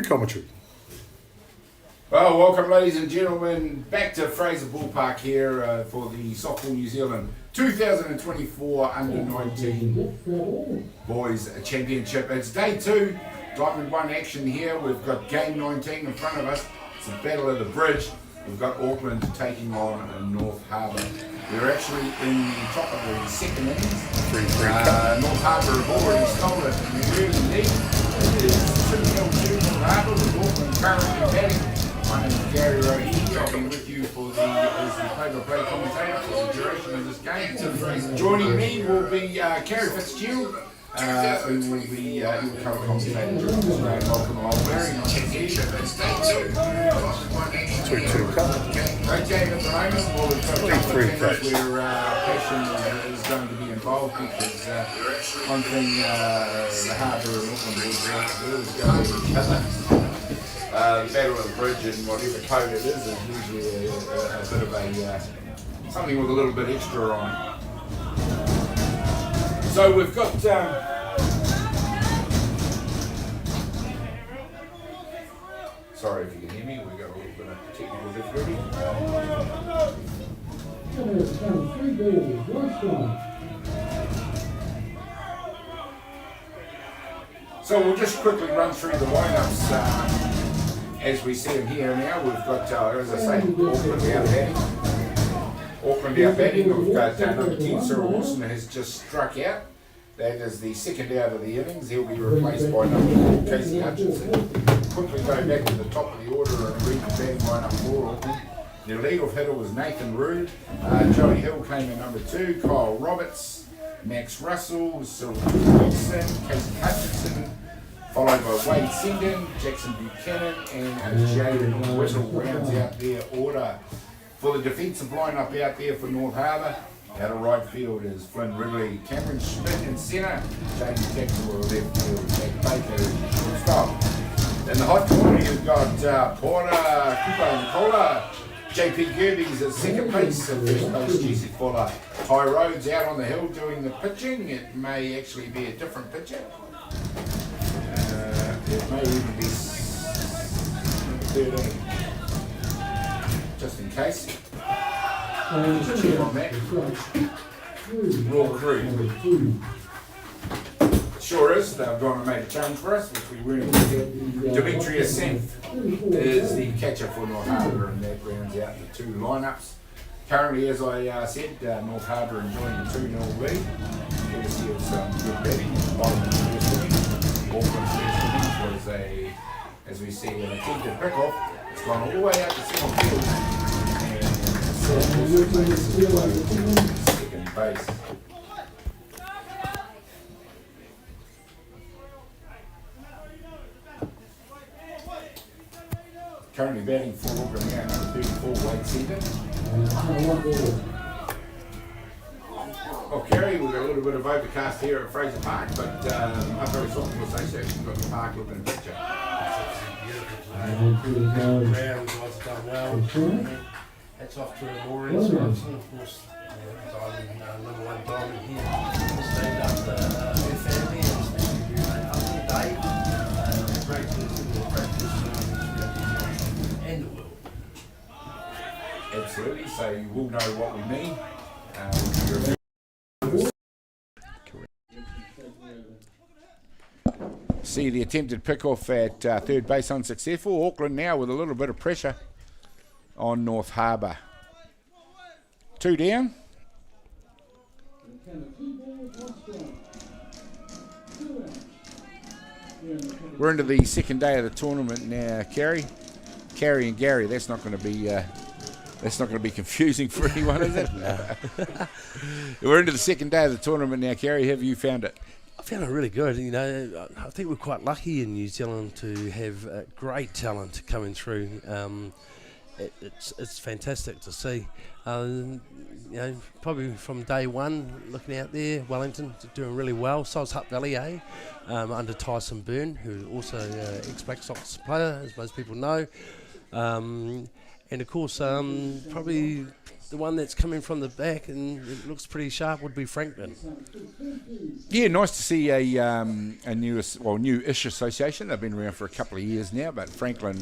commentary. Well, welcome ladies and gentlemen back to Fraser Ballpark here for the Softball New Zealand 2024 Under-19 Boys Championship. It's day 2, Diamond 1 action here. We've got game 19 in front of us. It's the Battle of the Bridge. We've got Auckland taking on North Harbour. We're actually in the top of the second innings. North Harbour have already stolen it in the early lead. It is 2-0 to North Harbour with Auckland currently batting. My name is Gary Rohini. I'll be with you for as the play-by-play commentator for the duration of this game. Joining me will be Kerry Fitzgerald, who will be your co-commentator during this game. Welcome along, Barry. Nice to see you. 2-2 cup. Great game at the moment. Well, we've got a couple of teams where passion is going to be involved because one thing the Harbour and Auckland Boys do is go at each other. The Battle of the Bridge and whatever code it is usually a bit of a something with a little bit extra on it. So we've got sorry if you can hear me, we've got a little bit of technical difficulty. So we'll just quickly run through the lineups as we see them here now. We've got, as I say, Auckland out batting. We've got number 10, Cyril Wilson, has just struck out. That is the second out of the innings. He'll be replaced by number 4, Casey Hutchinson. Quickly go back to the top of the order and read the batting lineup for Auckland. Their leadoff hitter was Nathan Rood. Joey Hill came in number 2, Kyle Roberts, Max Russell, Cyril Wilson, Casey Hutchinson, followed by Wade Senden, Jackson Buchanan, and Jaden Whittle rounds out their order. For the defensive lineup out there for North Harbour, out of right field is Flynn Ridley, Cameron Schmidt in centre, James Taxel left field, Jack Baker in shortstop. In the hot corner you've got Porter, Cooper Nicola, JP Gerbes at second base, at first base Jesse Fuller. Ty Rhodes out on the hill doing the pitching. It may actually be a different pitcher. It may even be number 13, just in case. Just check on that. Raw crew. Sure is, they've gone and made a change for us, which we weren't expecting. Demetrius Senth is the catcher for North Harbour, and that rounds out the 2 lineups. Currently, as I said, North Harbour enjoying the 2-0 lead. Courtesy of some good batting at the bottom of the first innings. Auckland's first innings was as we see, an attempted pick-off. It's gone all the way out to second field. Second base. Currently batting for Auckland now, number 34, Wade Senden. Well, Kerry, we've got a little bit of overcast here at Fraser Park, but Upper Softball Association got the park looking picture. That's off to a more insurrection, of course. Diamond, number 1 diamond here. Just named after her family, and especially her husband Dave. Great person in the practice and the world. Absolutely, so you will know what we mean. See the attempted pick-off at third base unsuccessful. Auckland now with a little bit of pressure on North Harbour. 2 down. We're into the second day of the tournament now, Kerry and Gary. That's not going to be confusing for anyone, is it? We're into the second day of the tournament now, Kerry. Have you found it? I found it really good. You know, I think we're quite lucky in New Zealand to have great talent coming through. It's fantastic to see. You know, probably from day one, looking out there, Wellington doing really well. So is Hutt Valley, under Tyson Byrne, who's also ex-Black Sox player, as most people know. And of course, probably the one that's coming from the back and it looks pretty sharp would be Franklin. Yeah, nice to see a new-ish association. They've been around for a couple of years now, but Franklin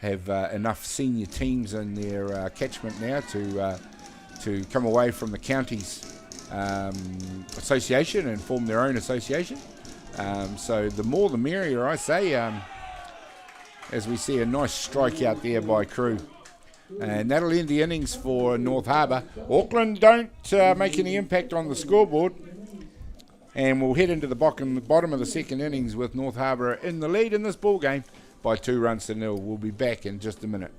have enough senior teams in their catchment now to come away from the county's association and form their own association. So the more the merrier, I say, as we see a nice strike out there by Crew. And that'll end the innings for North Harbour. Auckland don't make any impact on the scoreboard. And we'll head into the bottom of the second innings with North Harbour in the lead in this ball game by 2-0. We'll be back in just a minute.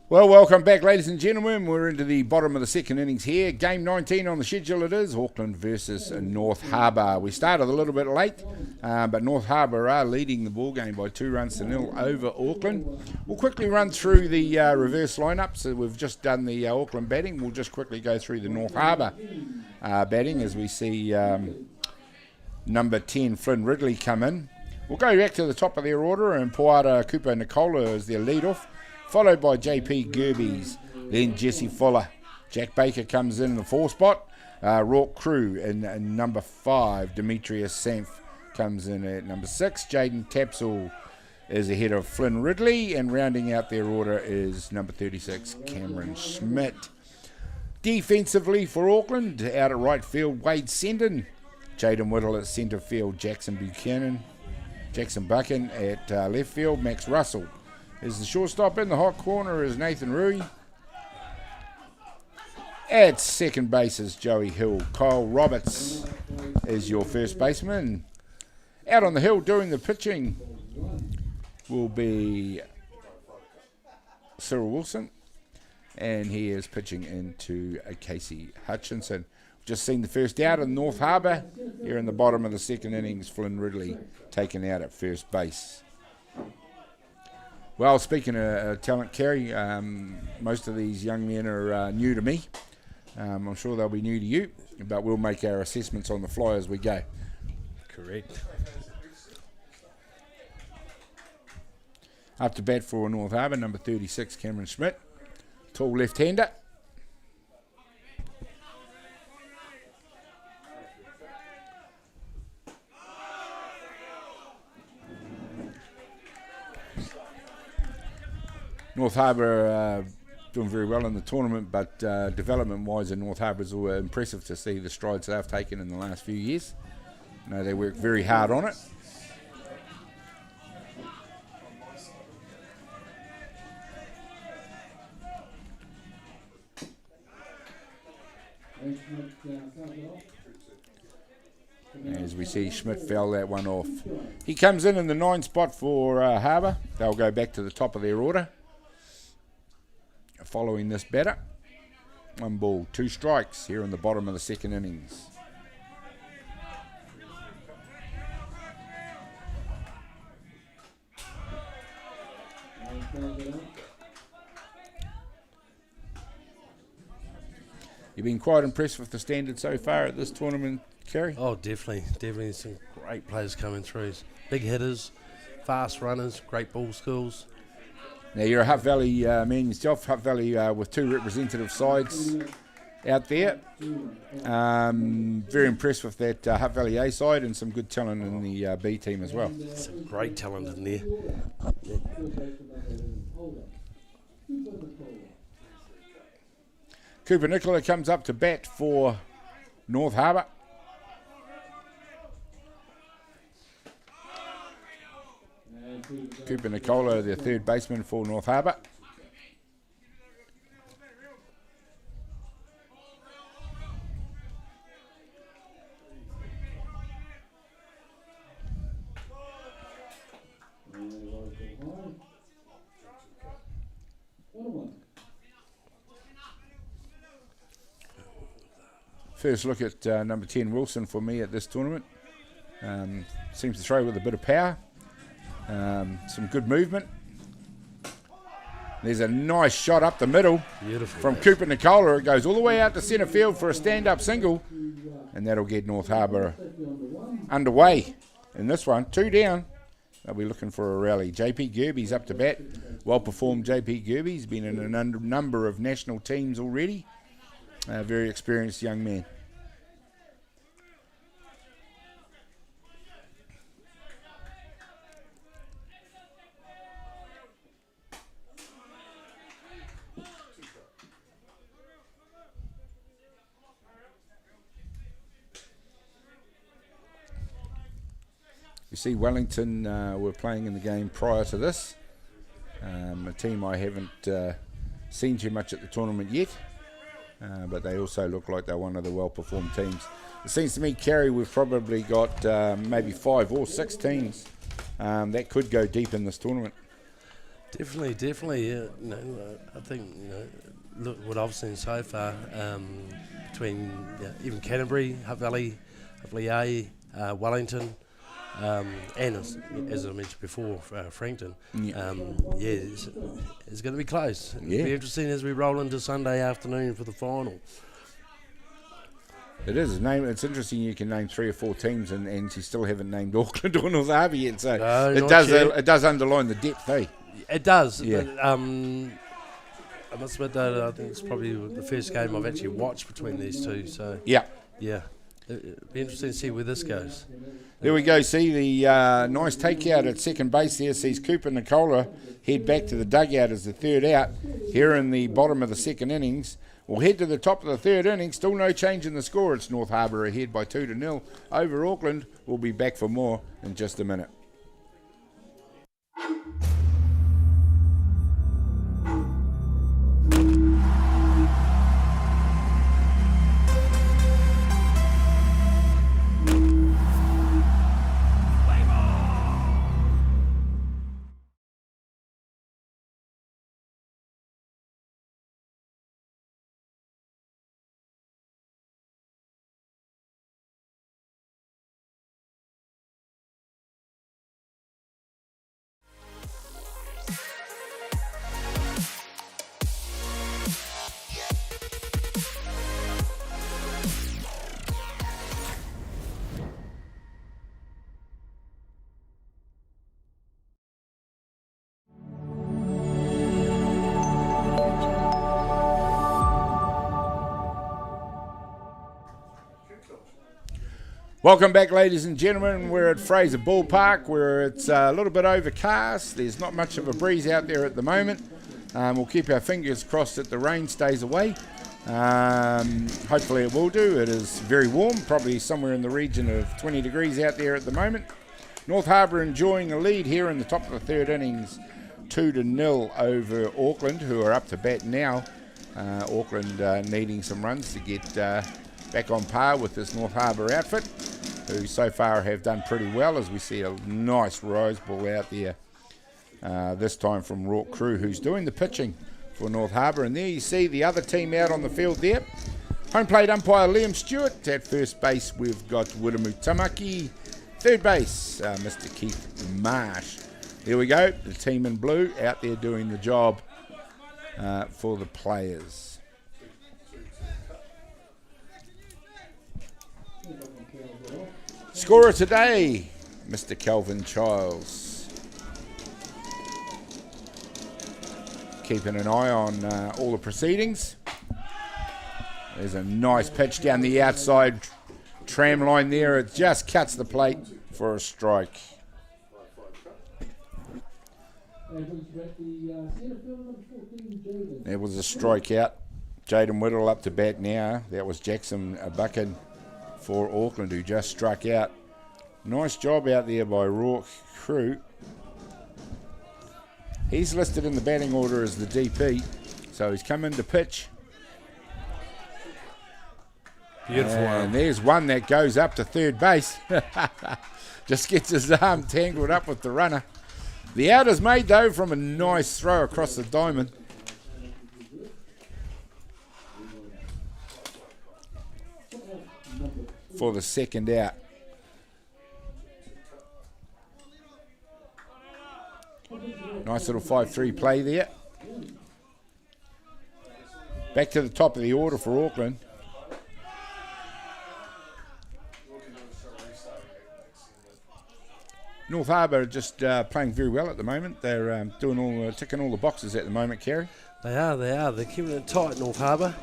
Well, welcome back, ladies and gentlemen. We're into the bottom of the second innings here. Game 19 on the schedule it is, Auckland versus North Harbour. We started a little bit late, but North Harbour are leading the ball game by 2-0 over Auckland. We'll quickly run through the reverse lineup. So we've just done the Auckland batting. We'll just quickly go through the North Harbour batting as we see number 10, Flynn Ridley, come in. We'll go back to the top of their order, and Poara Cooper Nicola is their lead-off, followed by JP Gerbes, then Jesse Fuller. Jack Baker comes in the 4 spot. Rourke Crew in number 5. Demetrius Sanf comes in at number 6. Jaden Tapsell is ahead of Flynn Ridley, and rounding out their order is number 36, Cameron Schmidt. Defensively for Auckland, out at right field, Wade Sendon. Jaden Whittle at centre field, Jackson Buchan at left field, Max Russell is the shortstop. In the hot corner is Nathan Rui. At second base is Joey Hill. Kyle Roberts is your first baseman. Out on the hill doing the pitching will be Cyril Wilson, and he is pitching into Casey Hutchinson. Just seen the first out in North Harbour. Here in the bottom of the second innings, Flynn Ridley taken out at first base. Well, speaking of talent, Kerry, most of these young men are new to me. I'm sure they'll be new to you, but we'll make our assessments on the fly as we go. Correct. Up to bat for North Harbour, number 36, Cameron Schmidt. Tall left-hander. North Harbour doing very well in the tournament, but development-wise in North Harbour is impressive to see the strides they've taken in the last few years. You know, they work very hard on it. As we see, Schmidt foul that one off. He comes in the 9 spot for Harbour. They'll go back to the top of their order following this batter. 1 ball, 2 strikes here in the bottom of the second innings. You've been quite impressed with the standard so far at this tournament, Kerry? Oh, definitely some great players coming through. Big hitters, fast runners, great ball skills. Now, you're a Hutt Valley man yourself. Hutt Valley with 2 representative sides out there. Very impressed with that Hutt Valley A side, and some good talent in the B team as well. Some great talent in there. Cooper Nicola comes up to bat for North Harbour. Cooper Nicola, the third baseman for North Harbour. First look at number 10 Wilson for me at this tournament. Seems to throw with a bit of power. Some good movement. There's a nice shot up the middle. Beautiful, from Cooper Nicola. It goes all the way out to centre field for a stand-up single, and that'll get North Harbour underway in this one. 2 down. They'll be looking for a rally. JP Gerbes up to bat. Well performed JP Gerbes. Been in a number of national teams already. A very experienced young man. You see Wellington were playing in the game prior to this. A team I haven't seen too much at the tournament yet. But they also look like they're one of the well-performed teams. It seems to me, Kerry, we've probably got maybe 5 or 6 teams that could go deep in this tournament. Definitely. Yeah. I think look what I've seen so far between even Canterbury, Hutt Valley A, Wellington, and as I mentioned before, Frankton. It's going to be close. It'll be interesting as we roll into Sunday afternoon for the final. It is. It's interesting you can name 3 or 4 teams and you still haven't named Auckland or North Harbour yet. So it does underline the depth, eh? It does. Yeah. But, I must admit that I think it's probably the first game I've actually watched between these two. So yeah. It'll be interesting to see where this goes. There we go. See the nice takeout at second base there. Sees Cooper Nicola head back to the dugout as the third out here in the bottom of the second innings. We'll head to the top of the third inning. Still no change in the score. It's North Harbour ahead by 2-0 over Auckland. We'll be back for more in just a minute. Welcome back, ladies and gentlemen. We're at Fraser Ballpark, where it's a little bit overcast. There's not much of a breeze out there at the moment. We'll keep our fingers crossed that the rain stays away. Hopefully it will do. It is very warm, probably somewhere in the region of 20 degrees out there at the moment. North Harbour enjoying a lead here in the top of the third innings, 2-0 over Auckland, who are up to bat now. Auckland needing some runs to get back on par with this North Harbour outfit, who so far have done pretty well, as we see a nice rose ball out there, this time from Rourke Crew, who's doing the pitching for North Harbour. And there you see the other team out on the field there. Home plate umpire Liam Stewart. At first base we've got Wiramu Tamaki. Third base, Mr. Keith Marsh. There we go, the team in blue out there doing the job for the players. Scorer today, Mr. Calvin Childs. Keeping an eye on all the proceedings. There's a nice pitch down the outside tram line there. It just cuts the plate for a strike. There was a strikeout. Jaden Whittle up to bat now. That was Jackson Buchan for Auckland, who just struck out. Nice job out there by Rourke Crew. He's listed in the batting order as the DP, so he's come in to pitch. Beautiful. And there's one that goes up to third base. Just gets his arm tangled up with the runner. The out is made, though, from a nice throw across the diamond. For the second out. Nice little 5-3 play there. Back to the top of the order for Auckland. North Harbour are just playing very well at the moment. They're ticking all the boxes at the moment, Kerry. They are. They're keeping it tight, North Harbour.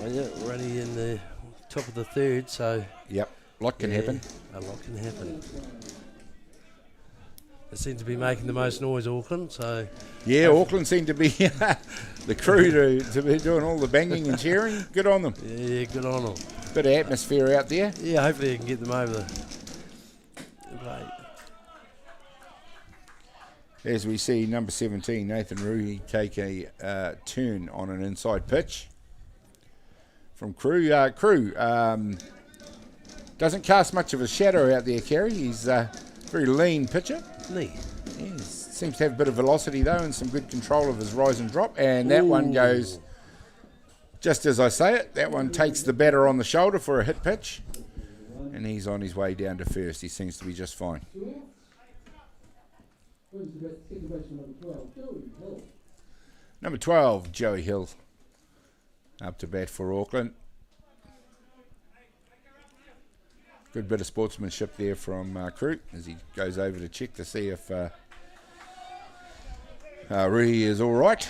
We're already in the top of the third, so... Yep, a lot can happen. A lot can happen. They seem to be making the most noise, Auckland, so... Yeah, Auckland seem to be the crew to be doing all the banging and cheering. Good on them. Yeah, good on them. Bit of atmosphere out there. Yeah, hopefully they can get them over the plate. As we see number 17, Nathan Rui, take a turn on an inside pitch. From Crew. Crew doesn't cast much of a shadow out there, Kerry. He's a very lean pitcher. Neat. He seems to have a bit of velocity, though, and some good control of his rise and drop. And that one goes just as I say it. That one takes the batter on the shoulder for a hit pitch. And he's on his way down to first. He seems to be just fine. Number 12, Joey Hill. Up to bat for Auckland. Good bit of sportsmanship there from Crew as he goes over to check to see if Rui is all right.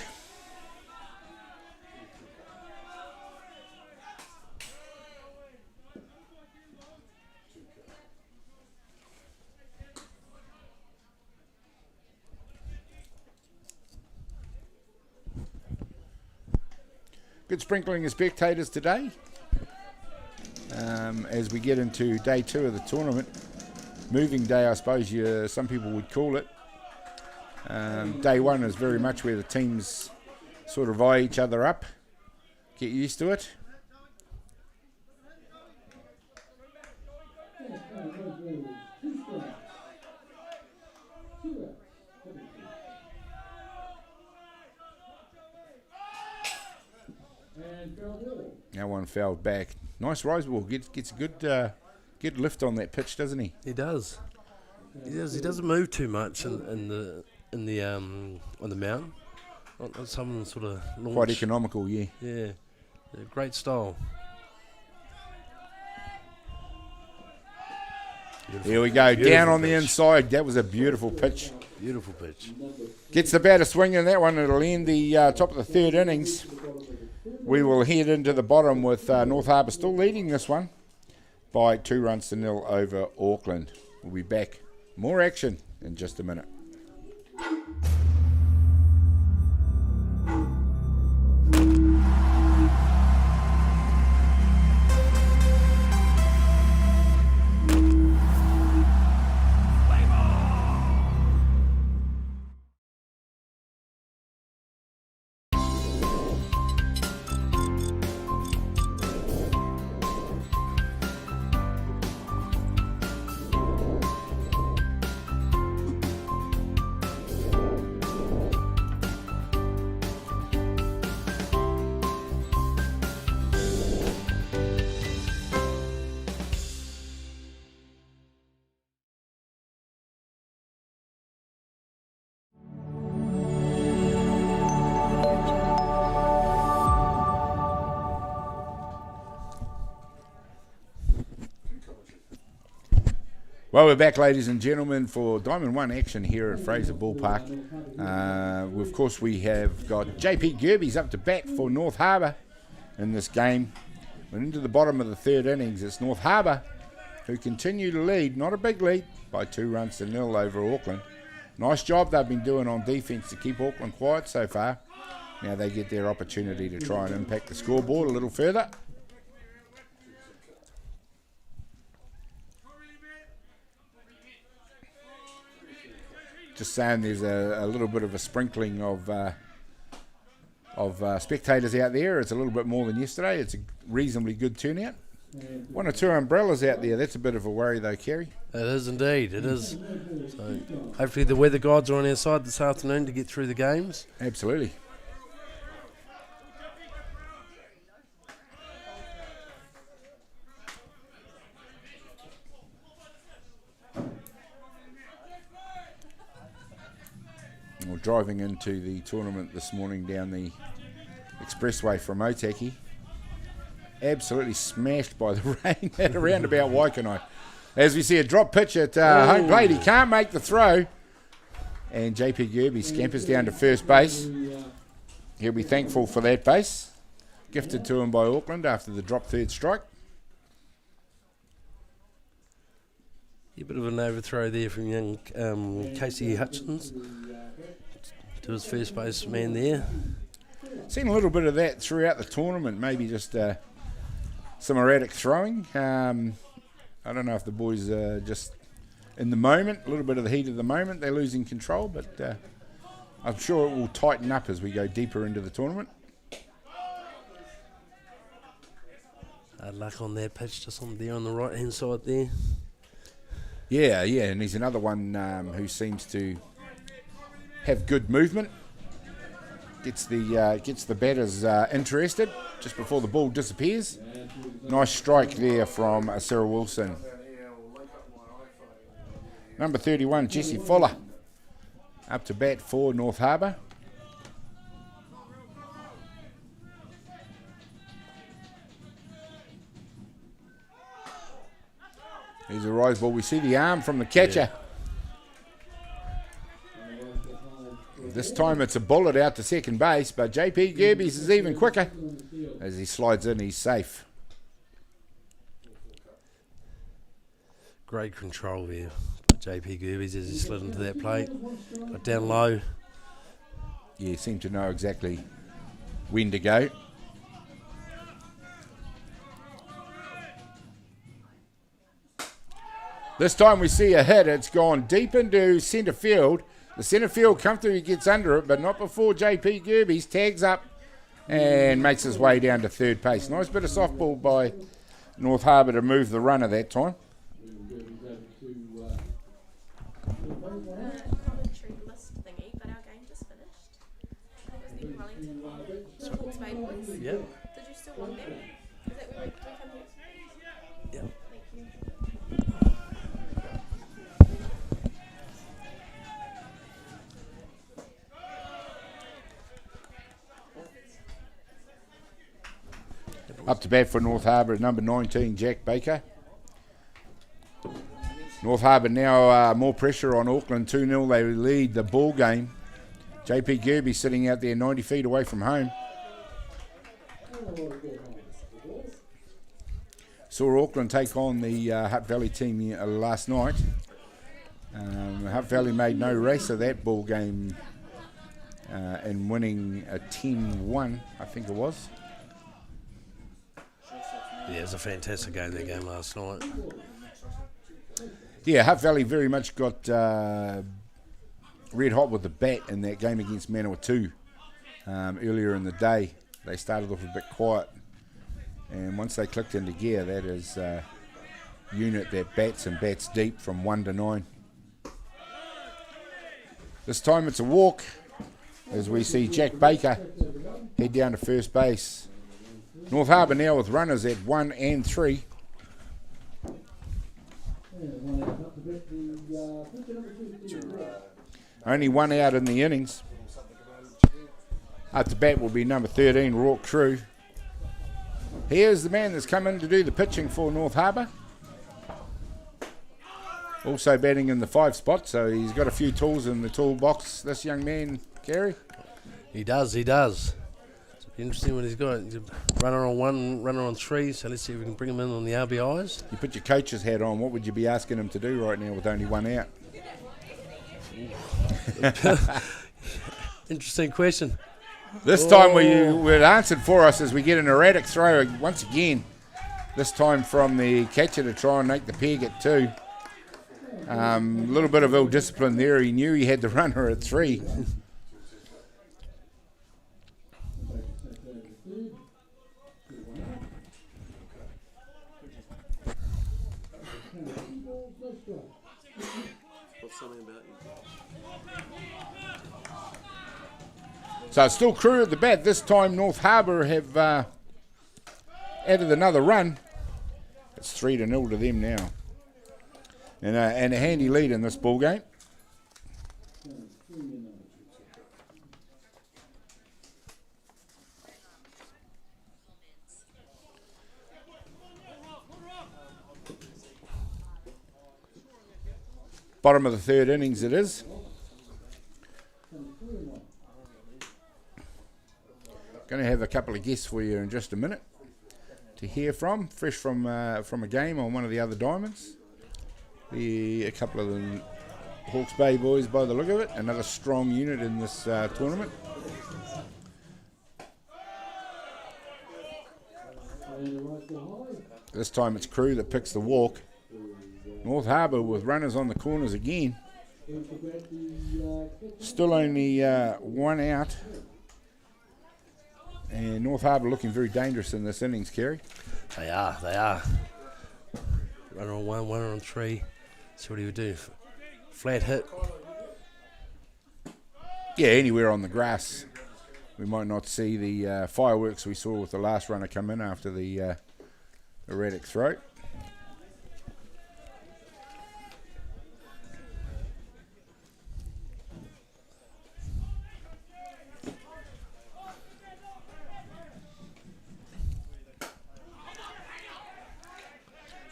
Good sprinkling of spectators today. As we get into day 2 of the tournament. Moving day, I suppose some people would call it. Day 1 is very much where the teams sort of eye each other up, get used to it. That one fouled back. Nice rise ball. Gets a good lift on that pitch, doesn't he? He does. He doesn't move too much on the mound. Not some sort of launch. Quite economical, yeah. Yeah, great style. Beautiful. Here we go. Down on the inside. That was a beautiful pitch. Beautiful pitch. Gets the batter swinging that one. It'll end the top of the third innings. We will head into the bottom with North Harbour still leading this one by 2-0 over Auckland. We'll be back. More action in just a minute. Well, we're back, ladies and gentlemen, for Diamond 1 action here at Fraser Ballpark. Of course, we have got JP Gerbes up to bat for North Harbour. in this game. But into the bottom of the third innings, it's North Harbour who continue to lead, not a big lead, by 2-0 over Auckland. Nice job they've been doing on defence to keep Auckland quiet so far. Now they get their opportunity to try and impact the scoreboard a little further. Just saying there's a little bit of a sprinkling of spectators out there. It's a little bit more than yesterday. It's a reasonably good turnout. 1 or 2 umbrellas out there. That's a bit of a worry though, Kerry. It is indeed, it is. So hopefully the weather gods are on our side this afternoon to get through the games. Absolutely. We're driving into the tournament this morning down the expressway from Otaki. Absolutely smashed by the rain at around about Waikanae. As we see a drop pitch at home plate, he can't make the throw. And JP Gerbes scampers down to first base. He'll be thankful for that base. Gifted to him by Auckland after the drop third strike. A bit of an overthrow there from young Casey Hutchins to his first base man there. Seen a little bit of that throughout the tournament, maybe just some erratic throwing. I don't know if the boys are just in the moment, a little bit of the heat of the moment, they're losing control, but I'm sure it will tighten up as we go deeper into the tournament. Hard luck on that pitch, just on there on the right hand side there. Yeah, and he's another one who seems to have good movement. Gets the batters interested just before the ball disappears. Nice strike there from Sarah Wilson. Number 31, Jesse Fuller, up to bat for North Harbour. Here's a rise ball. We see the arm from the catcher. This time it's a bullet out to second base, but JP Gerbes is even quicker. As he slides in, he's safe. Great control there by JP Gerbes as he slid into that plate. Got down low. Yeah, seemed to know exactly when to go. This time we see a hit. It's gone deep into centre field. The centre field comfortably gets under it, but not before JP Gerbes tags up and makes his way down to third base. Nice bit of softball by North Harbour to move the runner that time. Commentary list thingy, but our game just finished. I think it was the Wellington one. Hawke's Bay boys. Yeah. Did you still want them? Is that where we come here? Yeah. Thank you. Up to bat for North Harbour is number 19, Jack Baker. North Harbour now more pressure on Auckland, 2-0. They lead the ball game. JP Gerbes sitting out there 90 feet away from home. Saw Auckland take on the Hutt Valley team last night. Hutt Valley made no race of that ball game and winning a 10-1, I think it was. Yeah, it was a fantastic game, that game last night. Yeah, Hutt Valley very much got red hot with the bat in that game against Manawatu earlier in the day. They started off a bit quiet, and once they clicked into gear, that is a unit that bats and bats deep from 1 to 9. This time it's a walk as we see Jack Baker head down to first base. North Harbour now with runners at 1 and 3. Only one out in the innings. Up to bat will be number 13, Rourke True. Here's the man that's come in to do the pitching for North Harbour. Also batting in the 5 spot, so he's got a few tools in the toolbox, this young man, Kerry. He does. Interesting what he's got. He's a runner on 1, runner on 3, so let's see if we can bring him in on the RBIs. You put your coach's hat on, what would you be asking him to do right now with only 1 out? Interesting question. This time we answered for us as we get an erratic throw once again. This time from the catcher to try and make the pair get 2. A little bit of ill discipline there. He knew he had the runner at 3. So it's still Crew at the bat. This time North Harbour have added another run. It's 3-0 to them now. And a handy lead in this ball game. Bottom of the 3rd innings it is. Going to have a couple of guests for you in just a minute to hear from, fresh from a game on one of the other diamonds. A couple of the Hawke's Bay boys by the look of it, another strong unit in this tournament. This time it's Crew that picks the walk. North Harbour with runners on the corners again. Still only 1 out. And North Harbour looking very dangerous in this innings, Kerry. They are. Runner on 1, runner on 3. So what do you do? Flat hit. Yeah, anywhere on the grass. We might not see the fireworks we saw with the last runner come in after the erratic throw.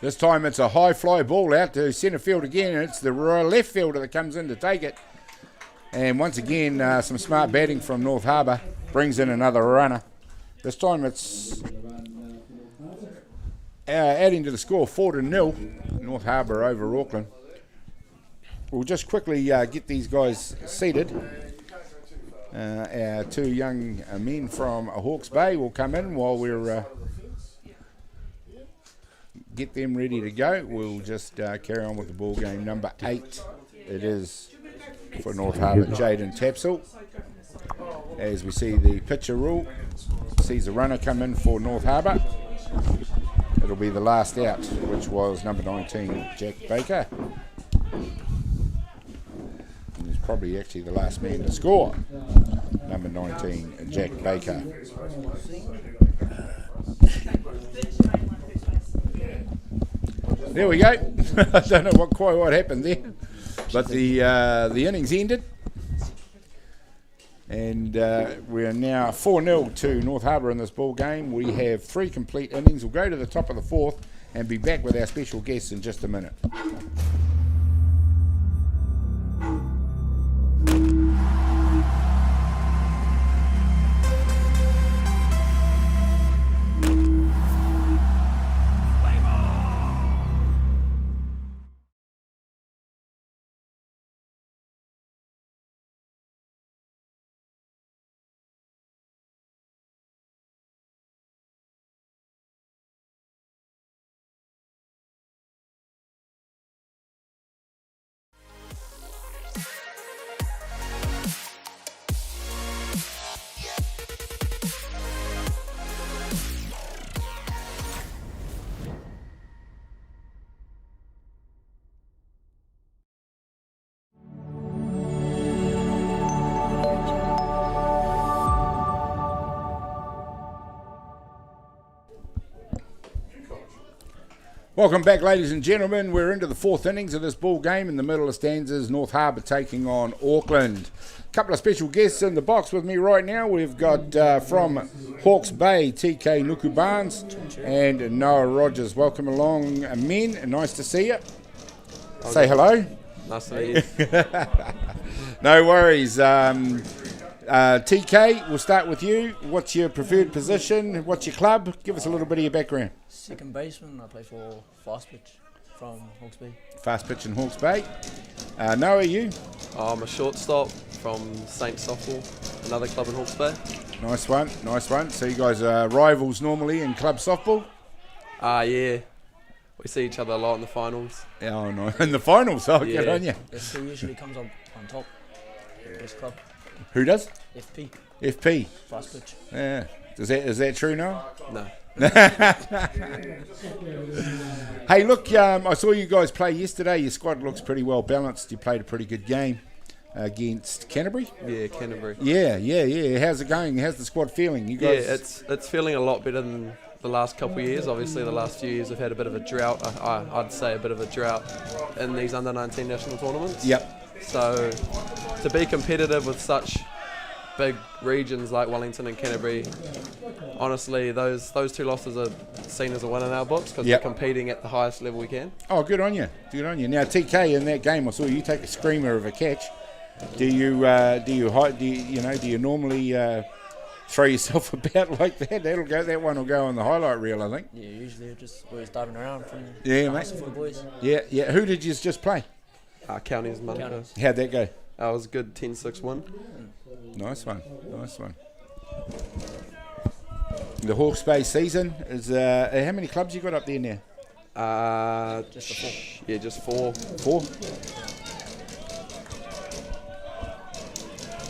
This time it's a high fly ball out to centre field again, and it's the left fielder that comes in to take it. And once again, some smart batting from North Harbour brings in another runner. This time it's adding to the score 4-0, North Harbour over Auckland. We'll just quickly get these guys seated. Our 2 young men from Hawke's Bay will come in while we're get them ready to go. We'll just carry on with the ball game. Number 8 it is for North Harbour, Jaden Tapsell. As we see the pitcher rule, sees a runner come in for North Harbour. It'll be the last out, which was number 19, Jack Baker. And he's probably actually the last man to score. Number 19, Jack Baker. There we go. I don't know quite what happened there, but the innings ended, and we are now 4-0 to North Harbour in this ball game. We have 3 complete innings. We'll go to the top of the 4th and be back with our special guests in just a minute. Welcome back, ladies and gentlemen. We're into the 4th innings of this ball game. In the middle of stands North Harbour taking on Auckland. A couple of special guests in the box with me right now. We've got from Hawke's Bay, TK Nuku Barnes and Noah Rogers. Welcome along, men. Nice to see you. Say hello. Nice to meet you. No worries. TK, we'll start with you. What's your preferred position? What's your club? Give us a little bit of your background. Second baseman. I play for Fast Pitch from Hawke's Bay. Fast pitch in Hawke's Bay. Noah, you? I'm a shortstop from Saint Softball, another club in Hawke's Bay. Nice one, nice one. So you guys are rivals normally in club softball? Yeah. We see each other a lot in the finals. Oh, no. In the finals, good Yeah. on you. That's who usually comes on top. Best club. Who does? FP. FP. Fast Pitch. Yeah. Is that true, Noah? No. Hey, look, I saw you guys play yesterday. Your squad looks pretty well balanced. You played a pretty good game against Canterbury. Yeah, Canterbury. Yeah. How's it going? How's the squad feeling? You guys? Yeah, it's feeling a lot better than the last couple of years. Obviously, the last few years have had a bit of a drought. I'd say a bit of a drought in these under-19 national tournaments. Yep. So to be competitive with such big regions like Wellington and Canterbury, honestly, those two losses are seen as a win in our books because Yep. we're competing at the highest level we can. Oh, good on you. Good on you. Now, TK, in that game, I saw you take a screamer of a catch. Do you normally throw yourself about like that? That one will go on the highlight reel, I think. Yeah, usually just always diving around from Yeah, the mate. hustle for the boys. Yeah. Who did you just play? Counties, Manukau. Counties. How'd that go? That was a good 10-6 win. Nice one. The Hawke's Bay season is how many clubs you got up there now? Just a 4. Yeah, just 4. 4.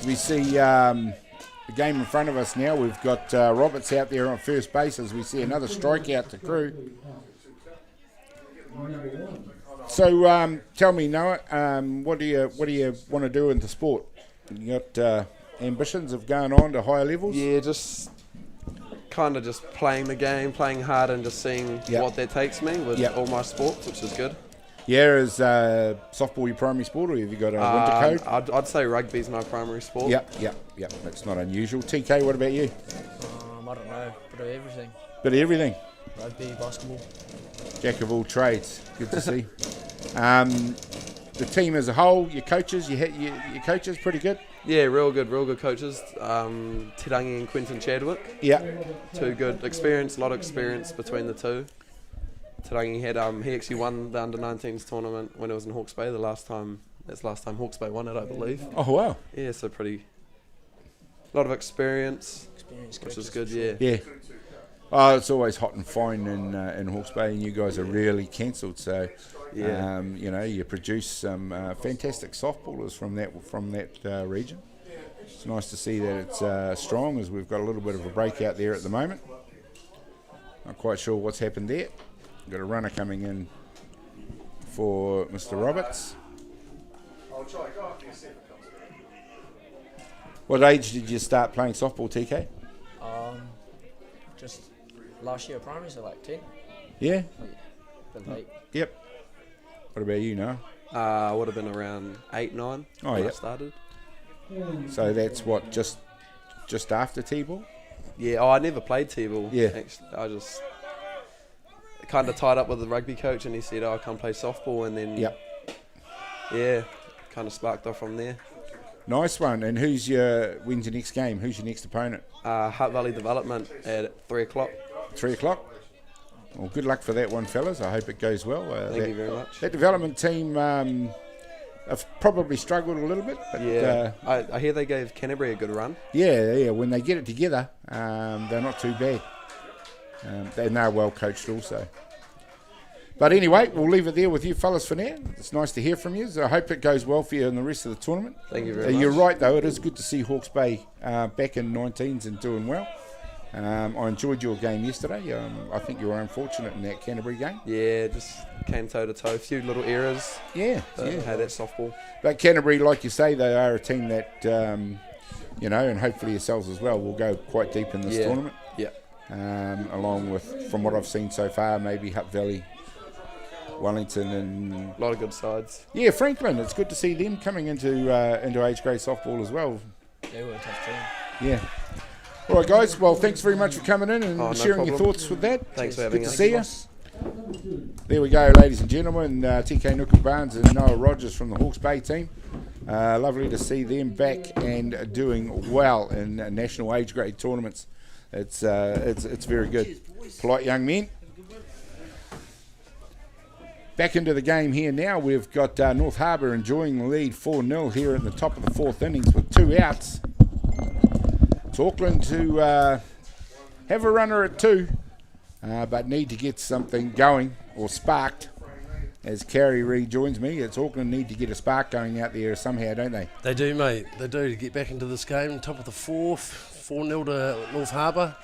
We see the game in front of us now. We've got Roberts out there on first base as we see another strikeout to Crew. So tell me, Noah, what do you want to do in the sport? You got ambitions of going on to higher levels? Yeah, just kind of just playing the game, playing hard, and just seeing Yep. what that takes me with Yep. all my sports, which is good. Yeah, is softball your primary sport, or have you got a winter code? I'd say rugby's my primary sport. Yep. That's not unusual. TK, what about you? I don't know. Bit of everything. Bit of everything. Rugby, basketball. Jack of all trades. Good to see. The team as a whole, your coaches, your coaches, pretty good. Yeah, real good coaches. Tirangi and Quentin Chadwick. Yeah. Two good experience, a lot of experience between the two. Tirangi had he actually won the under-19s tournament when it was in Hawke's Bay. That's the last time Hawke's Bay won it, I believe. Oh wow. Yeah, so a lot of experience, Experience which is coaches. good. Yeah. Yeah. Oh, it's always hot and fine in Hawke's Bay, and you guys are really cancelled. So, Yeah. you produce some fantastic softballers from that region. It's nice to see that it's strong, as we've got a little bit of a breakout there at the moment. Not quite sure what's happened there. Got a runner coming in for Mr. Roberts. What age did you start playing softball, TK? Just last year primary, so like 10. Yeah. Bit late. Yep. What about you, Noah? I would have been around 8, 9 Oh, when yeah. I started. So that's what, just after T-ball? Yeah, I never played T-ball. Yeah. Actually, I just kind of tied up with the rugby coach, and he said, "Oh, come play softball," and then yeah, kind of sparked off from there. Nice one. And when's your next game? Who's your next opponent? Hutt Valley Development at 3 o'clock. 3 o'clock? Well, good luck for that one, fellas. I hope it goes well. Thank you very much. That development team have probably struggled a little bit. But, Yeah, I hear they gave Canterbury a good run. Yeah. When they get it together, they're not too bad. They're well coached also. But anyway, we'll leave it there with you fellas for now. It's nice to hear from you. So I hope it goes well for you in the rest of the tournament. Thank you very much. You're right, though. It is good to see Hawke's Bay back in 19s and doing well. I enjoyed your game yesterday. I think you were unfortunate in that Canterbury game. Yeah, just came toe-to-toe. A few little errors. Yeah. Hey, that's softball. But Canterbury, like you say, they are a team that, and hopefully yourselves as well, will go quite deep in this tournament. Yeah. Along with, from what I've seen so far, maybe Hutt Valley, Wellington, and A lot of good sides. yeah, Franklin. It's good to see them coming into age grade softball as well. They were a tough team. Yeah. All right, guys. Well, thanks very much for coming in and No sharing your problem. thoughts with that. Thanks for Good having to us. see you. There we go, ladies and gentlemen. TK Nuku Barnes and Noah Rogers from the Hawke's Bay team. Lovely to see them back and doing well in national age grade tournaments. It's very good. Polite young men. Back into the game here now. We've got North Harbour enjoying the lead 4-0 here at the top of the fourth innings with 2 outs. It's Auckland to have a runner at 2, but need to get something going or sparked. As Carrie rejoins me, it's Auckland need to get a spark going out there somehow, don't they? They do, mate. They do, to get back into this game. Top of the fourth, 4-0 to North Harbour.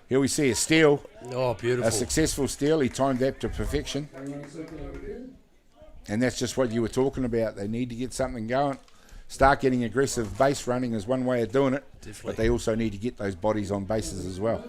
Here we see a steal. Oh, beautiful. A successful steal. He timed that to perfection. And that's just what you were talking about. They need to get something going. Start getting aggressive. Base running is one way of doing it. Definitely. But they also need to get those bodies on bases as well.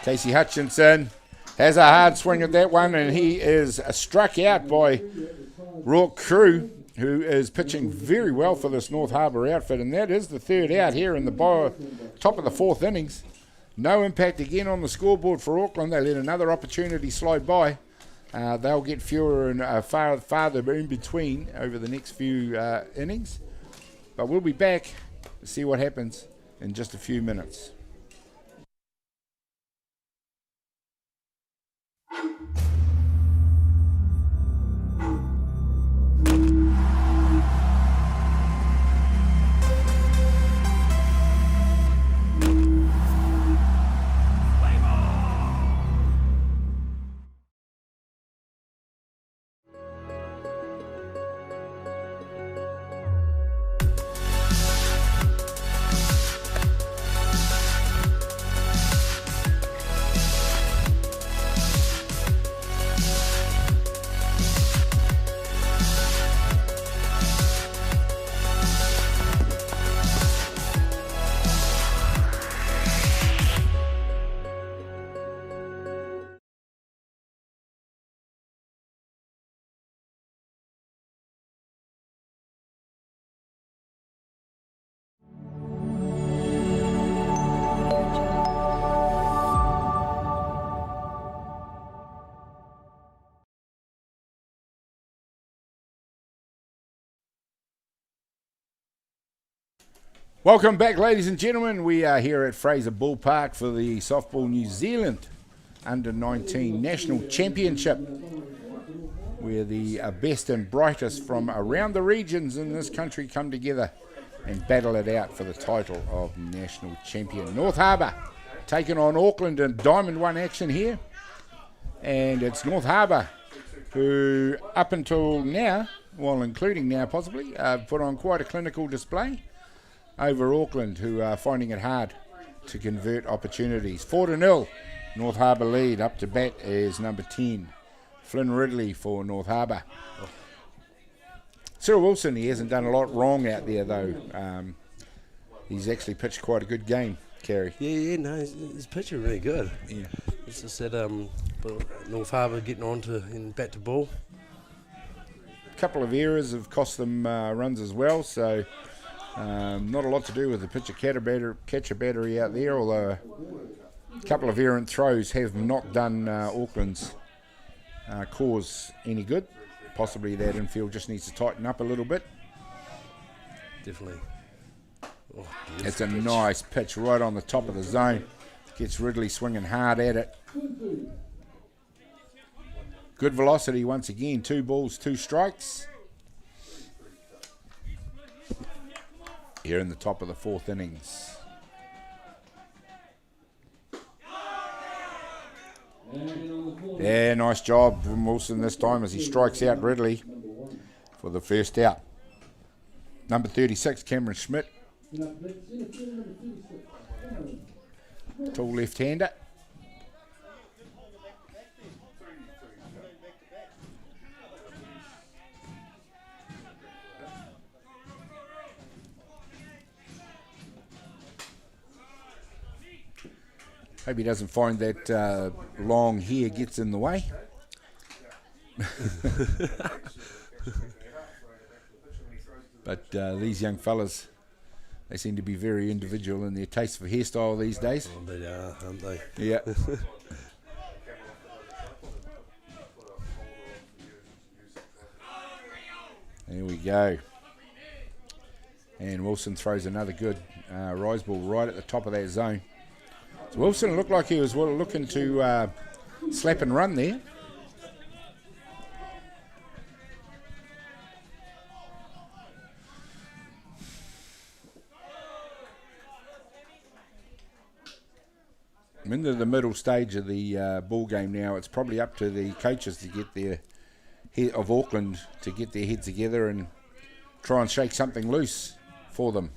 Casey Hutchinson has a hard swing at that one, and he is struck out by Rourke Crew, who is pitching very well for this North Harbour outfit, and that is the 3rd out here in the top of the 4th innings. No impact again on the scoreboard for Auckland. They let another opportunity slide by. They'll get fewer and farther in between over the next few innings, but we'll be back to see what happens in just a few minutes. Welcome back, ladies and gentlemen. We are here at Fraser Ballpark for the Softball New Zealand Under-19 National Championship, where the best and brightest from around the regions in this country come together and battle it out for the title of National Champion. North Harbour taking on Auckland in Diamond 1 action here. And it's North Harbour who, up until now, well, including now possibly, put on quite a clinical display over Auckland, who are finding it hard to convert opportunities. 4-0, North Harbour lead. Up to bat is number 10, Flynn Ridley for North Harbour. Cyril Wilson, he hasn't done a lot wrong out there though. He's actually pitched quite a good game, Kerry. Yeah, no, he's pitching really good. Yeah. It's just that North Harbour getting on to in bat to ball. A couple of errors have cost them runs as well, so not a lot to do with the pitcher battery out there, although a couple of errant throws have not done Auckland's cause any good. Possibly that infield just needs to tighten up a little bit. Definitely. Oh, it's a nice pitch right on the top of the zone. Gets Ridley swinging hard at it. Good velocity once again. 2 balls, 2 strikes. Here in the top of the 4th innings. Yeah, nice job from Wilson this time as he strikes out Ridley for the first out. Number 36, Cameron Schmidt. Tall left-hander. Hope he doesn't find that long hair gets in the way. But these young fellas They seem to be very individual in their taste for hairstyle these days. Oh, they are, aren't they? Yeah. There we go. And Wilson throws another good rise ball right at the top of that zone. So Wilson looked like he was looking to slap and run there. I'm into the middle stage of the ball game now. It's probably up to the coaches to get their head of Auckland to get their heads together and try and shake something loose for them.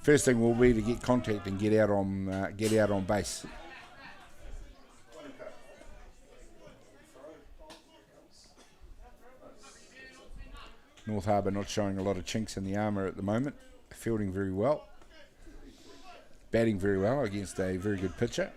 First thing will be to get contact and get out on base. North Harbour not showing a lot of chinks in the armour at the moment. Fielding very well. Batting very well against a very good pitcher.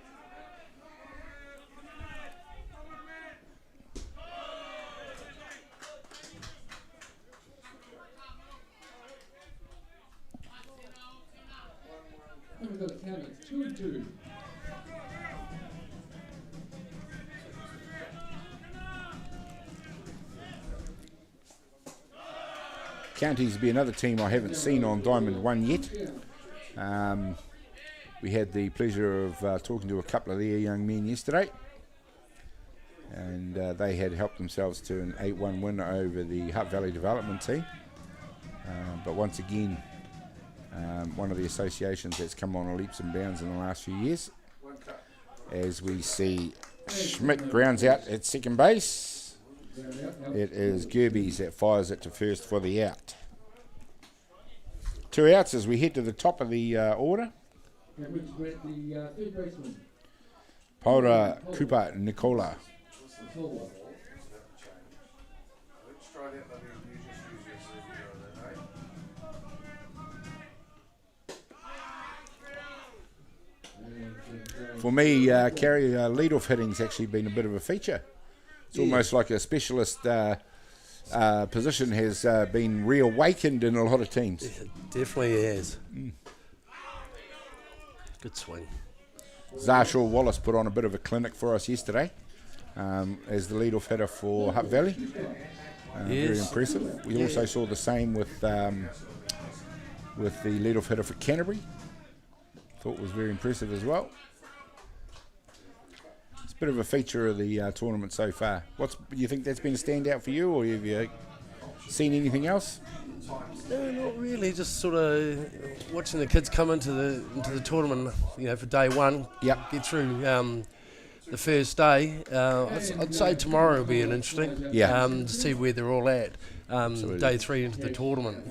Counties will be another team I haven't seen on Diamond 1 yet. We had the pleasure of talking to a couple of their young men yesterday, and they had helped themselves to an 8-1 win over the Hutt Valley Development team. But once again, one of the associations that's come on leaps and bounds in the last few years. As we see Schmidt grounds out at second base. It is Gerbes that fires it to first for the out. 2 outs as we head to the top of the order. Paura Cooper Nicola. For me, Carrie, lead-off hitting's actually been a bit of a feature. It's almost like a specialist position has been reawakened in a lot of teams. It definitely has. Good swing. Zarshaw Wallace put on a bit of a clinic for us yesterday as the lead-off hitter for Hutt Valley. Very impressive. We also saw the same with the lead-off hitter for Canterbury. Thought was very impressive as well. It's a bit of a feature of the tournament so far. Do you think that's been a standout for you, or have you seen anything else? No, not really. Just sort of watching the kids come into the tournament, for day one. Yep. Get through the first day. I'd say tomorrow will be an interesting. Yeah. To see where they're all at. Day 3 into the tournament.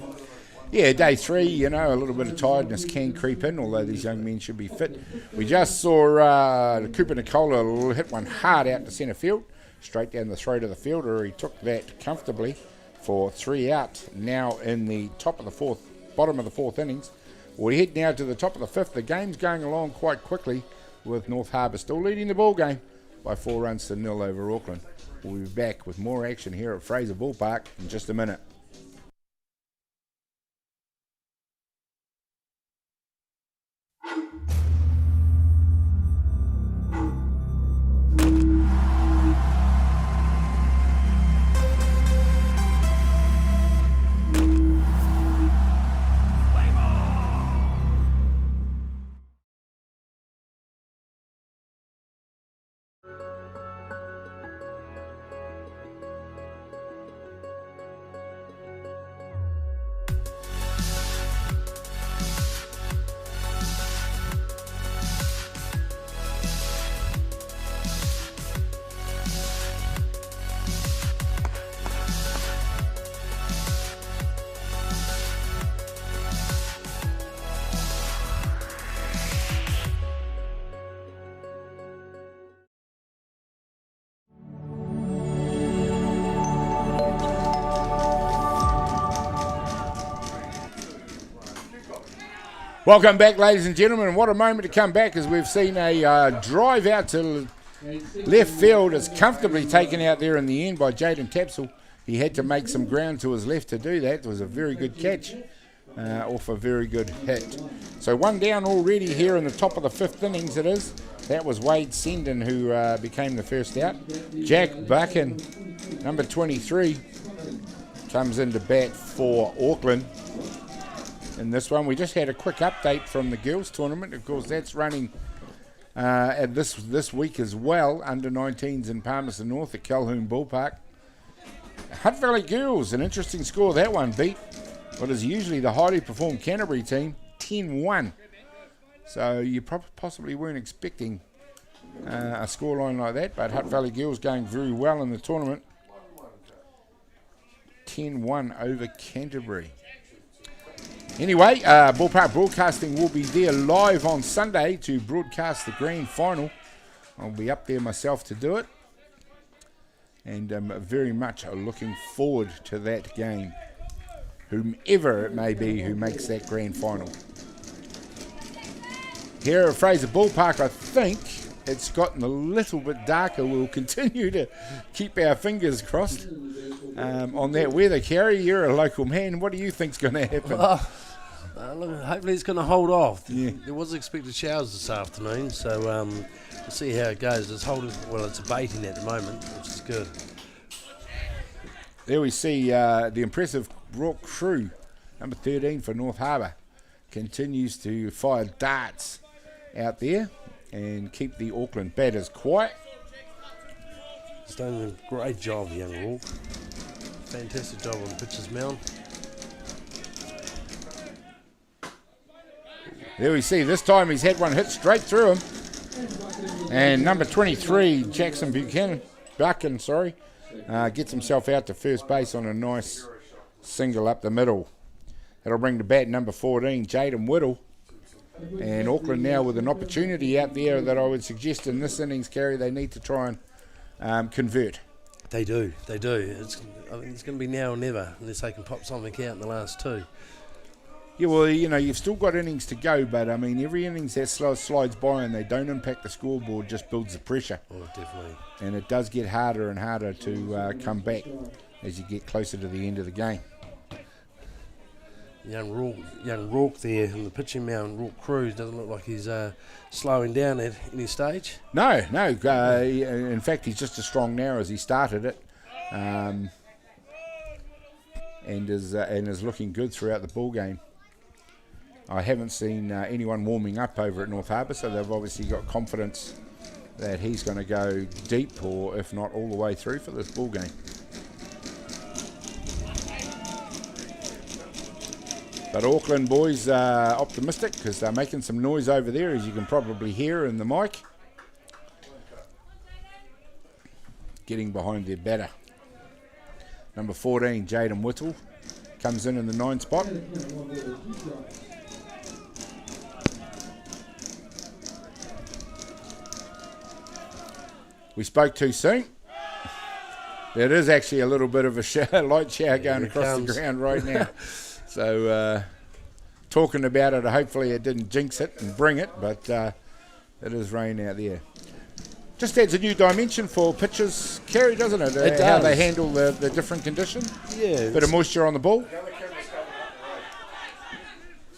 Yeah, day 3, a little bit of tiredness can creep in, although these young men should be fit. We just saw Cooper Nicola hit one hard out to centre field, straight down the throat of the fielder. He took that comfortably for 3 out. Now in the bottom of the fourth innings. We head now to the top of the fifth. The game's going along quite quickly with North Harbour still leading the ball game by 4-0 over Auckland. We'll be back with more action here at Fraser Ballpark in just a minute. Welcome back, ladies and gentlemen. What a moment to come back as we've seen a drive out to left field. It's comfortably taken out there in the end by Jaden Tapsell. He had to make some ground to his left to do that. It was a very good catch. off a very good hit. So one down already here in the top of the 5th innings it is. That was Wade Sendon who became the first out. Jack Buchan, number 23, comes into bat for Auckland. In this one, we just had a quick update from the girls tournament. Of course, that's running at this week as well. Under 19s in Palmerston North at Calhoun Ballpark. Hutt Valley Girls, an interesting score. That one beat what is usually the highly performed Canterbury team, 10-1. So you possibly weren't expecting a scoreline like that, but Hutt Valley Girls going very well in the tournament. 10-1 over Canterbury. Anyway, Ballpark Broadcasting will be there live on Sunday to broadcast the grand final. I'll be up there myself to do it. And I'm very much looking forward to that game. Whomever it may be who makes that grand final. Here at Fraser Ballpark, I think it's gotten a little bit darker. We'll continue to keep our fingers crossed on that weather. Carrie, you're a local man. What do you think's going to happen? Look, hopefully it's going to hold off. Yeah. There was expected showers this afternoon, so we'll see how it goes. It's abating at the moment, which is good. There we see the impressive Rock Crew, number 13 for North Harbour, continues to fire darts out there and keep the Auckland batters quiet. He's done a great job, young Rock. Fantastic job on the pitcher's mound. There we see, this time he's had one hit straight through him. And number 23, Jackson Buchan, gets himself out to first base on a nice single up the middle. That'll bring to bat number 14, Jaden Whittle. And Auckland now with an opportunity out there that I would suggest in this innings, Carrie, they need to try and convert. They do. I think it's going to be now or never unless they can pop something out in the last two. Yeah, well, you've still got innings to go, but, I mean, every innings that slides by and they don't impact the scoreboard just builds the pressure. Oh, definitely. And it does get harder and harder to come back as you get closer to the end of the game. Young Rourke there in the pitching mound, Rourke Cruz, doesn't look like he's slowing down at any stage. No. In fact, he's just as strong now as he started it. And is looking good throughout the ball game. I haven't seen anyone warming up over at North Harbour, so they've obviously got confidence that he's going to go deep, or if not all the way through for this ball game. But Auckland boys are optimistic because they're making some noise over there, as you can probably hear in the mic. Getting behind their batter. Number 14, Jaden Whittle, comes in the 9 spot. We spoke too soon. There is actually a little bit of a light shower going across the ground right now. So talking about it, hopefully it didn't jinx it and bring it, but it is rain out there. Just adds a new dimension for pitchers, Kerry, doesn't it? It does. How they handle the different conditions. Yeah. Bit of moisture on the ball.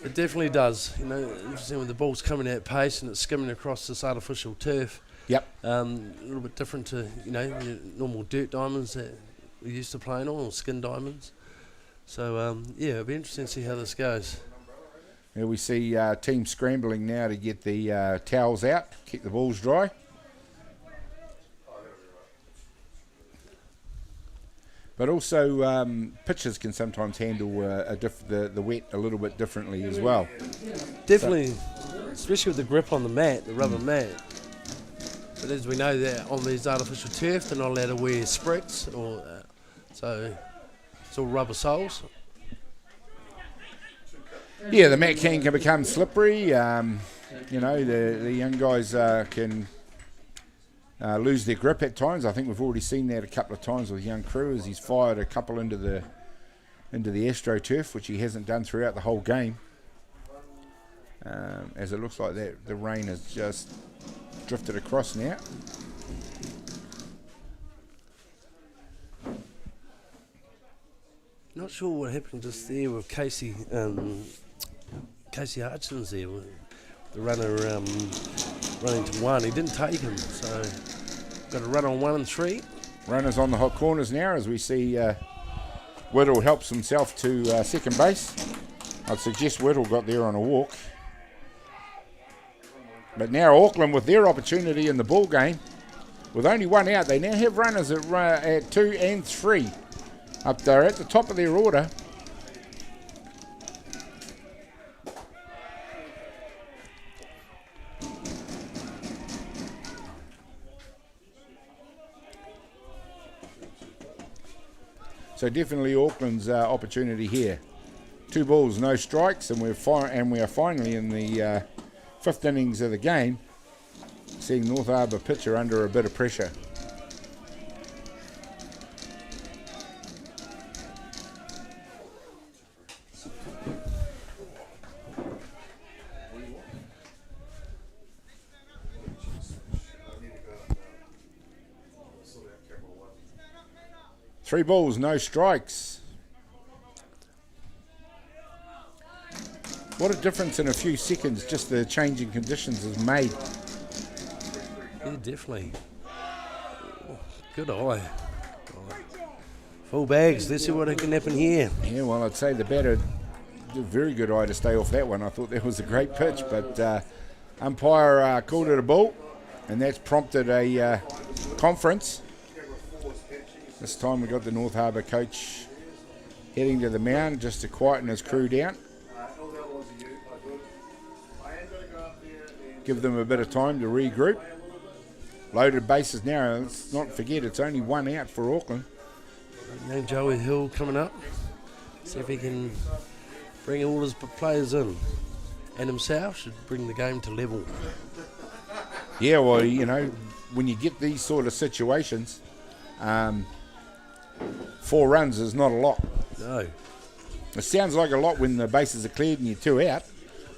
It definitely does. Interesting when the ball's coming at pace and it's skimming across this artificial turf. Yep. A little bit different to, your normal dirt diamonds that we're used to playing on, or skin diamonds. So, it'll be interesting to see how this goes. Here we see teams scrambling now to get the towels out, keep the balls dry. But also, pitchers can sometimes handle the wet a little bit differently as well. Definitely, especially with the grip on the mat, the rubber mat. But as we know, that on these artificial turf, they're not allowed to wear spreads, so it's all rubber soles. Yeah, the mat can become slippery. The young guys can lose their grip at times. I think we've already seen that a couple of times with young Crew as he's fired a couple into the AstroTurf, which he hasn't done throughout the whole game. As it looks like that the rain has just drifted across now. Not sure what happened just there with Casey Hutchins there. The runner running to 1. He didn't take him, so got a run on 1 and 3. Runners on the hot corners now as we see Whittle helps himself to second base. I'd suggest Whittle got there on a walk. But now Auckland with their opportunity in the ball game. With only 1 out, they now have runners at 2 and 3. Up there at the top of their order. So definitely Auckland's opportunity here. 2 balls, no strikes, and we are finally in the 5th innings of the game, seeing North Harbour pitcher under a bit of pressure. Three balls, no strikes. What a difference in a few seconds just the changing conditions has made. Yeah, definitely. Good eye. Full bags, let's see what can happen here. Yeah, well, I'd say the batter did a very good eye to stay off that one. I thought that was a great pitch, but umpire called it a ball, and that's prompted a conference. This time we got the North Harbour coach heading to the mound just to quieten his crew down. Give them a bit of time to regroup. Loaded bases now. Let's not forget it's only 1 out for Auckland. Young Joey Hill coming up. See if he can bring all his players in. And himself should bring the game to level. Yeah, well, you know, when you get these sort of situations, 4 runs is not a lot. No. It sounds like a lot when the bases are cleared and you're 2 out.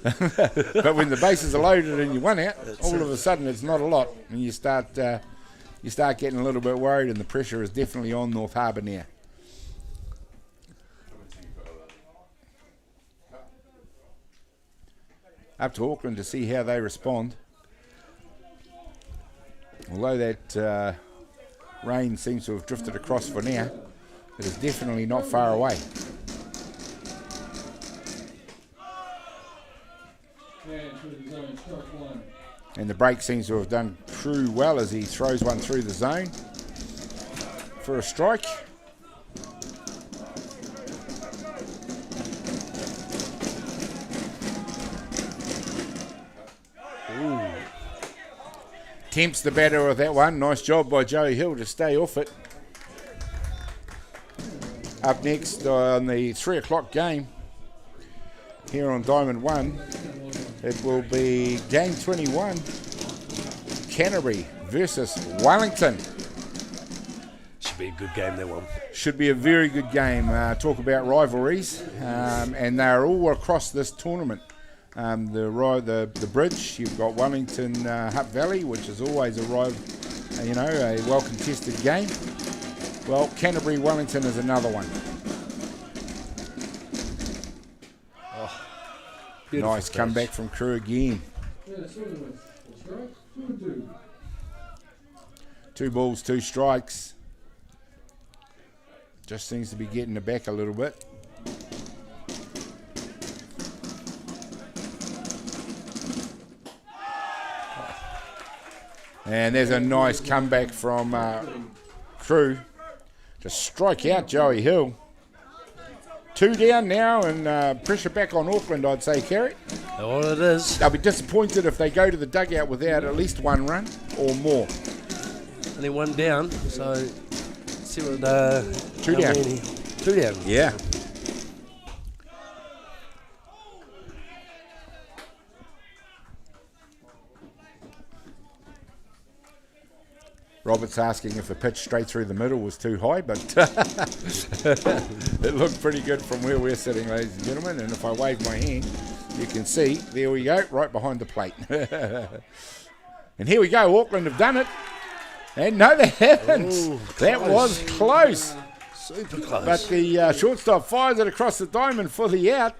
But when the bases are loaded and you're 1 out, all of a sudden it's not a lot. And you start getting a little bit worried, and the pressure is definitely on North Harbour now. Up to Auckland to see how they respond. Although that rain seems to have drifted across for now, it is definitely not far away. And the break seems to have done Crew well as he throws one through the zone for a strike. Ooh. Tempts the batter with that one. Nice job by Joey Hill to stay off it. Up next on the 3 o'clock game here on Diamond 1, it will be game 21, Canterbury versus Wellington. Should be a good game, that one. Should be a very good game. Talk about rivalries, and they're all across this tournament. The bridge, you've got Wellington Hutt Valley, which is always a well contested game. Well, Canterbury Wellington is another one. Nice comeback from Crew again. 2 balls, 2 strikes. Just seems to be getting it back a little bit. And there's a nice comeback from Crew to strike out Joey Hill. 2 down now, and pressure back on Auckland, I'd say, Kerry. All it is. They'll be disappointed if they go to the dugout without at least 1 run or more. Only 1 down, so let's see what 2 down. 2 down. Yeah. Robert's asking if the pitch straight through the middle was too high, but it looked pretty good from where we're sitting, ladies and gentlemen. And if I wave my hand, you can see, there we go, right behind the plate. And here we go, Auckland have done it. And no, they haven't. Ooh, that was close. Super close. But the shortstop fires it across the diamond for the out.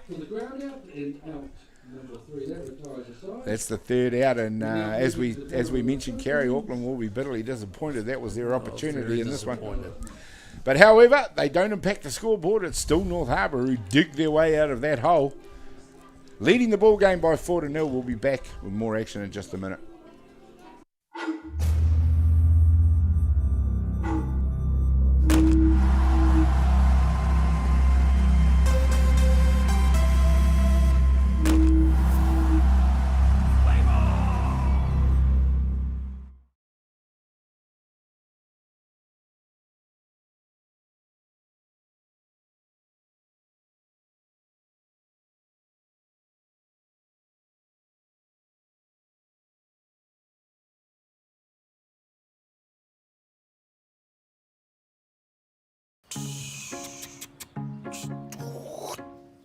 That's the third out, and as we mentioned, Kerry, Auckland will be bitterly disappointed. That was their opportunity in this one. But however, they don't impact the scoreboard. It's still North Harbour who dig their way out of that hole. Leading the ball game by 4-0. We'll be back with more action in just a minute.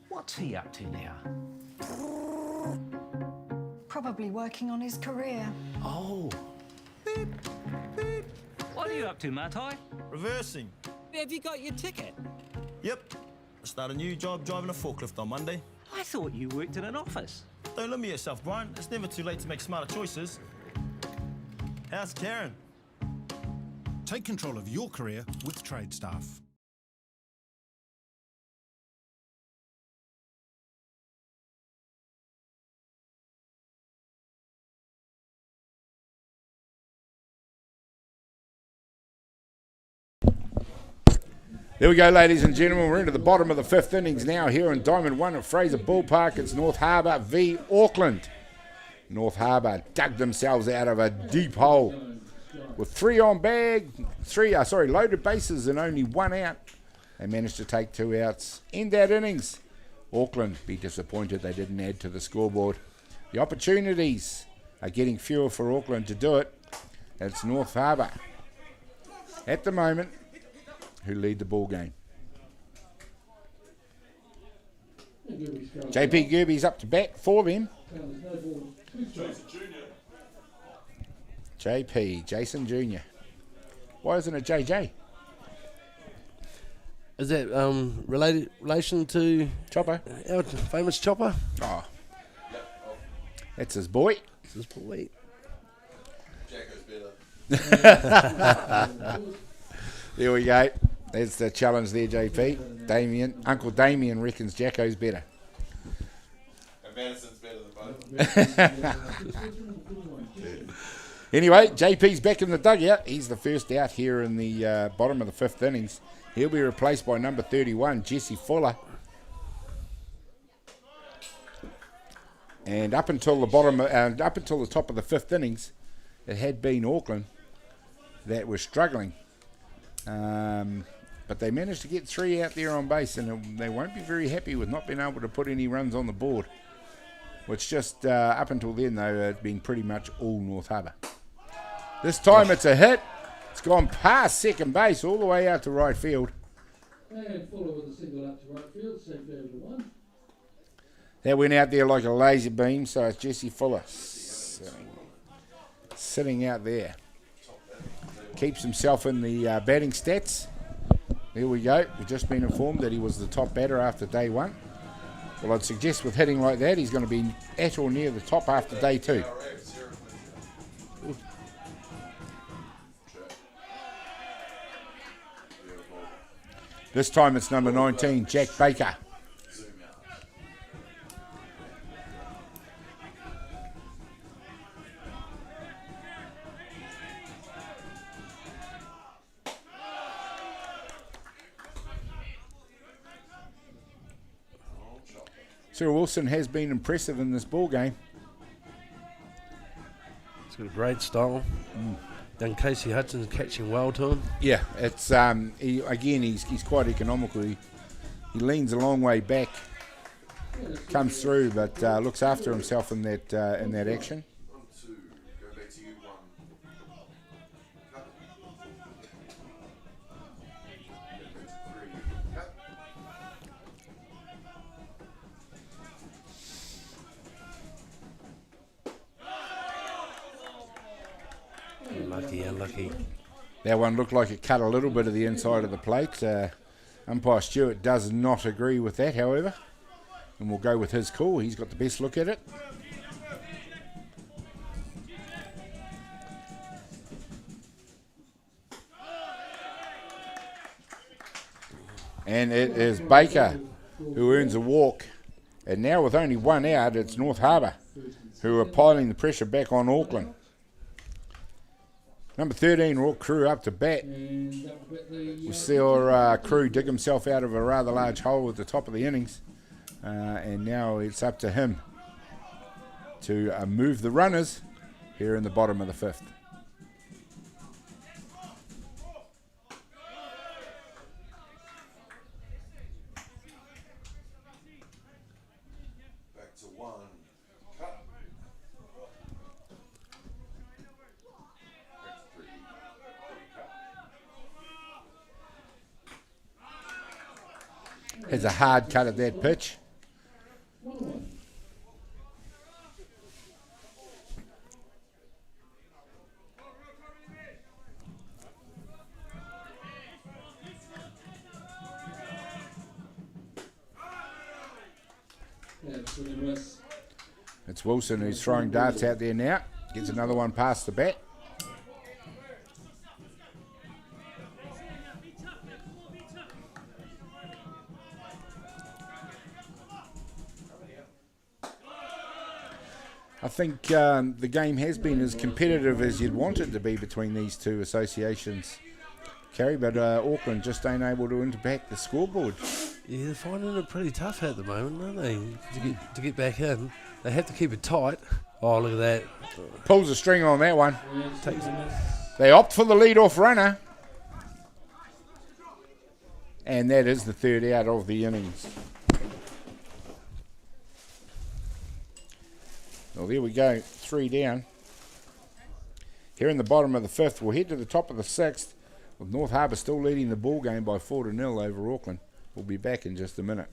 What's he up to now? Probably working on his career. Oh. What are you up to, Matai? Reversing. Have you got your ticket? Yep. I start a new job driving a forklift on Monday. I thought you worked in an office. Don't limit yourself, Brian. It's never too late to make smarter choices. How's Karen? Take control of your career with Trade Staff. There we go, ladies and gentlemen. We're into the bottom of the fifth innings now here in Diamond 1 at Fraser Ballpark. It's North Harbour v Auckland. North Harbour dug themselves out of a deep hole with three on bag, loaded bases and only one out. They managed to take 2 outs in that innings. Auckland be disappointed they didn't add to the scoreboard. The opportunities are getting fewer for Auckland to do it. It's North Harbour at the moment who lead the ball game. JP Gerbes up to bat for them. Jason Jr. Why isn't it JJ? Is that relation to Chopper? Our famous Chopper? Oh. That's his boy. It's his boy. There we go. There's the challenge there, JP. Uncle Damien reckons Jacko's better. And Madison's better than both. Anyway, JP's back in the dugout. He's the first out here in the bottom of the fifth innings. He'll be replaced by number 31, Jesse Fuller. And up until the top of the fifth innings, it had been Auckland that were struggling. But they managed to get 3 out there on base, and they won't be very happy with not being able to put any runs on the board. Which just up until then, though, had been pretty much all North Harbour. This time it's a hit. It's gone past second base all the way out to right field. And Fuller with a single up to right field, safe over to 1. That went out there like a laser beam, so it's Jesse Fuller sitting out there. Keeps himself in the batting stats. There we go. We've just been informed that he was the top batter after day 1. Well, I'd suggest with hitting like that, he's going to be at or near the top after day 2. This time it's number 19, Jack Baker. Cyril Wilson has been impressive in this ball game. He's got a great style. Young Casey Hudson's catching well to him. Yeah, it's he's quite economical. He leans a long way back, comes through, but looks after himself in that action. Unlucky. That one looked like it cut a little bit of the inside of the plate. Umpire Stewart does not agree with that, however, and we'll go with his call. He's got the best look at it. And it is Baker who earns a walk. And now with only one out, it's North Harbour who are piling the pressure back on Auckland. Number 13, Rook Crew up to bat. We see our Crew dig himself out of a rather large hole at the top of the innings. And now it's up to him to move the runners here in the bottom of the fifth. Has a hard cut at that pitch. It's Wilson who's throwing darts out there now. Gets another one past the bat. I think the game has been as competitive as you'd want it to be between these two associations, Kerry, but Auckland just ain't able to impact the scoreboard. Yeah, they're finding it pretty tough at the moment, aren't they? To get back in, they have to keep it tight. Oh, look at that! Pulls a string on that one. They opt for the lead-off runner, and that is the third out of the innings. Well, there we go, 3 down. Here in the bottom of the fifth, we'll head to the top of the sixth, with North Harbour still leading the ball game by 4-0 over Auckland. We'll be back in just a minute.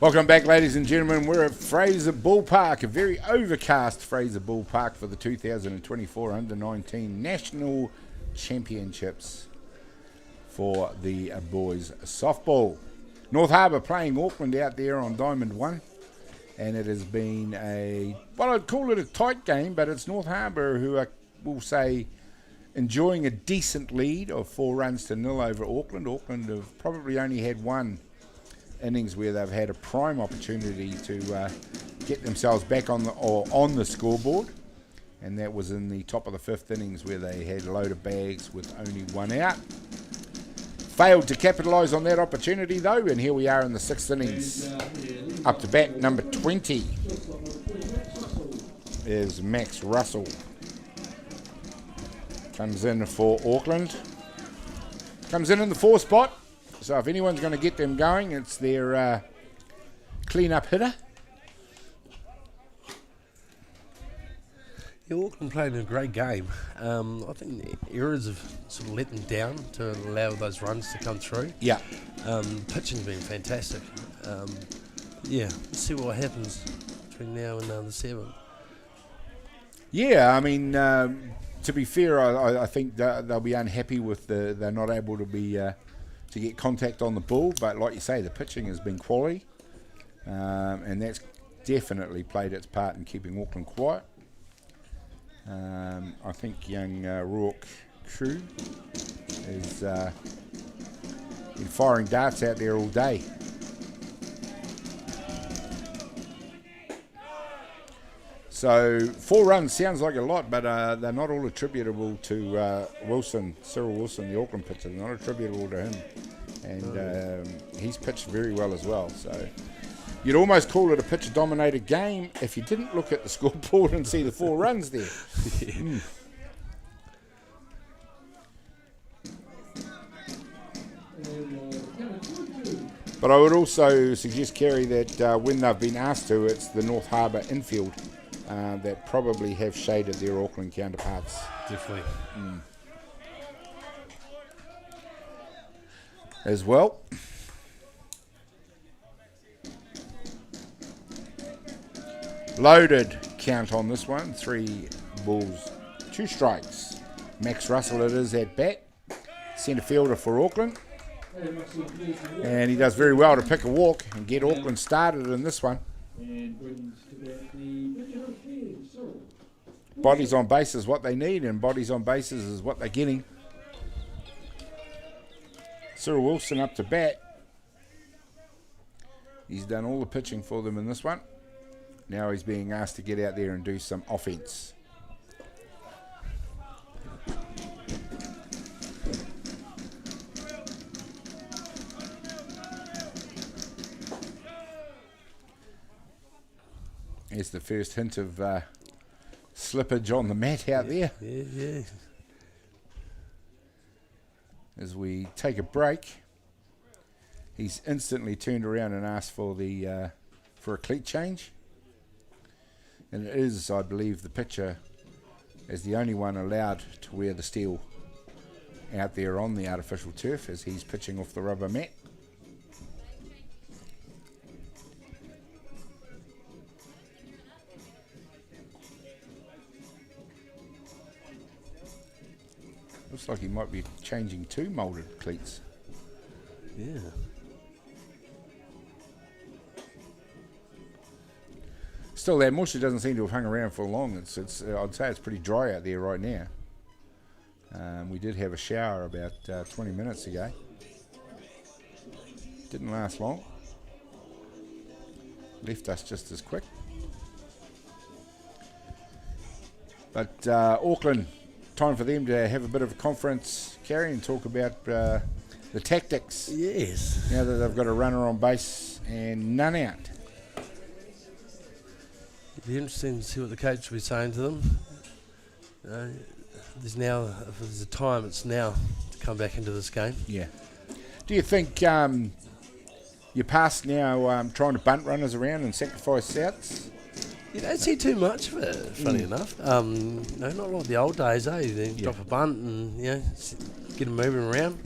Welcome back, ladies and gentlemen. We're at Fraser Ballpark, a very overcast Fraser Ballpark for the 2024 Under-19 National Championships for the boys softball. North Harbour playing Auckland out there on Diamond 1, and it has been I'd call it a tight game, but it's North Harbour who are, we'll say, enjoying a decent lead of 4-0 over Auckland. Auckland have probably only had one innings where they've had a prime opportunity to get themselves back on the scoreboard, and that was in the top of the fifth innings where they had a load of bags with only one out. Failed to capitalise on that opportunity though, and here we are in the sixth innings. Up to bat, number 20 is Max Russell. Comes in for Auckland. Comes in the 4 spot. So if anyone's going to get them going, it's their clean-up hitter. Yeah, Auckland playing a great game. I think the errors have sort of let them down to allow those runs to come through. Yeah. Pitching's been fantastic. Yeah, let's see what happens between now and the 7th. Yeah, I mean, to be fair, I think they'll be unhappy with they're not able to be to get contact on the ball, but like you say, the pitching has been quality, and that's definitely played its part in keeping Auckland quiet. I think young Rourke Crew has been firing darts out there all day. So 4 runs sounds like a lot, but they're not all attributable to Cyril Wilson, the Auckland pitcher. They're not attributable to him. And he's pitched very well as well. So you'd almost call it a pitcher-dominated game if you didn't look at the scoreboard and see the 4 runs there. Mm. But I would also suggest, Kerry, that when they've been asked to, it's the North Harbour infield that probably have shaded their Auckland counterparts. Definitely. Mm. As well. Loaded count on this one. 3 balls, 2 strikes. Max Russell it is at bat. Centre fielder for Auckland. And he does very well to pick a walk and get Auckland started in this one. Bodies on base is what they need, and bodies on bases is what they're getting. Cyril Wilson up to bat. He's done all the pitching for them in this one. Now he's being asked to get out there and do some offense. Here's the first hint of slippage on the mat out there. Yeah. As we take a break, he's instantly turned around and asked for the for a cleat change. And it is, I believe, the pitcher is the only one allowed to wear the steel out there on the artificial turf as he's pitching off the rubber mat. Looks like he might be changing 2 moulded cleats. Yeah. Still, that moisture doesn't seem to have hung around for long. It's I'd say it's pretty dry out there right now. We did have a shower about 20 minutes ago. Didn't last long. Left us just as quick. But Auckland, time for them to have a bit of a conference, Kerry, and talk about the tactics. Yes. Now that they've got a runner on base and none out. It'd be interesting to see what the coach will be saying to them. There's now, if there's a time, it's now to come back into this game. Yeah. Do you think you're past now trying to bunt runners around and sacrifice outs? You don't see too much of it, funny enough. Not like the old days, eh? They drop a bunt and get them moving around.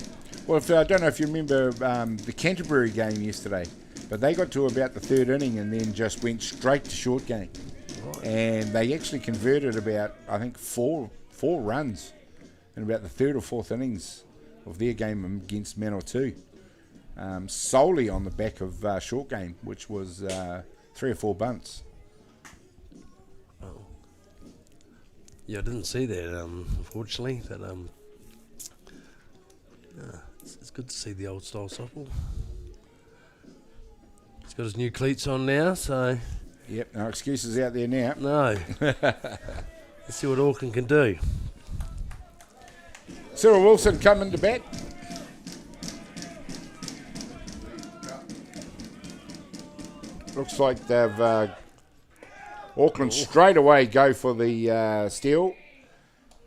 Well, I don't know if you remember the Canterbury game yesterday, but they got to about the 3rd inning and then just went straight to short game. Right. And they actually converted about, I think, four runs in about the 3rd or 4th innings of their game against Manawatu, solely on the back of short game, which was 3 or 4 bunts. Oh. Yeah, I didn't see that, unfortunately, but it's good to see the old style softball. He's got his new cleats on now, so... Yep, no excuses out there now. No. Let's see what Auckland can do. Cyril Wilson coming to bat. Looks like they've... Auckland straight away go for the steal.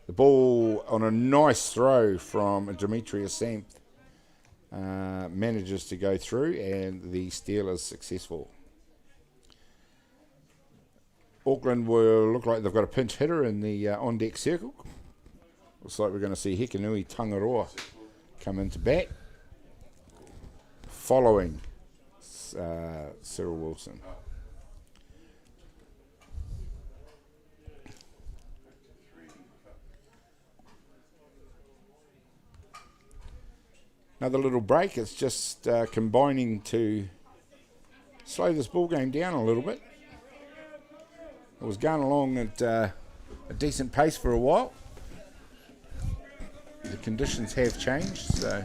The ball on a nice throw from Demetrius Samp manages to go through, and the steal is successful. Auckland will look like they've got a pinch hitter in the on-deck circle. Looks like we're going to see Hekanui Tangaroa come into bat, following Cyril Wilson. Another little break. It's just combining to slow this ball game down a little bit. It was going along at a decent pace for a while. The conditions have changed, so...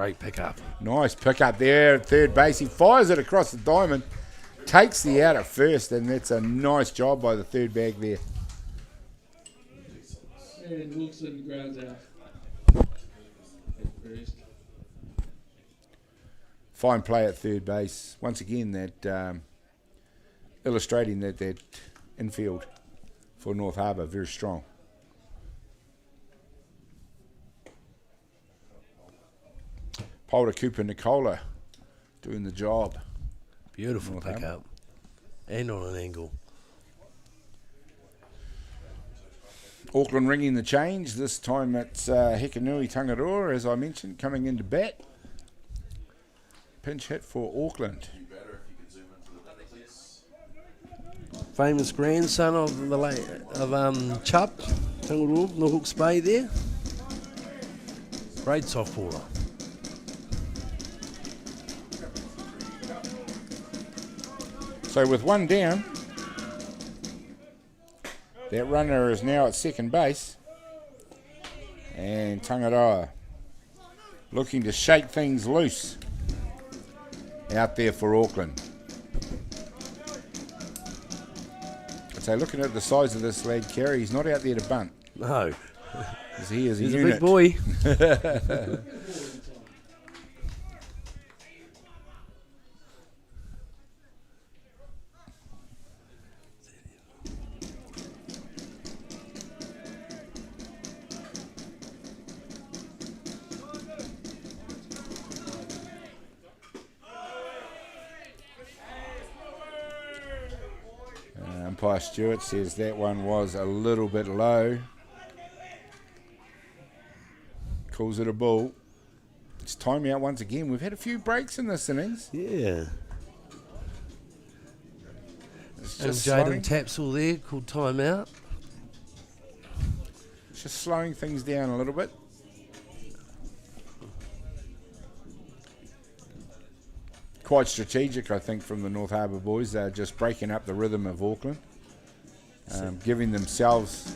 Great pickup. Nice pick up there at third base. He fires it across the diamond, takes the out at first, and that's a nice job by the third bag there. And Wilson grounds out. At first. Fine play at third base. Once again, that illustrating that infield for North Harbour, very strong. Polder Cooper Nicola doing the job. Beautiful pickup. And on an angle. Auckland ringing the change. This time it's Hekanui Tangaroa, as I mentioned, coming into bat. Pinch hit for Auckland. Famous grandson of Chubb, Tangaroa, the Hawke's Bay there. Great softballer. So with one down, that runner is now at second base. And Tangaroa looking to shake things loose out there for Auckland. So looking at the size of this lad, Kerry, he's not out there to bunt. No. Because he is He's a unit. a big boy. Umpire Stewart says that one was a little bit low. Calls it a ball. It's time out once again. We've had a few breaks in this innings. Yeah. It's And just Jaden Tapsell there called timeout. It's just slowing things down a little bit. Quite strategic, I think, from the North Harbour boys. They're just breaking up the rhythm of Auckland, giving themselves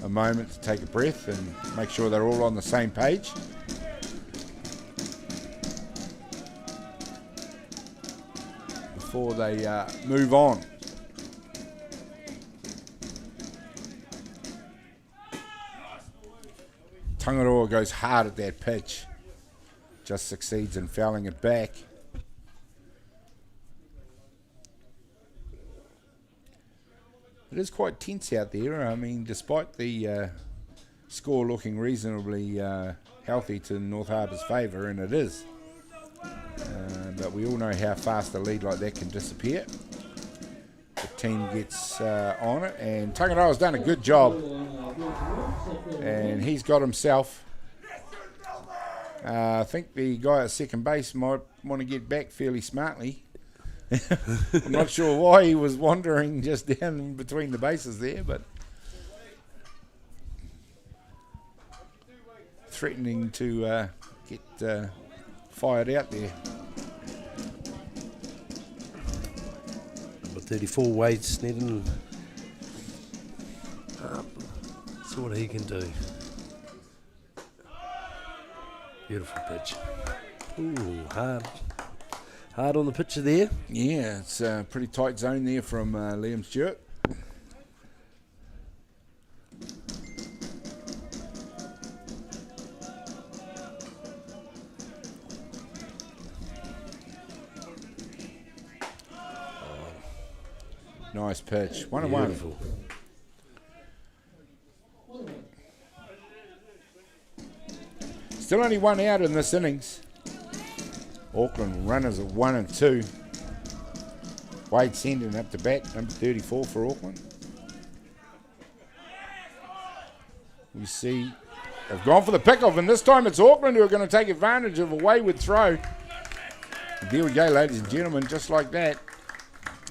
a moment to take a breath and make sure they're all on the same page. Before they move on. Tangaroa goes hard at that pitch. Just succeeds in fouling it back. It is quite tense out there. I mean, despite the score looking reasonably healthy to North Harbour's favour, and it is. But we all know how fast a lead like that can disappear. The team gets on it, and Tangaroa's done a good job. And he's got himself. I think the guy at second base might want to get back fairly smartly. I'm not sure why he was wandering just down between the bases there, but threatening to get fired out there. Number 34, Wade Snedden. See what he can do. Beautiful pitch. Ooh, hard on the pitcher there. Yeah, it's a pretty tight zone there from Liam Stewart. Nice pitch. 1-1. Still only one out in this innings. Auckland runners at 1 and 2. Wade sending up to bat, number 34 for Auckland. We see they've gone for the pickoff, and this time it's Auckland who are going to take advantage of a wayward throw. And there we go, ladies and gentlemen, just like that.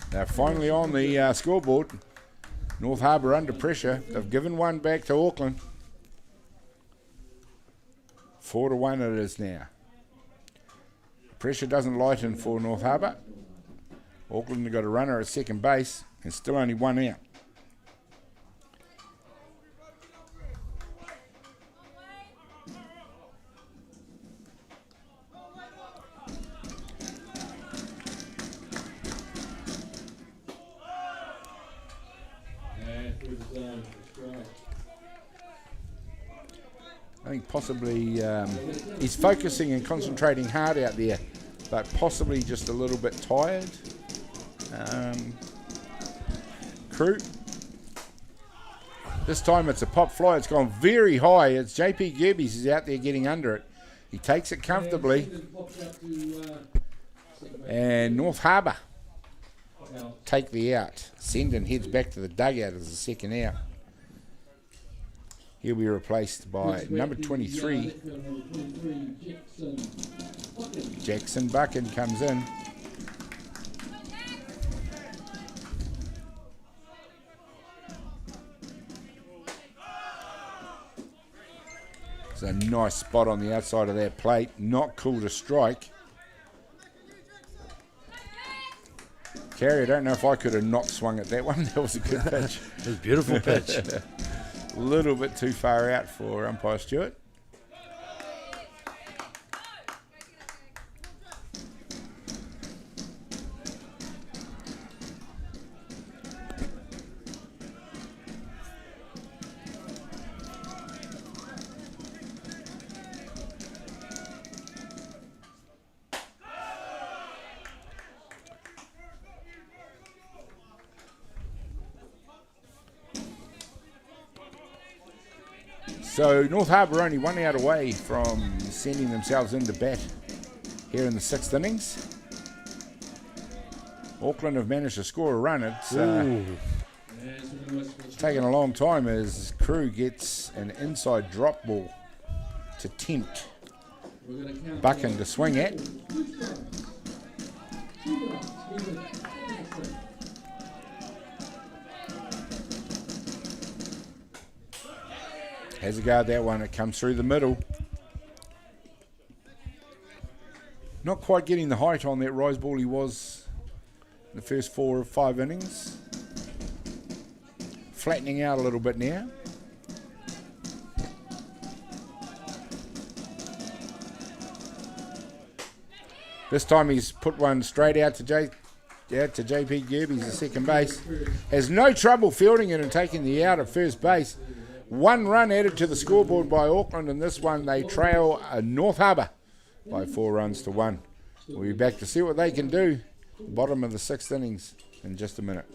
They're finally on the scoreboard. North Harbour under pressure. They've given one back to Auckland. 4-1 it is now. Pressure doesn't lighten for North Harbour. Auckland have got a runner at second base and still only one out. I think possibly he's focusing and concentrating hard out there, but possibly just a little bit tired. Crew. This time it's a pop fly. It's gone very high. It's JP Gerbes is out there getting under it. He takes it comfortably. And North Harbour take the out. Sendon heads back to the dugout as the second out. He'll be replaced by number 23. Jackson Buchan comes in. It's a nice spot on the outside of that plate. Not cool to strike. Carey, I don't know if I could have not swung at that one. That was a good pitch. It was a beautiful pitch. A little bit too far out for umpire Stewart. So North Harbour only 1 out away from sending themselves into bat here in the 6th innings. Auckland have managed to score a run. It's taken a long time as Crew gets an inside drop ball to tempt Buchan to swing at. Has a go at that one. It comes through the middle. Not quite getting the height on that rise ball he was in the first 4 or 5 innings. Flattening out a little bit now. This time he's put one straight out to JP Gerbes, the second base. Has no trouble fielding it and taking the out at first base. 1 run added to the scoreboard by Auckland, and this one they trail North Harbour by 4 runs to 1. We'll be back to see what they can do. Bottom of the 6th innings in just a minute.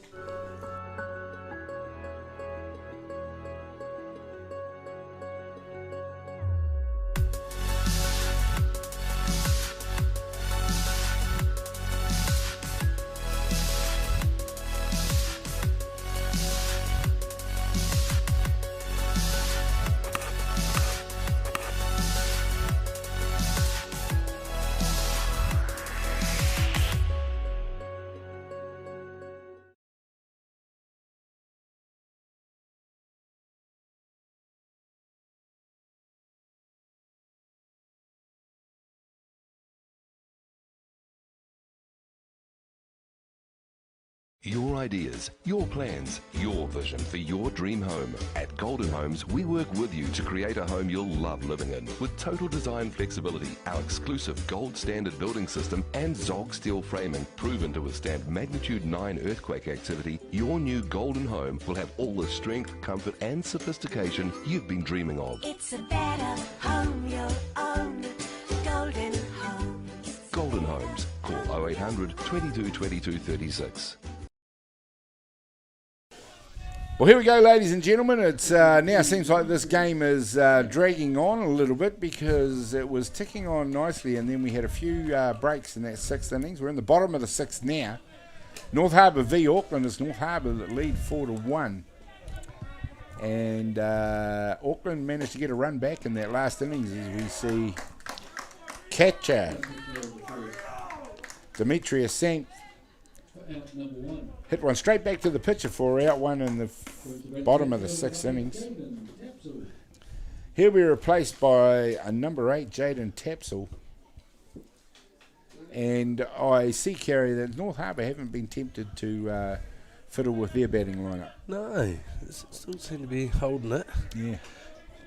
Your ideas, your plans, your vision for your dream home. At Golden Homes, we work with you to create a home you'll love living in. With total design flexibility, our exclusive gold standard building system and Zog steel framing proven to withstand magnitude 9 earthquake activity, your new Golden Home will have all the strength, comfort and sophistication you've been dreaming of. It's a better home you'll own. Golden Homes. Golden Homes. Call 0800 22 22 36. Well, here we go, ladies and gentlemen. It's now seems like this game is dragging on a little bit because it was ticking on nicely, and then we had a few breaks in that 6th innings. We're in the bottom of the 6th now. North Harbour v Auckland. It's North Harbour that lead 4-1. And Auckland managed to get a run back in that last innings as we see catcher Demetrius Sant hit one straight back to the pitcher for out one in the bottom of the 6th innings. He'll be replaced by a number 8, Jaden Tapsell. And I see, Kerry, that North Harbour haven't been tempted to fiddle with their batting lineup. No, still seem to be holding it. Yeah.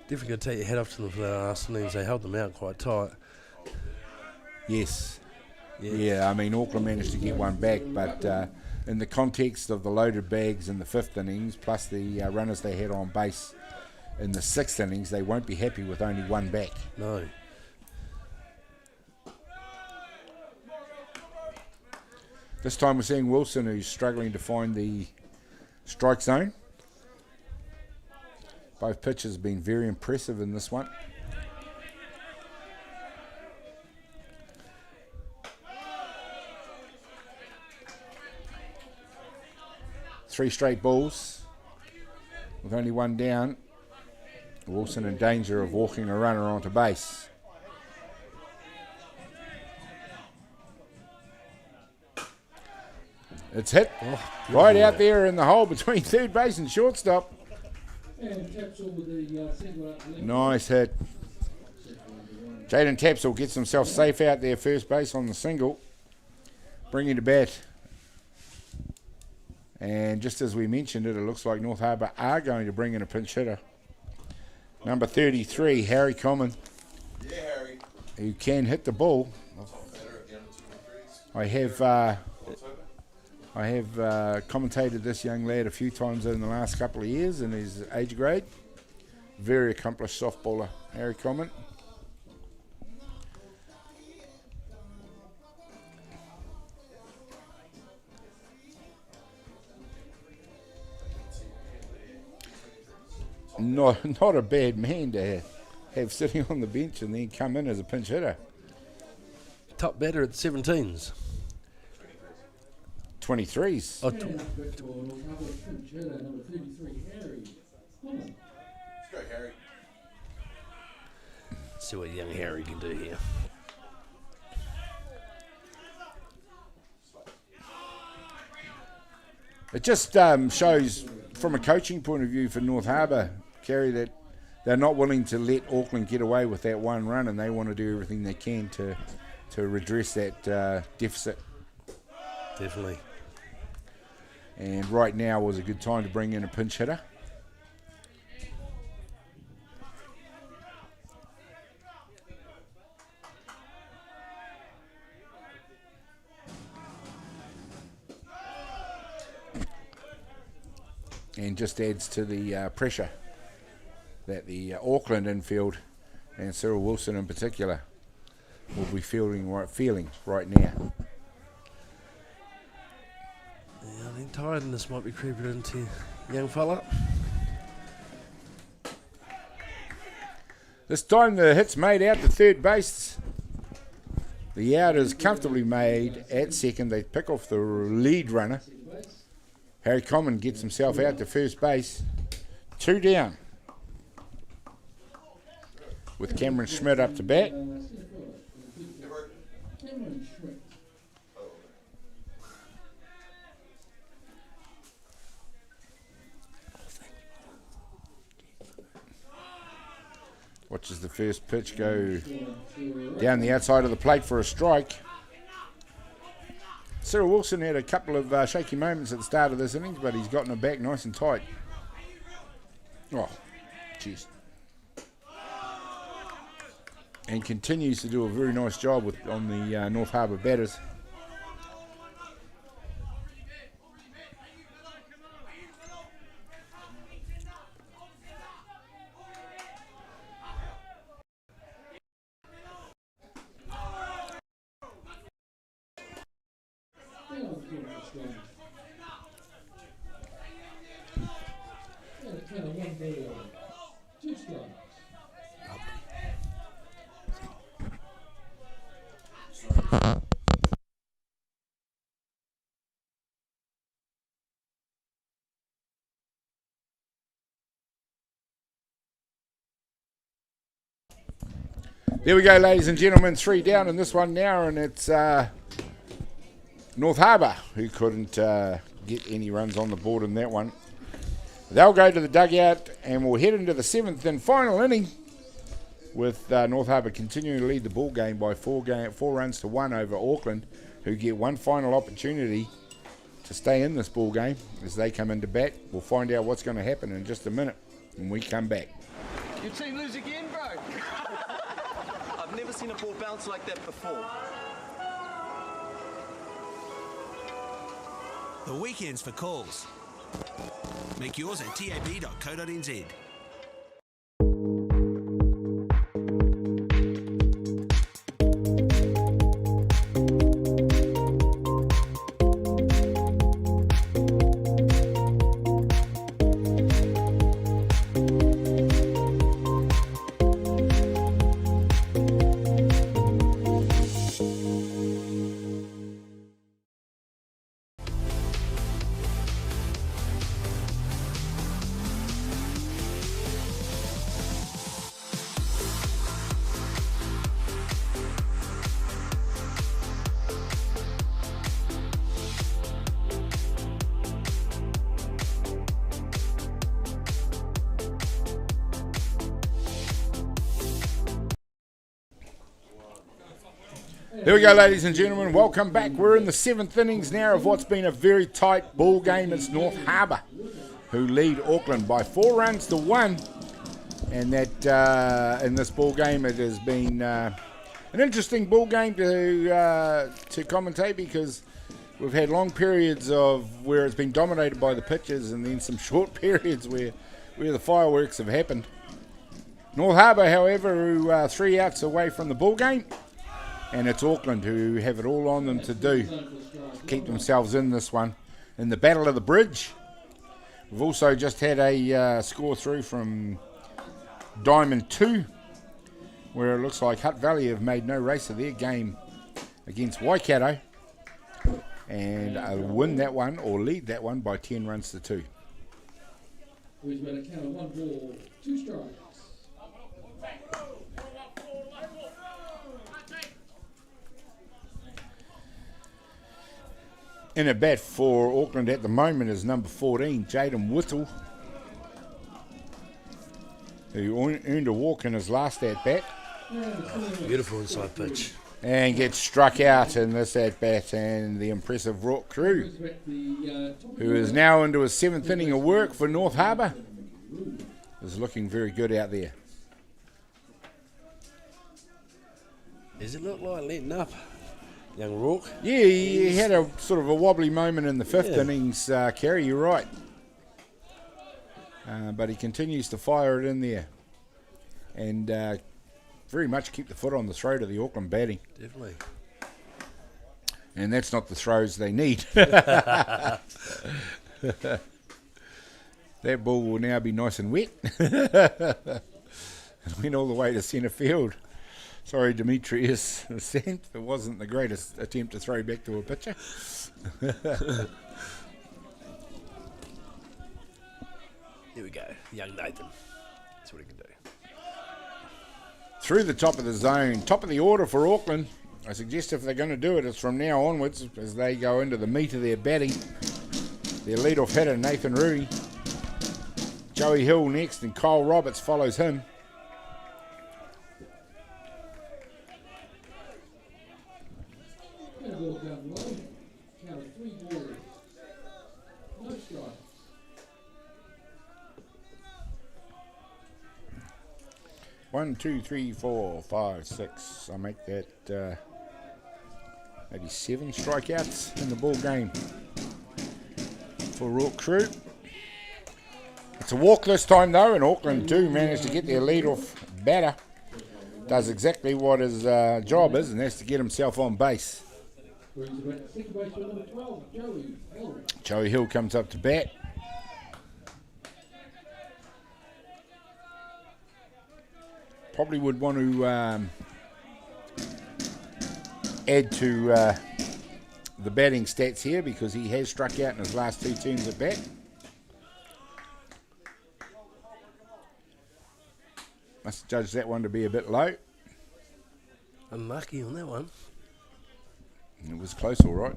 Definitely got to take your hat off to them for the last innings. They held them out quite tight. Yes. Yeah, I mean, Auckland managed to get one back, but in the context of the loaded bags in the 5th innings, plus the runners they had on base in the 6th innings, they won't be happy with only one back. No. This time we're seeing Wilson, who's struggling to find the strike zone. Both pitches have been very impressive in this one. Three straight balls with only one down. Wilson in danger of walking a runner onto base. It's hit right out there in the hole between third base and shortstop. Nice hit. Jaden Tapsell gets himself safe out there first base on the single. Bringing to bat. And just as we mentioned it, it looks like North Harbour are going to bring in a pinch hitter. Number 33, Harry Common, who can hit the ball. I have commentated this young lad a few times in the last couple of years in his age grade. Very accomplished softballer, Harry Common. Not a bad man to have sitting on the bench and then come in as a pinch hitter. Top batter at the 17s. 23s. Oh, Let's go, Harry. Let's see what young Harry can do here. It just shows, from a coaching point of view for North Harbour, Kerry, that they're not willing to let Auckland get away with that one run, and they want to do everything they can to redress that deficit. Definitely. And right now was a good time to bring in a pinch hitter. And just adds to the pressure that the Auckland infield and Cyril Wilson in particular will be feeling right now. Yeah, I think tiredness might be creeping into young fella. This time the hit's made out to third base. The out is comfortably made at second. They pick off the lead runner. Harry Common gets himself out to first base. 2 down. With Cameron Schmidt up to bat. Watches the first pitch go down the outside of the plate for a strike. Cyril Wilson had a couple of shaky moments at the start of this innings, but he's gotten it back nice and tight. Oh, jeez. And continues to do a very nice job on the North Harbour batters. There we go, ladies and gentlemen, 3 down in this one now, and it's North Harbour who couldn't get any runs on the board in that one. They'll go to the dugout, and we'll head into the 7th and final inning with North Harbour continuing to lead the ball game by 4 runs to 1 over Auckland, who get one final opportunity to stay in this ball game as they come into bat. We'll find out what's going to happen in just a minute when we come back. Your team lose again, bro? I've never seen a ball bounce like that before. The weekend's for calls. Make yours at tab.co.nz. Here we go, ladies and gentlemen. Welcome back. We're in the 7th innings now of what's been a very tight ball game. It's North Harbour who lead Auckland by 4 runs to 1. And that in this ball game, it has been an interesting ball game to commentate, because we've had long periods of where it's been dominated by the pitches, and then some short periods where the fireworks have happened. North Harbour, however, who are 3 outs away from the ball game. And it's Auckland who have it all on them to do to keep themselves in this one. In the Battle of the Bridge, we've also just had a score through from Diamond 2, where it looks like Hutt Valley have made no race of their game against Waikato and win that one, or lead that one, by 10 runs to 2. We've got a count of 1 ball, 2 strikes. In at bat for Auckland at the moment is number 14, Jaden Whittle, who earned a walk in his last at bat. Beautiful inside pitch. And gets struck out in this at bat, and the impressive Rock Crew, who is now into his 7th inning of work for North Harbour, is looking very good out there. Does it look like letting up? Young Rourke. Yeah, he had a sort of a wobbly moment in the 5th innings, Kerry, you're right. But he continues to fire it in there. And very much keep the foot on the throat of the Auckland batting. Definitely. And that's not the throws they need. That ball will now be nice and wet. It went all the way to centre field. Sorry, Demetrius Sent. It wasn't the greatest attempt to throw back to a pitcher. Here we go. Young Nathan. That's what he can do. Through the top of the zone. Top of the order for Auckland. I suggest if they're going to do it, it's from now onwards as they go into the meat of their batting. Their lead-off hitter, Nathan Rui. Joey Hill next, and Kyle Roberts follows him. Ball down low, count of 3 balls, no strikes. One, 2, 3, 4, 5, 6. I make that maybe 7 strikeouts in the ball game for Rourke Crew. It's a walk this time though, and Auckland do manage to get their lead off batter. Does exactly what his job is, and that's to get himself on base. Joey Hill comes up to bat. Probably would want to add to the batting stats here, because he has struck out in his last 2 turns at bat. Must judge that one to be a bit low. Unlucky on that one. It was close, all right.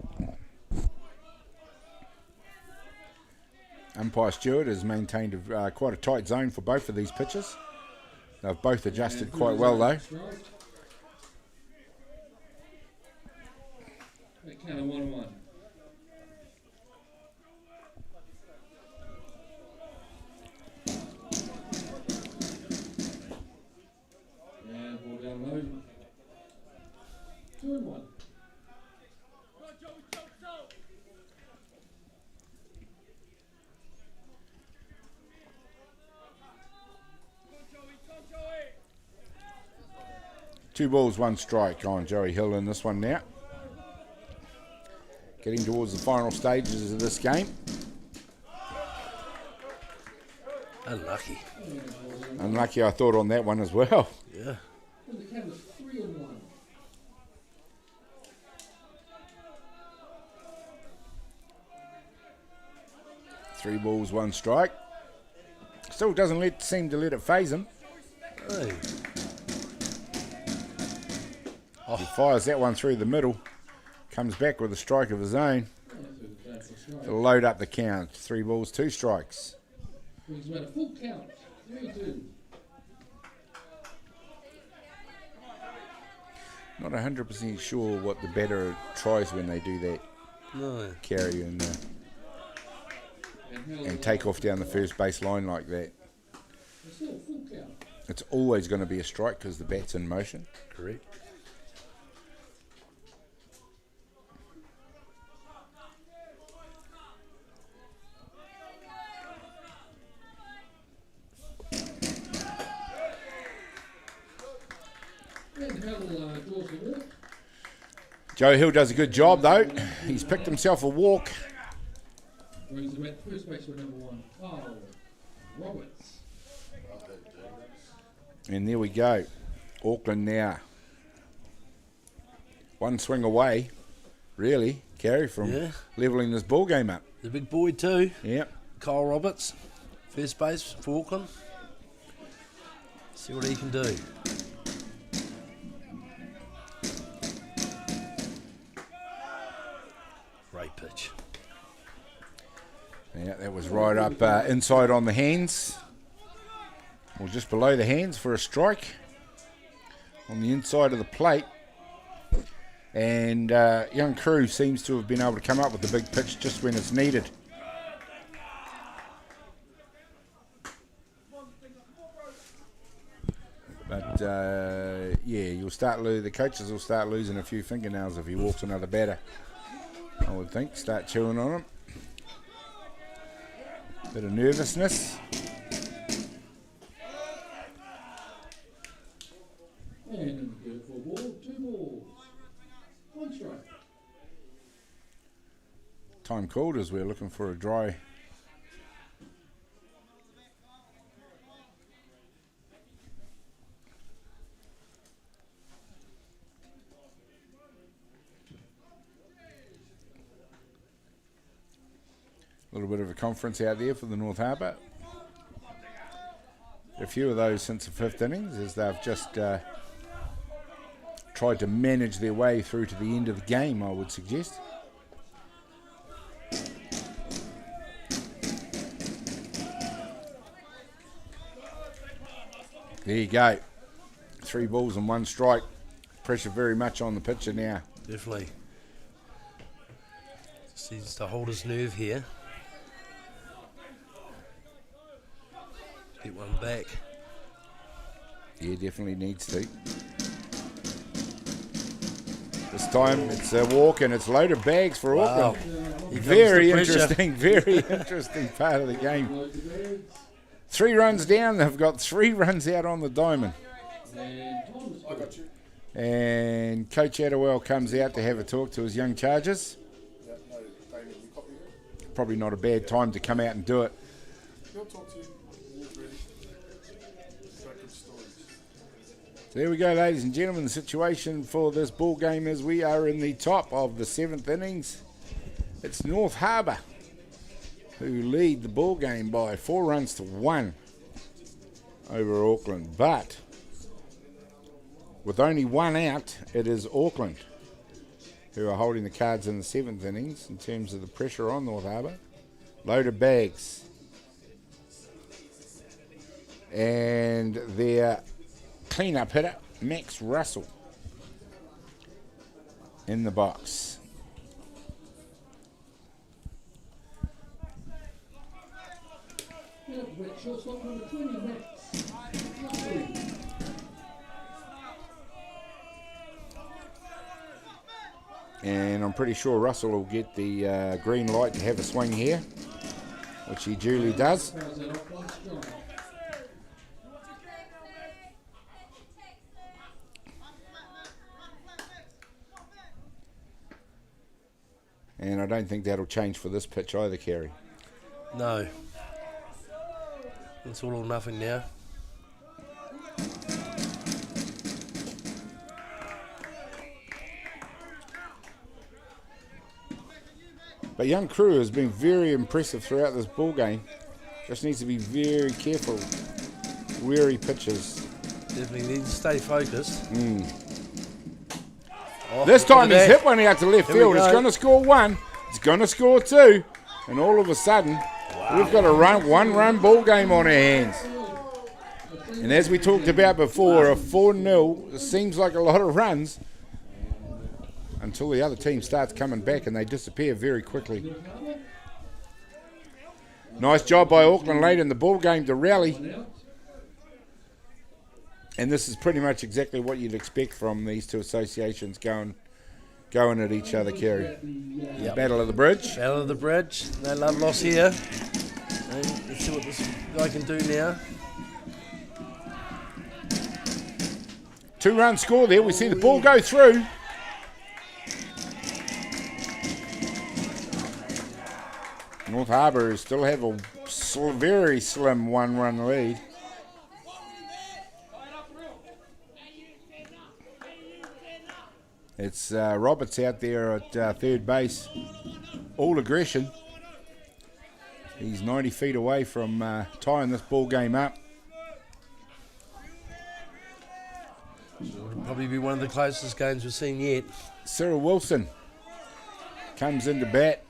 Umpire Stewart has maintained quite a tight zone for both of these pitches. They've both adjusted quite well, though. Count of 1-1. And ball down low. 2-1. 2 balls, 1 strike on Joey Hill in this one now. Getting towards the final stages of this game. Unlucky. Unlucky, I thought, on that one as well. Yeah. And the count is 3-1. Three balls, 1 strike. Still doesn't seem to let it phase him. Hey. He fires that one through the middle. Comes back with a strike of his own to load up the count. 3 balls, 2 strikes. Brings him at a full count. 3-2. Not 100% sure what the batter tries when they do that. No. Carry and take off down the first base line like that. It's always going to be a strike because the bat's in motion. Correct. Joe Hill does a good job though. He's picked himself a walk. Brings him at first base for number 1. Oh, Roberts. And there we go. Auckland now. 1 swing away, really, Carey, from levelling this ball game up. The big boy too. Yep. Kyle Roberts, first base for Auckland. See what he can do. Great pitch. Yeah, that was right up inside on the hands. Or just below the hands for a strike. On the inside of the plate. And young Crew seems to have been able to come up with the big pitch just when it's needed. But yeah, you'll start the coaches will start losing a few fingernails if he walks another batter. I would think. Start chewing on him. Bit of nervousness. And good for ball, 2 balls. 1 strike. Time called as we're looking for a dry. A little bit of a conference out there for the North Harbour. A few of those since the 5th innings as they've just tried to manage their way through to the end of the game, I would suggest. There you go. 3 balls and 1 strike. Pressure very much on the pitcher now. Definitely. Just needs to hold his nerve here. Get one back. Yeah, definitely needs to. This time it's a walk and it's loaded bags for Auckland. Very interesting, very interesting part of the game. 3 runs down, they've got 3 runs out on the diamond. And Coach Atiawa comes out to have a talk to his young chargers. Probably not a bad time to come out and do it. So there we go, ladies and gentlemen. The situation for this ball game is we are in the top of the 7th innings. It's North Harbour who lead the ball game by 4 runs to 1 over Auckland. But with only 1 out, it is Auckland who are holding the cards in the 7th innings in terms of the pressure on North Harbour. Loaded bags. And their clean-up hitter, Max Russell, in the box. And I'm pretty sure Russell will get the green light to have a swing here, which he duly does. And I don't think that'll change for this pitch either, Kerry. No. It's all or nothing now. But young Crew has been very impressive throughout this ball game. Just needs to be very careful where he pitches. Definitely needs to stay focused. Oh, this time he's that. hit one out to left field. It's going to score one. It's going to score two. And all of a sudden, we've got a one-run ball game on our hands. And as we talked about before, a 4-0 seems like a lot of runs until the other team starts coming back and they disappear very quickly. Nice job by Auckland late in the ball game to rally. And this is pretty much exactly what you'd expect from these two associations going at each other, Kerry. Yep. Battle of the Bridge. Battle of the Bridge. No love lost here. Let's see what this guy can do now. 2-run score there. We see the ball go through. North Harbour still have a very slim 1-run lead. It's Roberts out there at third base. All aggression. He's 90 feet away from tying this ball game up. It'll probably be one of the closest games we've seen yet. Cyril Wilson comes into bat.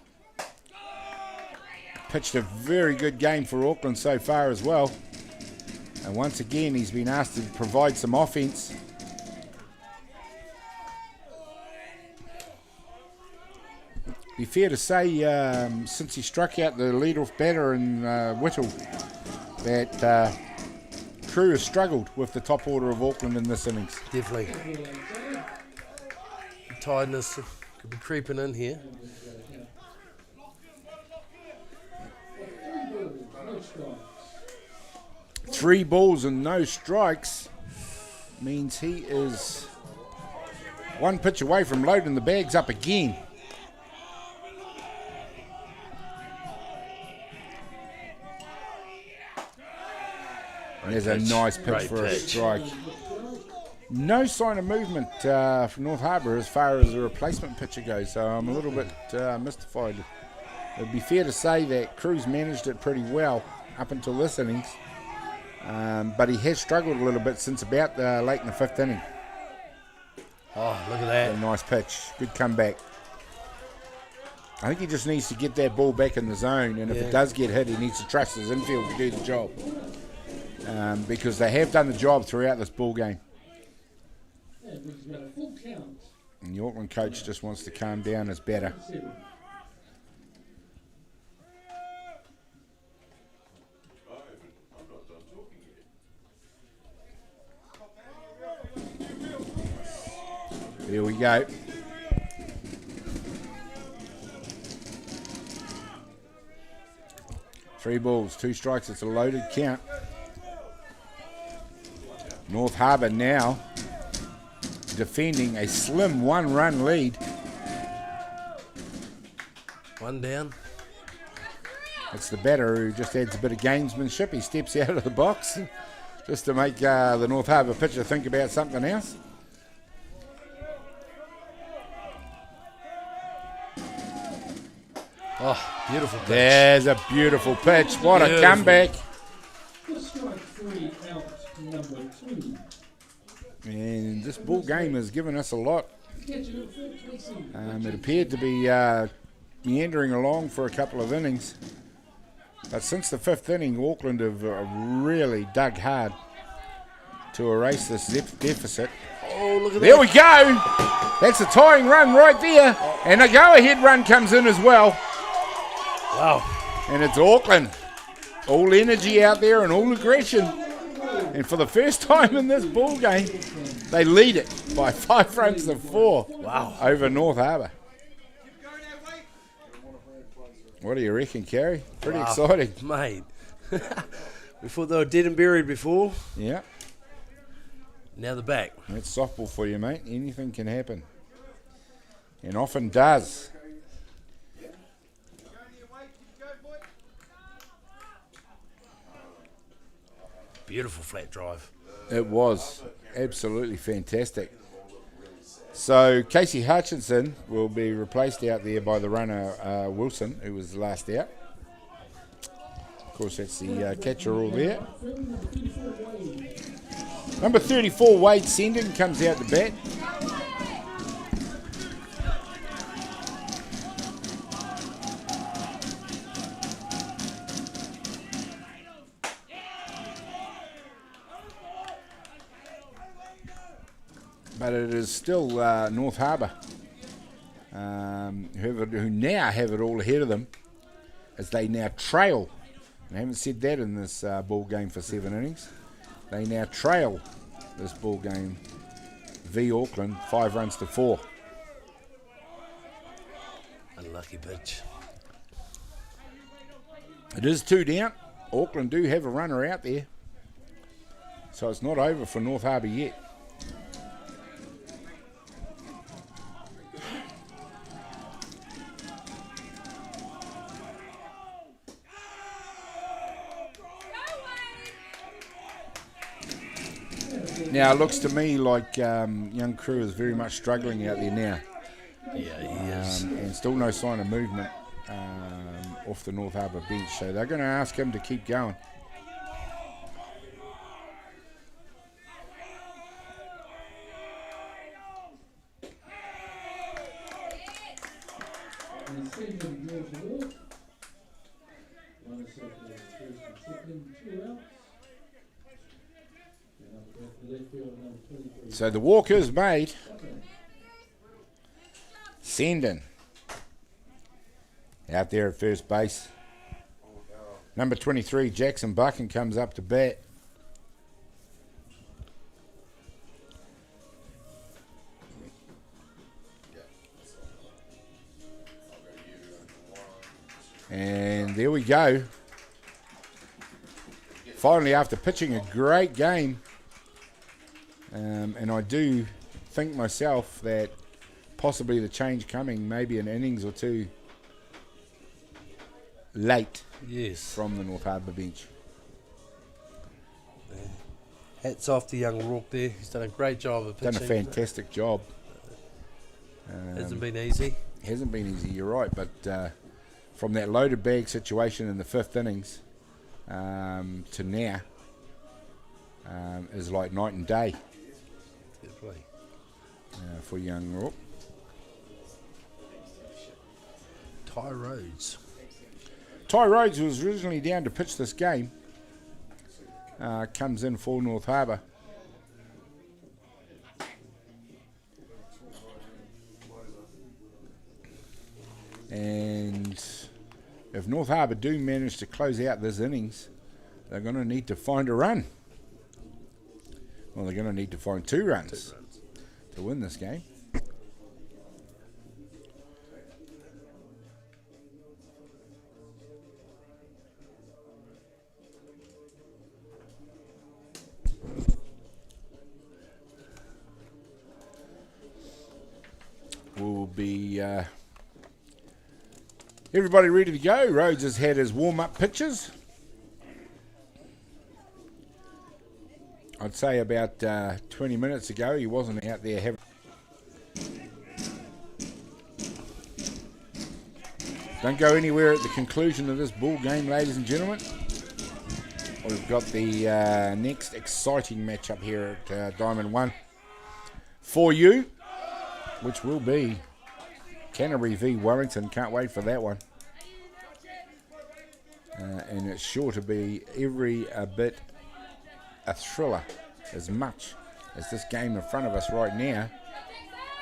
Pitched a very good game for Auckland so far as well. And once again, he's been asked to provide some offense. Be fair to say, since he struck out the leadoff batter in Whittle, that Crew has struggled with the top order of Auckland in this innings. Definitely. Tiredness could be creeping in here. Three balls and no strikes means he is one pitch away from loading the bags up again. And there's a nice pitch for a strike. No sign of movement from North Harbour as far as the replacement pitcher goes, so I'm a little bit mystified. It would be fair to say that Crew's managed it pretty well up until this innings, but he has struggled a little bit since about late in the fifth inning. Oh, look at that. A nice pitch. Good comeback. I think he just needs to get that ball back in the zone, and if it does get hit, he needs to trust his infield to do the job. Because they have done the job throughout this ball game. And the Auckland coach just wants to calm down his batter. There we go. Three balls, two strikes. It's a loaded count. North Harbour now defending a slim 1-run lead. One down. It's the batter who just adds a bit of gamesmanship. He steps out of the box just to make the North Harbour pitcher think about something else. Oh, beautiful pitch. There's a beautiful pitch. What a comeback. And this ball game has given us a lot. It appeared to be meandering along for a couple of innings. But since the fifth inning, Auckland have really dug hard to erase this deficit. Oh, look at that. There we go. That's a tying run right there. And a go-ahead run comes in as well. Wow. And it's Auckland. All energy out there and all aggression. And for the first time in this ball game, they lead it by 5 runs to 4. Wow. Over North Harbour. What do you reckon, Kerry? Pretty exciting. Mate. We thought they were dead and buried before. Yeah. Now they're back. That's softball for you, mate. Anything can happen. And often does. beautiful flat drive. It was absolutely fantastic. So Casey Hutchinson will be replaced out there by the runner Wilson, who was the last out. Of course, that's the catcher all there. Number 34, Wade Sendon, comes out the bat. But it is still North Harbour who now have it all ahead of them as they now trail. I haven't said that in this ball game for 7 innings. They now trail this ball game v Auckland 5 runs to 4. Unlucky pitch. It is 2 down. Auckland do have a runner out there, so it's not over for North Harbour yet. Now, it looks to me like young Crew is very much struggling out there now. Yeah, he is. And still no sign of movement off the North Harbour bench. So they're going to ask him to keep going. And Stephen draws the ball. 1 second, first and second, 2 outs. So the walk is made. Sendon out there at first base. Number 23, Jackson Buchan, comes up to bat. And there we go. Finally, after pitching a great game, and I do think myself that possibly the change coming, maybe an innings or two late, yes, from the North Harbour bench. Hats off to young Rourke there. He's done a great job of pitching. Done a fantastic job. Hasn't been easy. Hasn't been easy, you're right, but from that loaded bag situation in the 5th innings to now is like night and day for young Rourke. Ty Rhodes. Ty Rhodes, who was originally down to pitch this game, comes in for North Harbour. And if North Harbour do manage to close out this innings, they're going to need to find a run. Well, they're going to need to find 2 runs to win this game. We'll be everybody ready to go. Rhodes has had his warm-up pitches. I'd say about 20 minutes ago. He wasn't out there having... Don't go anywhere at the conclusion of this ball game, ladies and gentlemen. We've got the next exciting matchup here at Diamond 1 for you, which will be Canterbury v Wellington. Can't wait for that one. And it's sure to be every bit a thriller, as much as this game in front of us right now.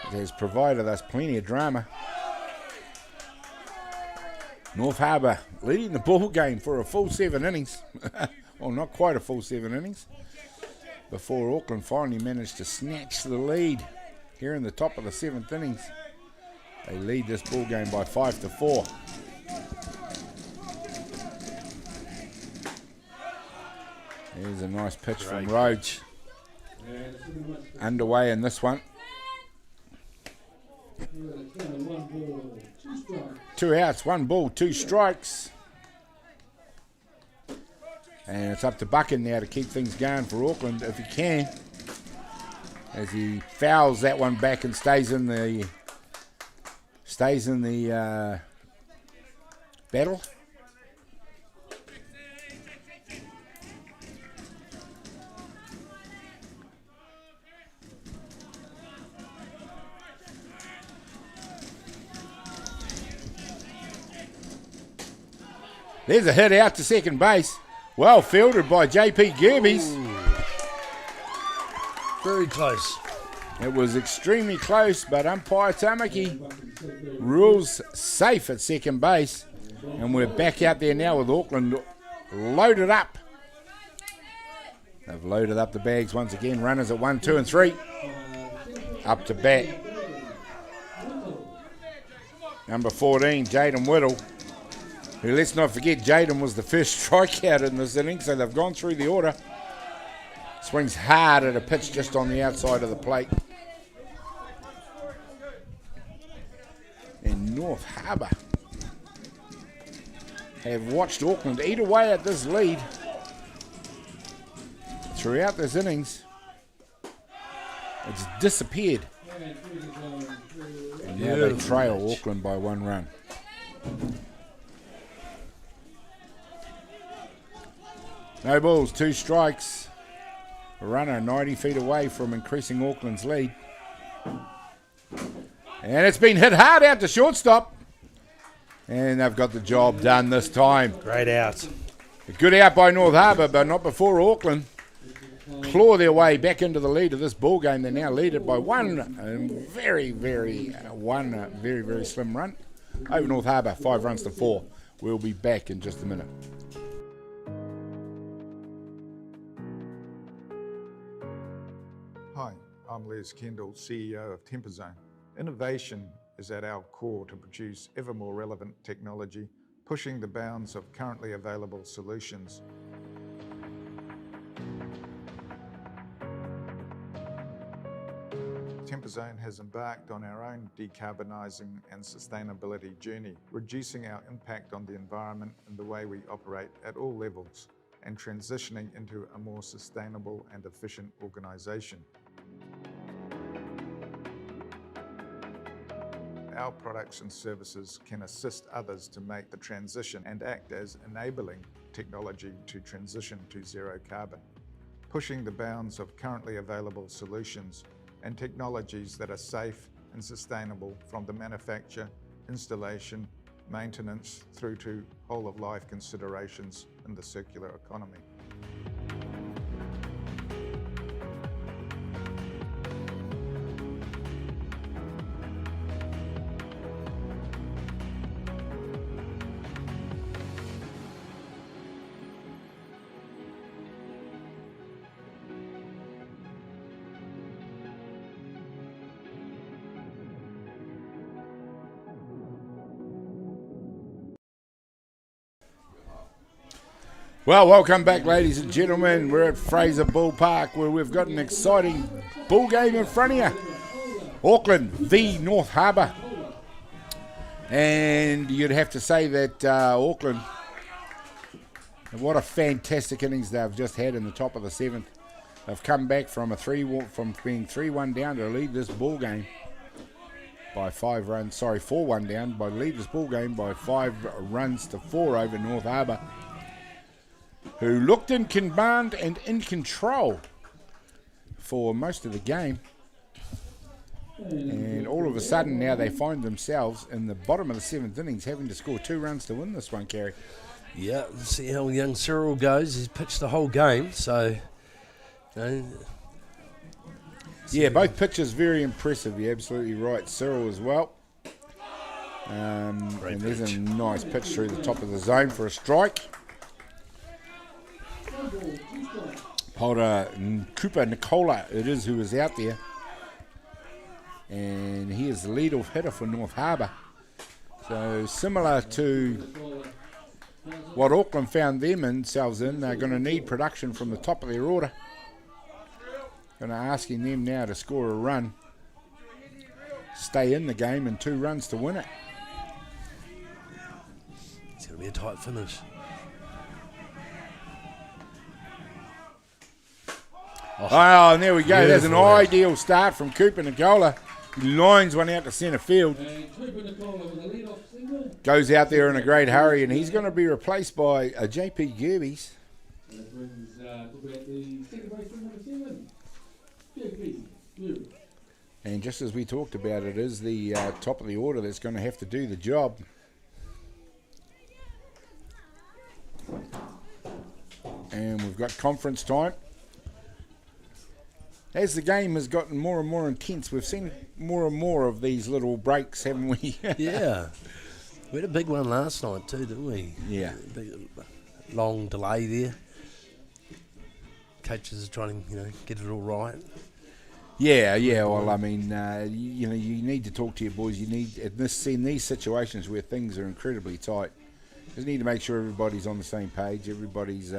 It has provided us plenty of drama. North Harbour leading the ball game for a full 7 innings. Well, not quite a full 7 innings. Before Auckland finally managed to snatch the lead here in the top of the 7th innings. They lead this ball game by 5-4. There's a nice pitch from Rhodes. Underway in this one. 2 outs, 1 ball, 2 strikes. And it's up to Buchan now to keep things going for Auckland if he can. As he fouls that one back and stays in the battle. There's a hit out to second base. Well fielded by JP Gerbes. Very close. It was extremely close, but umpire Tamaki rules safe at second base. And we're back out there now with Auckland loaded up. They've loaded up the bags once again. Runners at 1, 2 and 3. Up to bat. Number 14, Jaden Whittle. Who, let's not forget, Jaden was the first strikeout in this inning, so they've gone through the order. Swings hard at a pitch just on the outside of the plate. And North Harbour have watched Auckland eat away at this lead throughout this innings. It's disappeared. And now they trail Auckland by 1 run. No balls, 2 strikes. A runner 90 feet away from increasing Auckland's lead. And it's been hit hard out to shortstop. And they've got the job done this time. Great out. A good out by North Harbour, but not before Auckland claw their way back into the lead of this ball game. They now lead it by one very, very slim run over North Harbour, 5 runs to 4. We'll be back in just a minute. Hi, I'm Les Kendall, CEO of Temperzone. Innovation is at our core to produce ever more relevant technology, pushing the bounds of currently available solutions. Temperzone has embarked on our own decarbonising and sustainability journey, reducing our impact on the environment and the way we operate at all levels, and transitioning into a more sustainable and efficient organisation. Our products and services can assist others to make the transition and act as enabling technology to transition to zero carbon, pushing the bounds of currently available solutions and technologies that are safe and sustainable from the manufacture, installation, maintenance through to whole-of-life considerations in the circular economy. Well, welcome back, ladies and gentlemen. We're at Fraser Ballpark, where we've got an exciting ball game in front of you. Auckland v North Harbour. And you'd have to say that Auckland, what a fantastic innings they've just had in the top of the 7th. They've come back from being 3-1 down to lead this ball game by 5 runs. 4-1 down, lead this ball game by 5 runs to 4 over North Harbour, who looked in command and in control for most of the game. And all of a sudden now they find themselves in the bottom of the 7th innings having to score 2 runs to win this one, Kerry. Yeah, see how young Cyril goes. He's pitched the whole game, so... Yeah, both pitches very impressive. You're absolutely right. Cyril as well. And there's a nice pitch through the top of the zone for a strike. Polder Cooper Nicola, it is, who is out there. And he is the lead-off hitter for North Harbour. So similar to what Auckland found themselves in, they're going to need production from the top of their order. Going to asking them now to score a run, stay in the game, and 2 runs to win it. It's going to be a tight finish. Oh, and there we go. There's an Beautiful. ideal start from Cooper Nicola. He lines one out to centre field. Goes out there in a great hurry, and he's going to be replaced by JP Gerbes. And just as we talked about, it is the top of the order that's going to have to do the job. And we've got conference time. As the game has gotten more and more intense, we've seen more and more of these little breaks, haven't we? Yeah. We had a big one last night too, didn't we? Yeah. Big, long delay there. Coaches are trying to, get it all right. Yeah. Well, I mean, you need to talk to your boys. You need in these situations where things are incredibly tight. You need to make sure everybody's on the same page. Everybody's,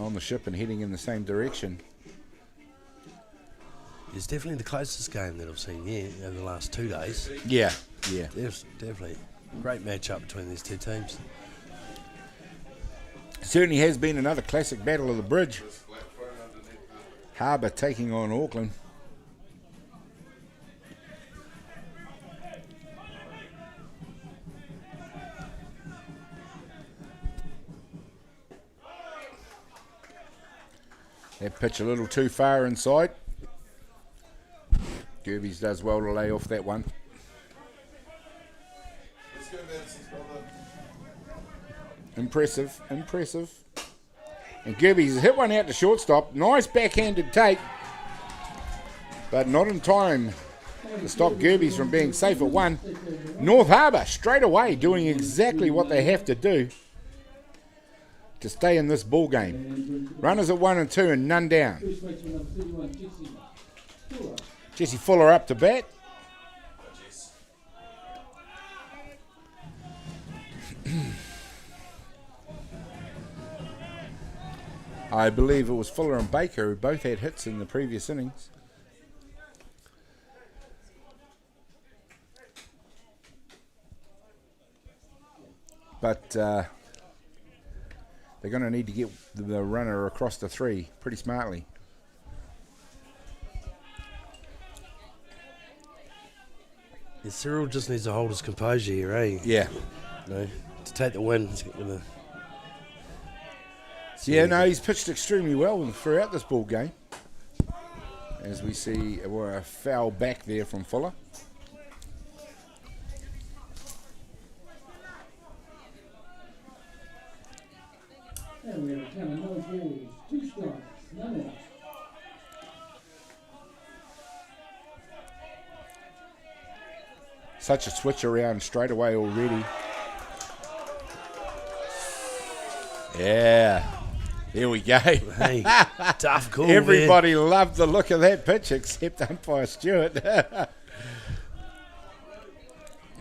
on the ship and heading in the same direction. It's definitely the closest game that I've seen over the last 2 days. Yeah. Definitely. Great match-up between these two teams. Certainly has been another classic battle of the bridge. Harbour taking on Auckland. That pitch a little too far inside. Gerbes does well to lay off that one. Impressive. And Gerbes has hit one out to shortstop. Nice backhanded take. But not in time to stop Gerbes from being safe at one. North Harbour straight away doing exactly what they have to do to stay in this ball game. Runners at 1 and 2 and none down. Jesse Fuller up to bat. I believe it was Fuller and Baker who both had hits in the previous innings. But they're going to need to get the runner across the 3 pretty smartly. Yeah, Cyril just needs to hold his composure here, eh? Yeah. To take the win. He's pitched extremely well throughout this ball game. As we see a foul back there from Fuller. And we have a count of 9 balls, 2 strikes, none outs. Such a switch around straight away already. Yeah. There we go. Hey, tough call. Everybody loved the look of that pitch except umpire Stewart.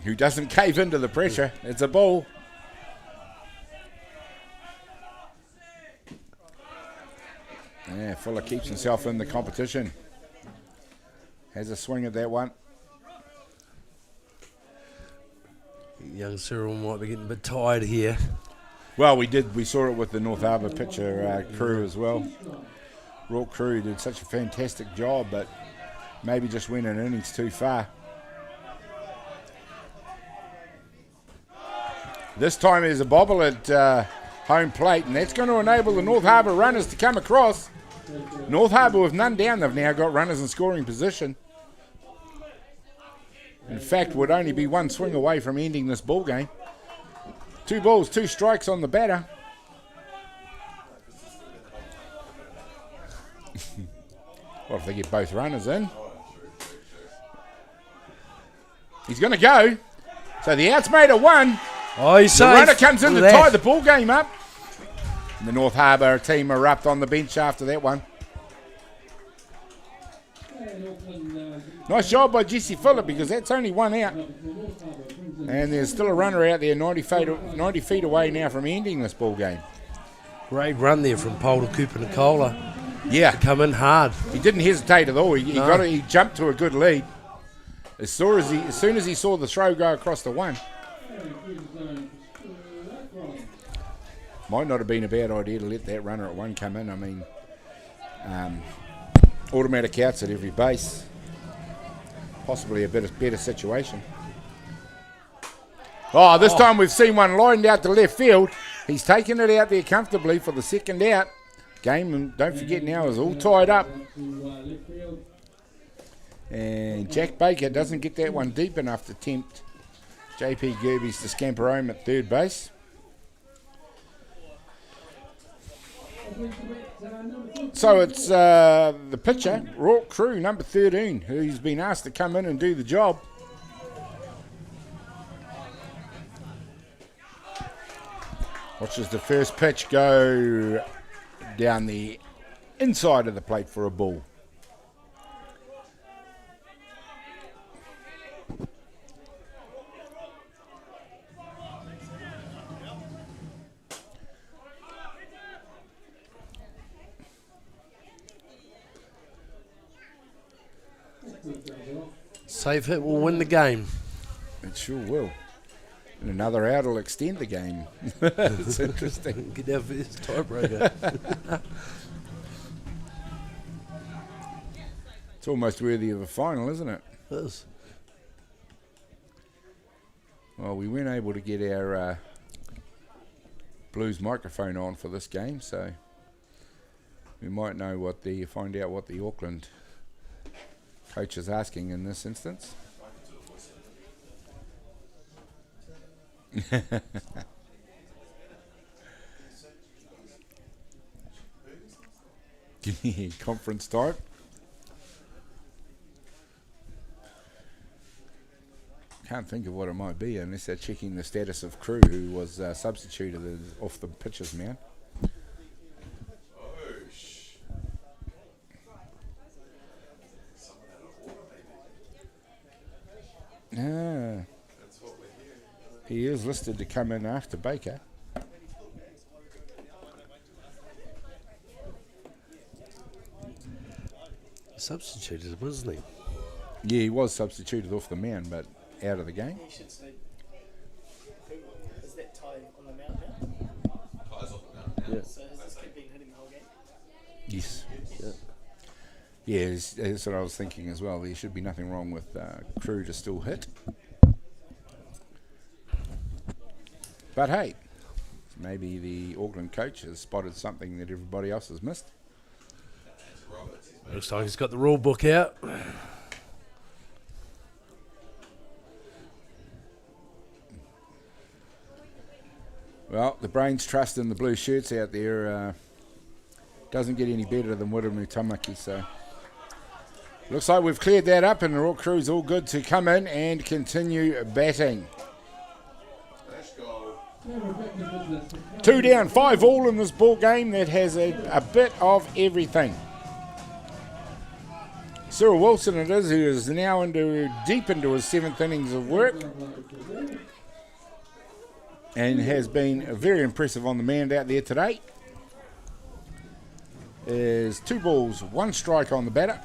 Who doesn't cave into the pressure. It's a ball. Yeah, Fuller keeps himself in the competition. Has a swing at that one. Young Cyril might be getting a bit tired here. Well, we saw it with the North Harbour pitcher crew as well. Rourke crew did such a fantastic job, but maybe just went an innings too far. This time there's a bobble at home plate, and that's going to enable the North Harbour runners to come across. North Harbour with none down, they've now got runners in scoring position. In fact, would only be one swing away from ending this ball game. 2 balls, 2 strikes on the batter. What if they get both runners in? He's going to go. So the out's made at 1. Oh, he's safe. The runner comes in to tie the ball game up. And the North Harbour team erupt on the bench after that one. Nice job by Jesse Fuller, because that's only 1 out. And there's still a runner out there 90 feet away now from ending this ball game. Great run there from Paul to Cooper Nicola. Yeah. To come in hard. He didn't hesitate at all. He jumped to a good lead. As soon as he saw the throw go across the 1. Might not have been a bad idea to let that runner at 1 come in. I mean, automatic outs at every base. Possibly a better situation. Oh, this time we've seen one lined out to left field. He's taken it out there comfortably for the second out. Game, and don't forget now, is all tied up. And Jack Baker doesn't get that one deep enough to tempt JP Gerbes to scamper home at third base. So it's the pitcher, Rourke Crew, number 13, who's been asked to come in and do the job. Watches the first pitch go down the inside of the plate for a ball. Safe hit will win the game. It sure will. And another out will extend the game. It's interesting. Get our first tiebreaker. It's almost worthy of a final, isn't it? It is. Well, we weren't able to get our Blues microphone on for this game, so we might know find out what the Auckland coach is asking in this instance. Conference type. Can't think of what it might be unless they're checking the status of Crew, who was substituted off the pitcher's mound. He is listed to come in after Baker. Substituted, wasn't he? Yeah, he was substituted off the mound, but out of the game. He should stay. Is that Ty on the mound now? Ty's off the mound now. Yeah. So has this kid been hitting the whole game? Yes. Yeah. Yeah, that's what I was thinking as well. There should be nothing wrong with Crew to still hit. But hey, maybe the Auckland coach has spotted something that everybody else has missed. Looks like he's got the rule book out. Well, the brains trust in the blue shirts out there. Doesn't get any better than Wiramu Tamaki, so looks like we've cleared that up and the Rourke Crew's all good to come in and continue batting. 2 down, 5 all in this ball game that has a bit of everything. Cyril Wilson it is, who is now deep into his 7th innings of work and has been very impressive on the mound out there today. There's 2 balls, 1 strike on the batter.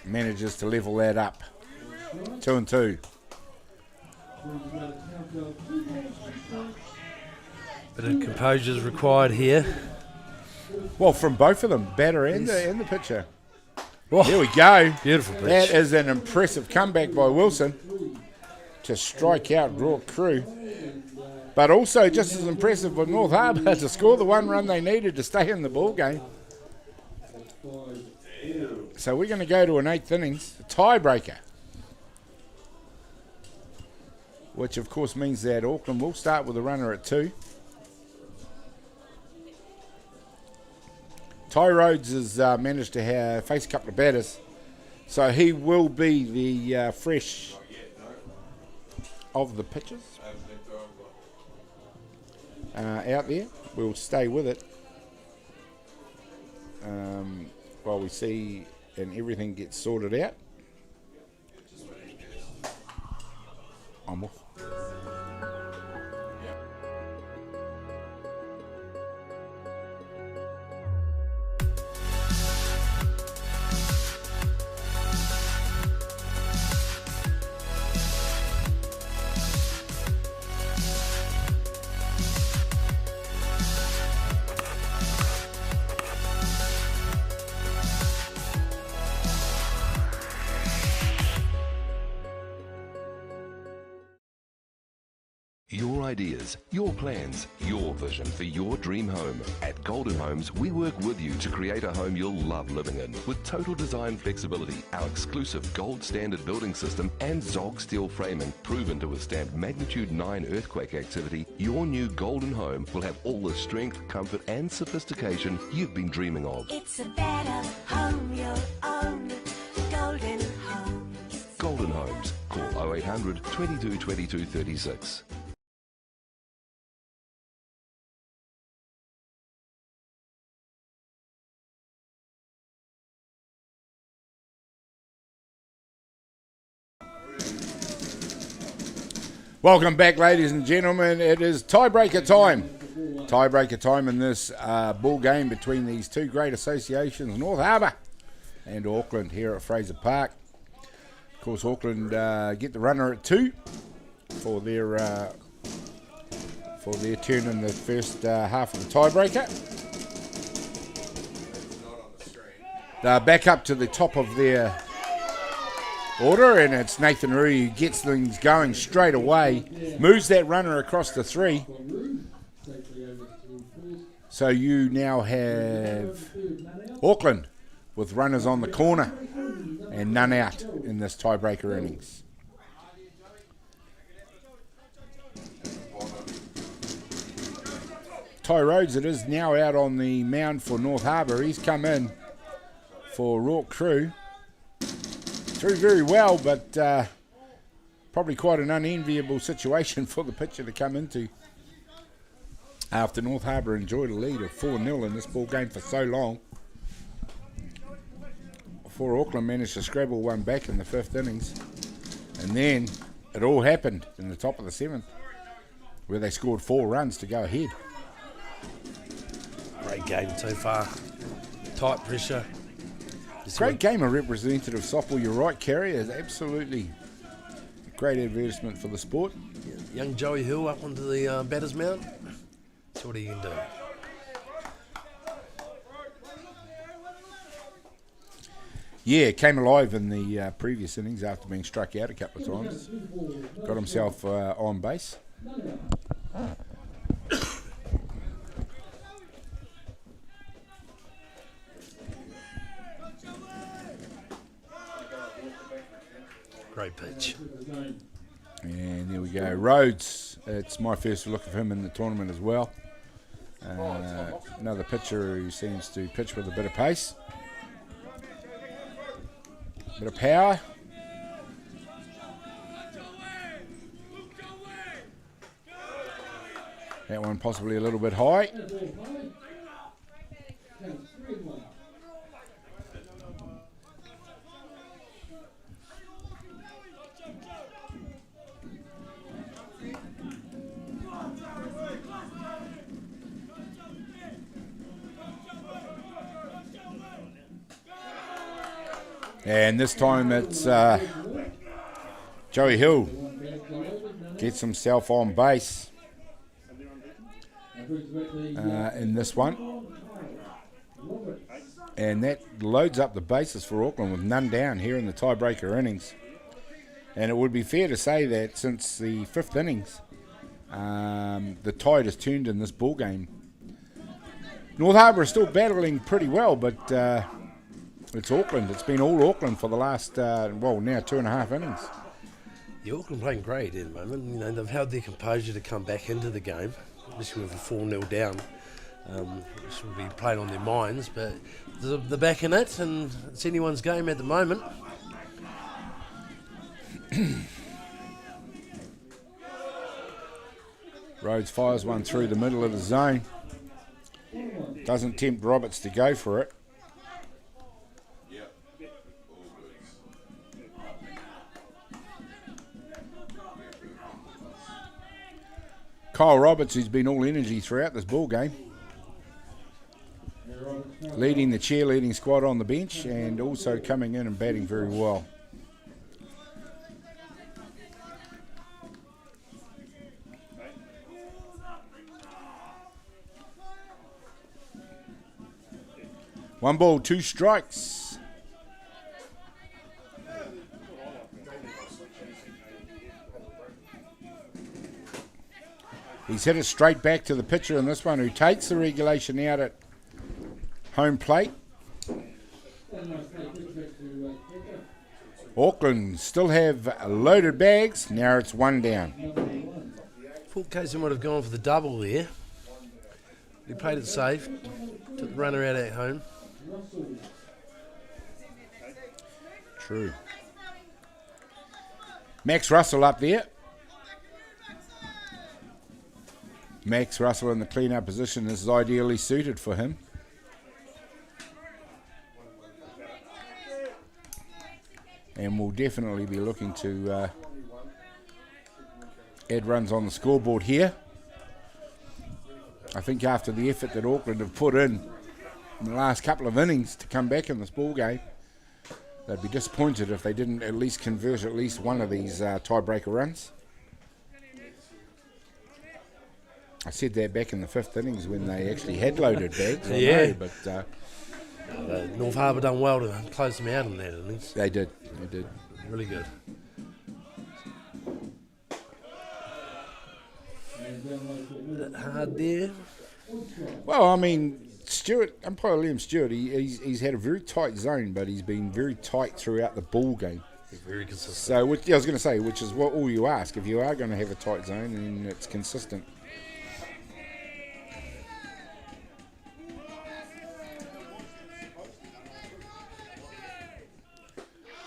Manages to level that up. 2-2. Bit of composure is required here. Well, from both of them, batter and the pitcher. Oh, there we go. Beautiful pitch. That is an impressive comeback by Wilson to strike out Rourke Crew. But also just as impressive with North Harbour to score the 1 run they needed to stay in the ball game. So we're going to go to an 8th innings, a tiebreaker. Which of course means that Auckland will start with a runner at 2. Ty Rhodes has managed to face a couple of batters. So he will be the fresh of the pitchers out there. We'll stay with it while we see and everything gets sorted out. I'm off. ideas, your plans, your vision for your dream home. At Golden Homes, we work with you to create a home you'll love living in. With total design flexibility, our exclusive gold standard building system and Zog steel framing proven to withstand magnitude 9 earthquake activity, your new Golden Home will have all the strength, comfort and sophistication you've been dreaming of. It's a better home you'll own. Golden Homes. Golden Homes. Call 0800 22 22 36. Welcome back, ladies and gentlemen. It is tiebreaker time. Tiebreaker time in this ball game between these two great associations, North Harbour and Auckland here at Fraser Park. Of course, Auckland get the runner at 2 for their turn in the first half of the tiebreaker. They're back up to the top of their order, and it's Nathan Rui who gets things going straight away, moves that runner across the 3. So you now have Auckland with runners on the corner and none out in this tiebreaker innings. Ty Rhodes, it is now out on the mound for North Harbour. He's come in for Rourke Crew. Threw very well, but probably quite an unenviable situation for the pitcher to come into after North Harbour enjoyed a lead of 4-0 in this ball game for so long. Before Auckland managed to scrabble one back in the 5th innings. And then it all happened in the top of the 7th, where they scored 4 runs to go ahead. Great game so far. Tight pressure. Great game of representative softball. You're right, Kerry. It's absolutely a great advertisement for the sport. Young Joey Hill up onto the batter's mound. That's what he can do. Yeah, came alive in the previous innings after being struck out a couple of times. Got himself on base. Great pitch. And there we go. Rhodes, it's my first look of him in the tournament as well. Another pitcher who seems to pitch with a bit of pace. Bit of power. That one possibly a little bit high. And this time it's Joey Hill gets himself on base in this one. And that loads up the bases for Auckland with none down here in the tiebreaker innings. And it would be fair to say that since the 5th innings, the tide has turned in this ball game. North Harbour is still battling pretty well, but it's Auckland. It's been all Auckland for the last, now 2.5 innings. Yeah, Auckland playing great at the moment. You know, they've held their composure to come back into the game, especially with a 4-0 down. This will be playing on their minds, but they're back in it, and it's anyone's game at the moment. Rhodes fires one through the middle of the zone. Doesn't tempt Roberts to go for it. Kyle Roberts, who's been all energy throughout this ball game, leading the cheerleading squad on the bench and also coming in and batting very well. One ball, 2 strikes. He's hit it straight back to the pitcher in this one, who takes the regulation out at home plate. Auckland still have loaded bags. Now it's one down. Thought Casey might have gone for the double there. He played it safe. Took the runner out at home. True. Max Russell up there. Max Russell in the clean-up position is ideally suited for him. And we'll definitely be looking to add runs on the scoreboard here. I think after the effort that Auckland have put in the last couple of innings to come back in this ball game, they'd be disappointed if they didn't at least convert at least one of these tiebreaker runs. I said that back in the 5th innings when they actually had loaded bags. Yeah. But North Harbour done well to close them out in that innings. They did. Really good. Hard there. Well, I mean, umpire Liam Stewart, he's had a very tight zone, but he's been very tight throughout the ball game. Very consistent. So, I was going to say, which is what all you ask. If you are going to have a tight zone, then it's consistent.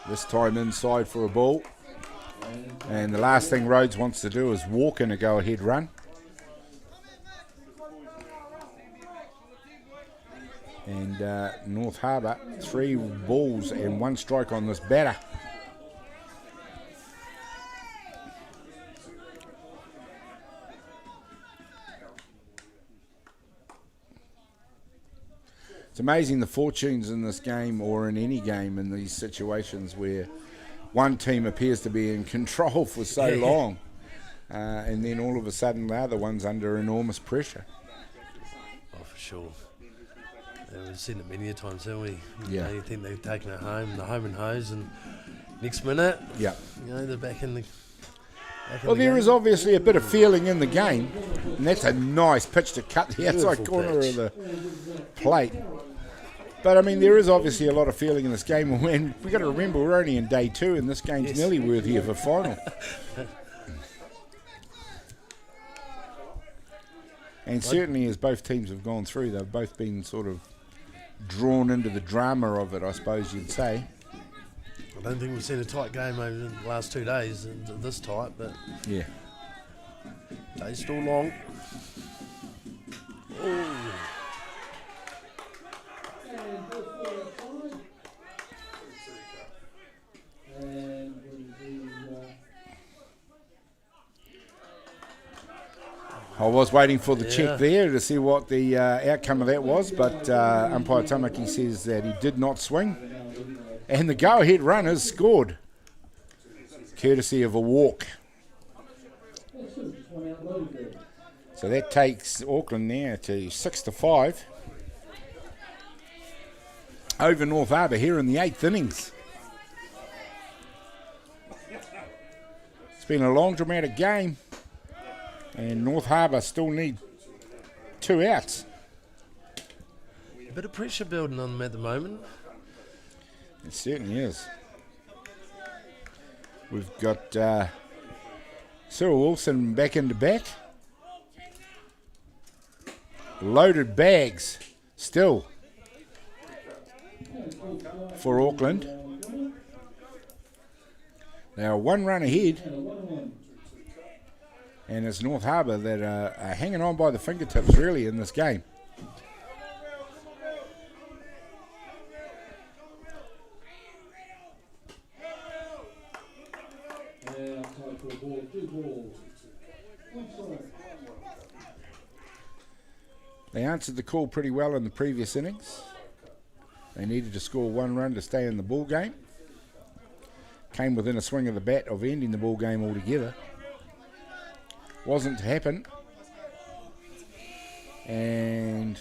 This time inside for a ball. And the last thing Rhodes wants to do is walk in a go-ahead run. And North Harbour, 3 balls and 1 strike on this batter. It's amazing the fortunes in this game, or in any game, in these situations where one team appears to be in control for so long, and then all of a sudden the other one's under enormous pressure. Oh, for sure. We've seen it many a times, haven't we? Yeah. You think they've taken it home, the home and hose, and next minute, yeah, they're back in the. Well, there is obviously a bit of feeling in the game, and that's a nice pitch to cut the outside corner of the plate. But I mean, there is obviously a lot of feeling in this game, and we've got to remember we're only in day 2, and this game's nearly worthy of a final. And certainly, as both teams have gone through, they've both been sort of drawn into the drama of it, I suppose you'd say. I don't think we've seen a tight game over the last 2 days, this tight, but yeah, day's still long. Oh. I was waiting for the check there to see what the outcome of that was, but umpire Tamaki says that he did not swing. And the go-ahead run is scored, courtesy of a walk. So that takes Auckland now to 6-5 over North Harbour here in the 8th innings. It's been a long, dramatic game, and North Harbour still need 2 outs. A bit of pressure building on them at the moment. It certainly is. We've got Cyril Wilson back into bat. Loaded bags still for Auckland. They are 1 run ahead. And it's North Harbour that are hanging on by the fingertips really in this game. They answered the call pretty well in the previous innings. They needed to score 1 run to stay in the ball game. Came within a swing of the bat of ending the ball game altogether. Wasn't to happen. And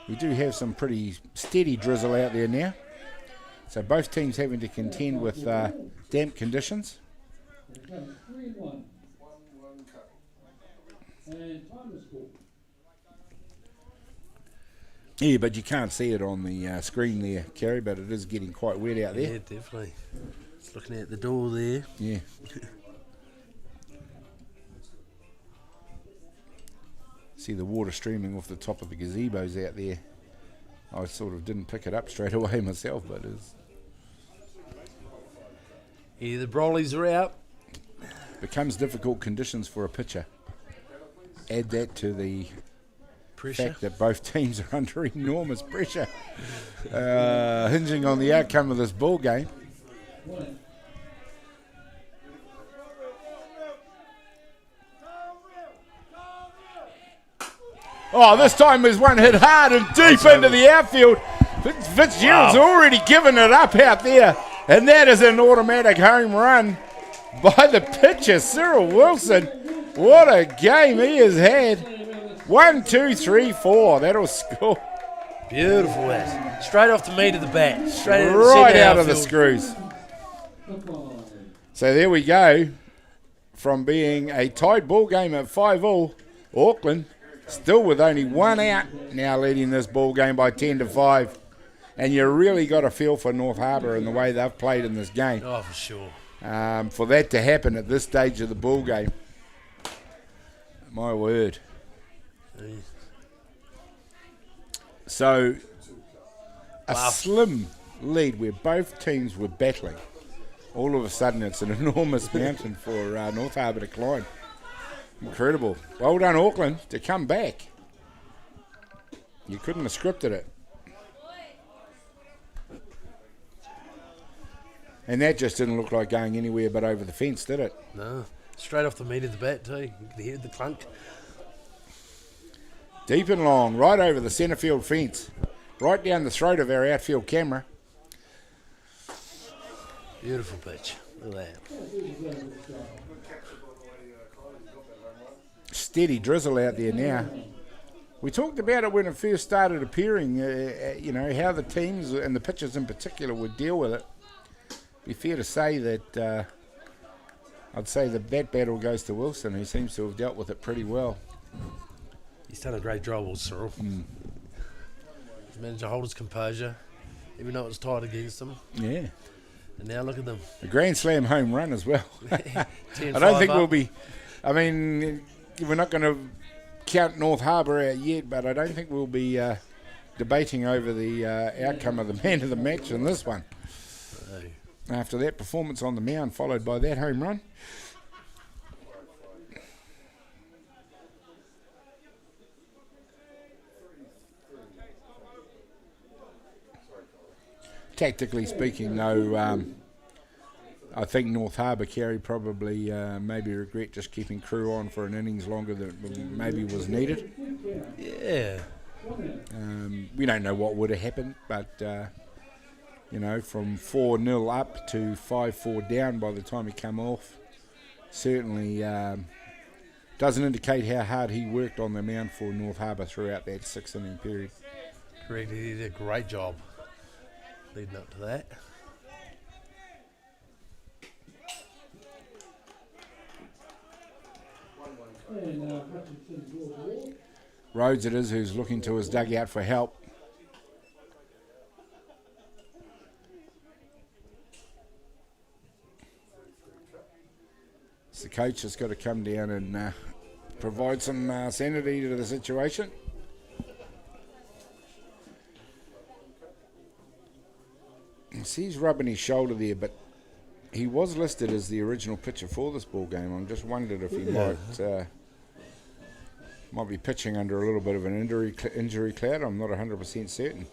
we do have some pretty steady drizzle out there now. So both teams having to contend with damp conditions. And time is called. Yeah, but you can't see it on the screen there, Kerry, but it is getting quite wet out there. Yeah, definitely. Just looking at the door there. Yeah. See the water streaming off the top of the gazebos out there. I sort of didn't pick it up straight away myself, but it's... Yeah, the Brollies are out. Becomes difficult conditions for a pitcher. Add that to the Pressure. fact that both teams are under enormous pressure, hinging on the outcome of this ball game. Oh, this time is one hit hard and deep into the outfield. Fitzgerald's already given it up out there, and that is an automatic home run by the pitcher, Cyril Wilson. What a game he has had. 1, 2, 3, 4. That'll score. Beautiful that. Straight off the meat of the bat. Straight right out of the screws. So there we go. From being a tied ball game at 5-all, Auckland still with only one out, now leading this ball game by 10-5. And you really got a feel for North Harbour and the way they've played in this game. Oh, for sure. For that to happen at this stage of the ball game. My word. So, a slim lead where both teams were battling. All of a sudden, it's an enormous mountain for North Harbour to climb. Incredible. Well done, Auckland, to come back. You couldn't have scripted it. And that just didn't look like going anywhere but over the fence, did it? No. Straight off the meat of the bat, too. You can hear the clunk. Deep and long, right over the centre field fence. Right down the throat of our outfield camera. Beautiful pitch. Look at that. Steady drizzle out there now. We talked about it when it first started appearing, how the teams and the pitchers in particular would deal with it. Be fair to say that I'd say the bat battle goes to Wilson, who seems to have dealt with it pretty well. He's done a great job with Cyril. He's managed to hold his composure, even though it was tight against him. Yeah. And now look at them. A Grand Slam home run as well. 10-5 I don't think up. we'll be... I mean, we're not going to count North Harbour out yet, but I don't think we'll be debating over the outcome of the man of the match in this one. After that performance on the mound, followed by that home run. Tactically speaking, though, I think North Harbour Kerry probably maybe regret just keeping crew on for an innings longer than maybe was needed. Yeah. We don't know what would have happened, but from 4-0 up to 5-4 down by the time he come off, certainly doesn't indicate how hard he worked on the mound for North Harbour throughout that 6-inning period. Correct, he did a great job leading up to that. Rhodes it is who's looking to his dugout for help. So the coach has got to come down and provide some sanity to the situation. See, he's rubbing his shoulder there, but he was listed as the original pitcher for this ball game. I'm just wondered if he might be pitching under a little bit of an injury cloud. I'm not 100% certain.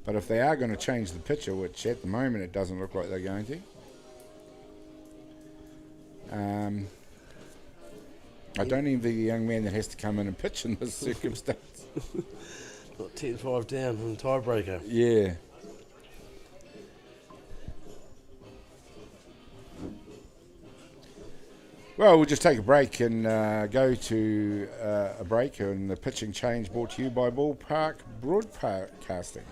But if they are going to change the pitcher, which at the moment it doesn't look like they're going to, I don't envy the young man that has to come in and pitch in this circumstance. Not 10-5 down from the tiebreaker. Yeah. Well, we'll just take a break and go to a break, and the pitching change brought to you by Ballpark Broadcasting.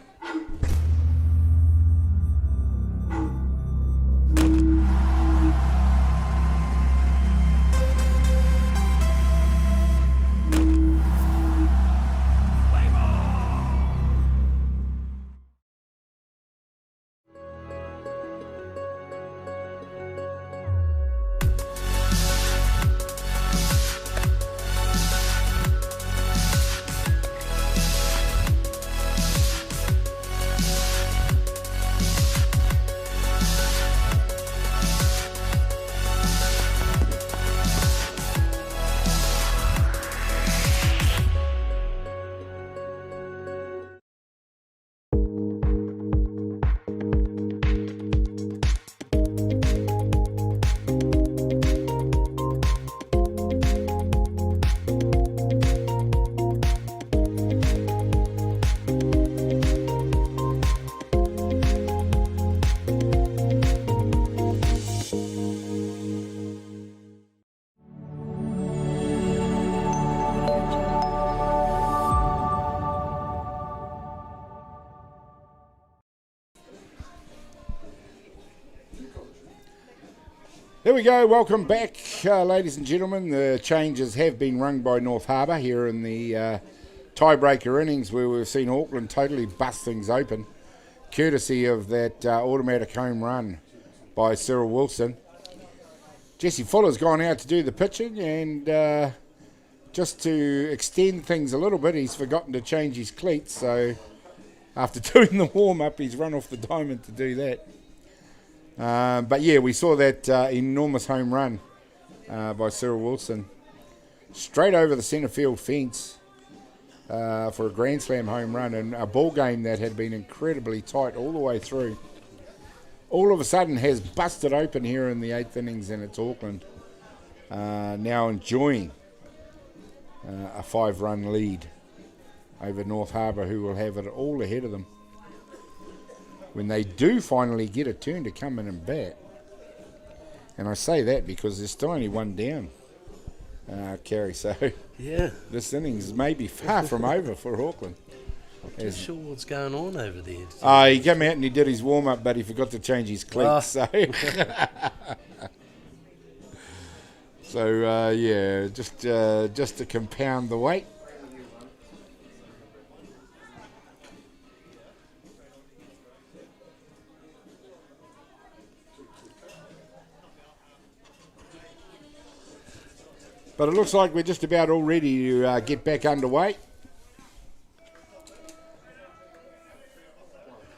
Here we go, welcome back, ladies and gentlemen. The changes have been rung by North Harbour here in the tiebreaker innings, where we've seen Auckland totally bust things open, courtesy of that automatic home run by Cyril Wilson. Jesse Fuller's gone out to do the pitching, and just to extend things a little bit, he's forgotten to change his cleats, so after doing the warm-up, he's run off the diamond to do that. But yeah, we saw that enormous home run by Cyril Wilson straight over the centre field fence for a Grand Slam home run, and a ball game that had been incredibly tight all the way through. All of a sudden has busted open here in the 8th innings, and it's Auckland now enjoying a 5-run lead over North Harbour, who will have it all ahead of them when they do finally get a turn to come in and bat. And I say that because there's still only one down, Kerry, so Yeah. this innings may be far from over for Auckland. Not sure what's going on over there. He came out and he did his warm-up, but he forgot to change his cleats. So, yeah, just to compound the weight. But it looks like we're just about all ready to get back underway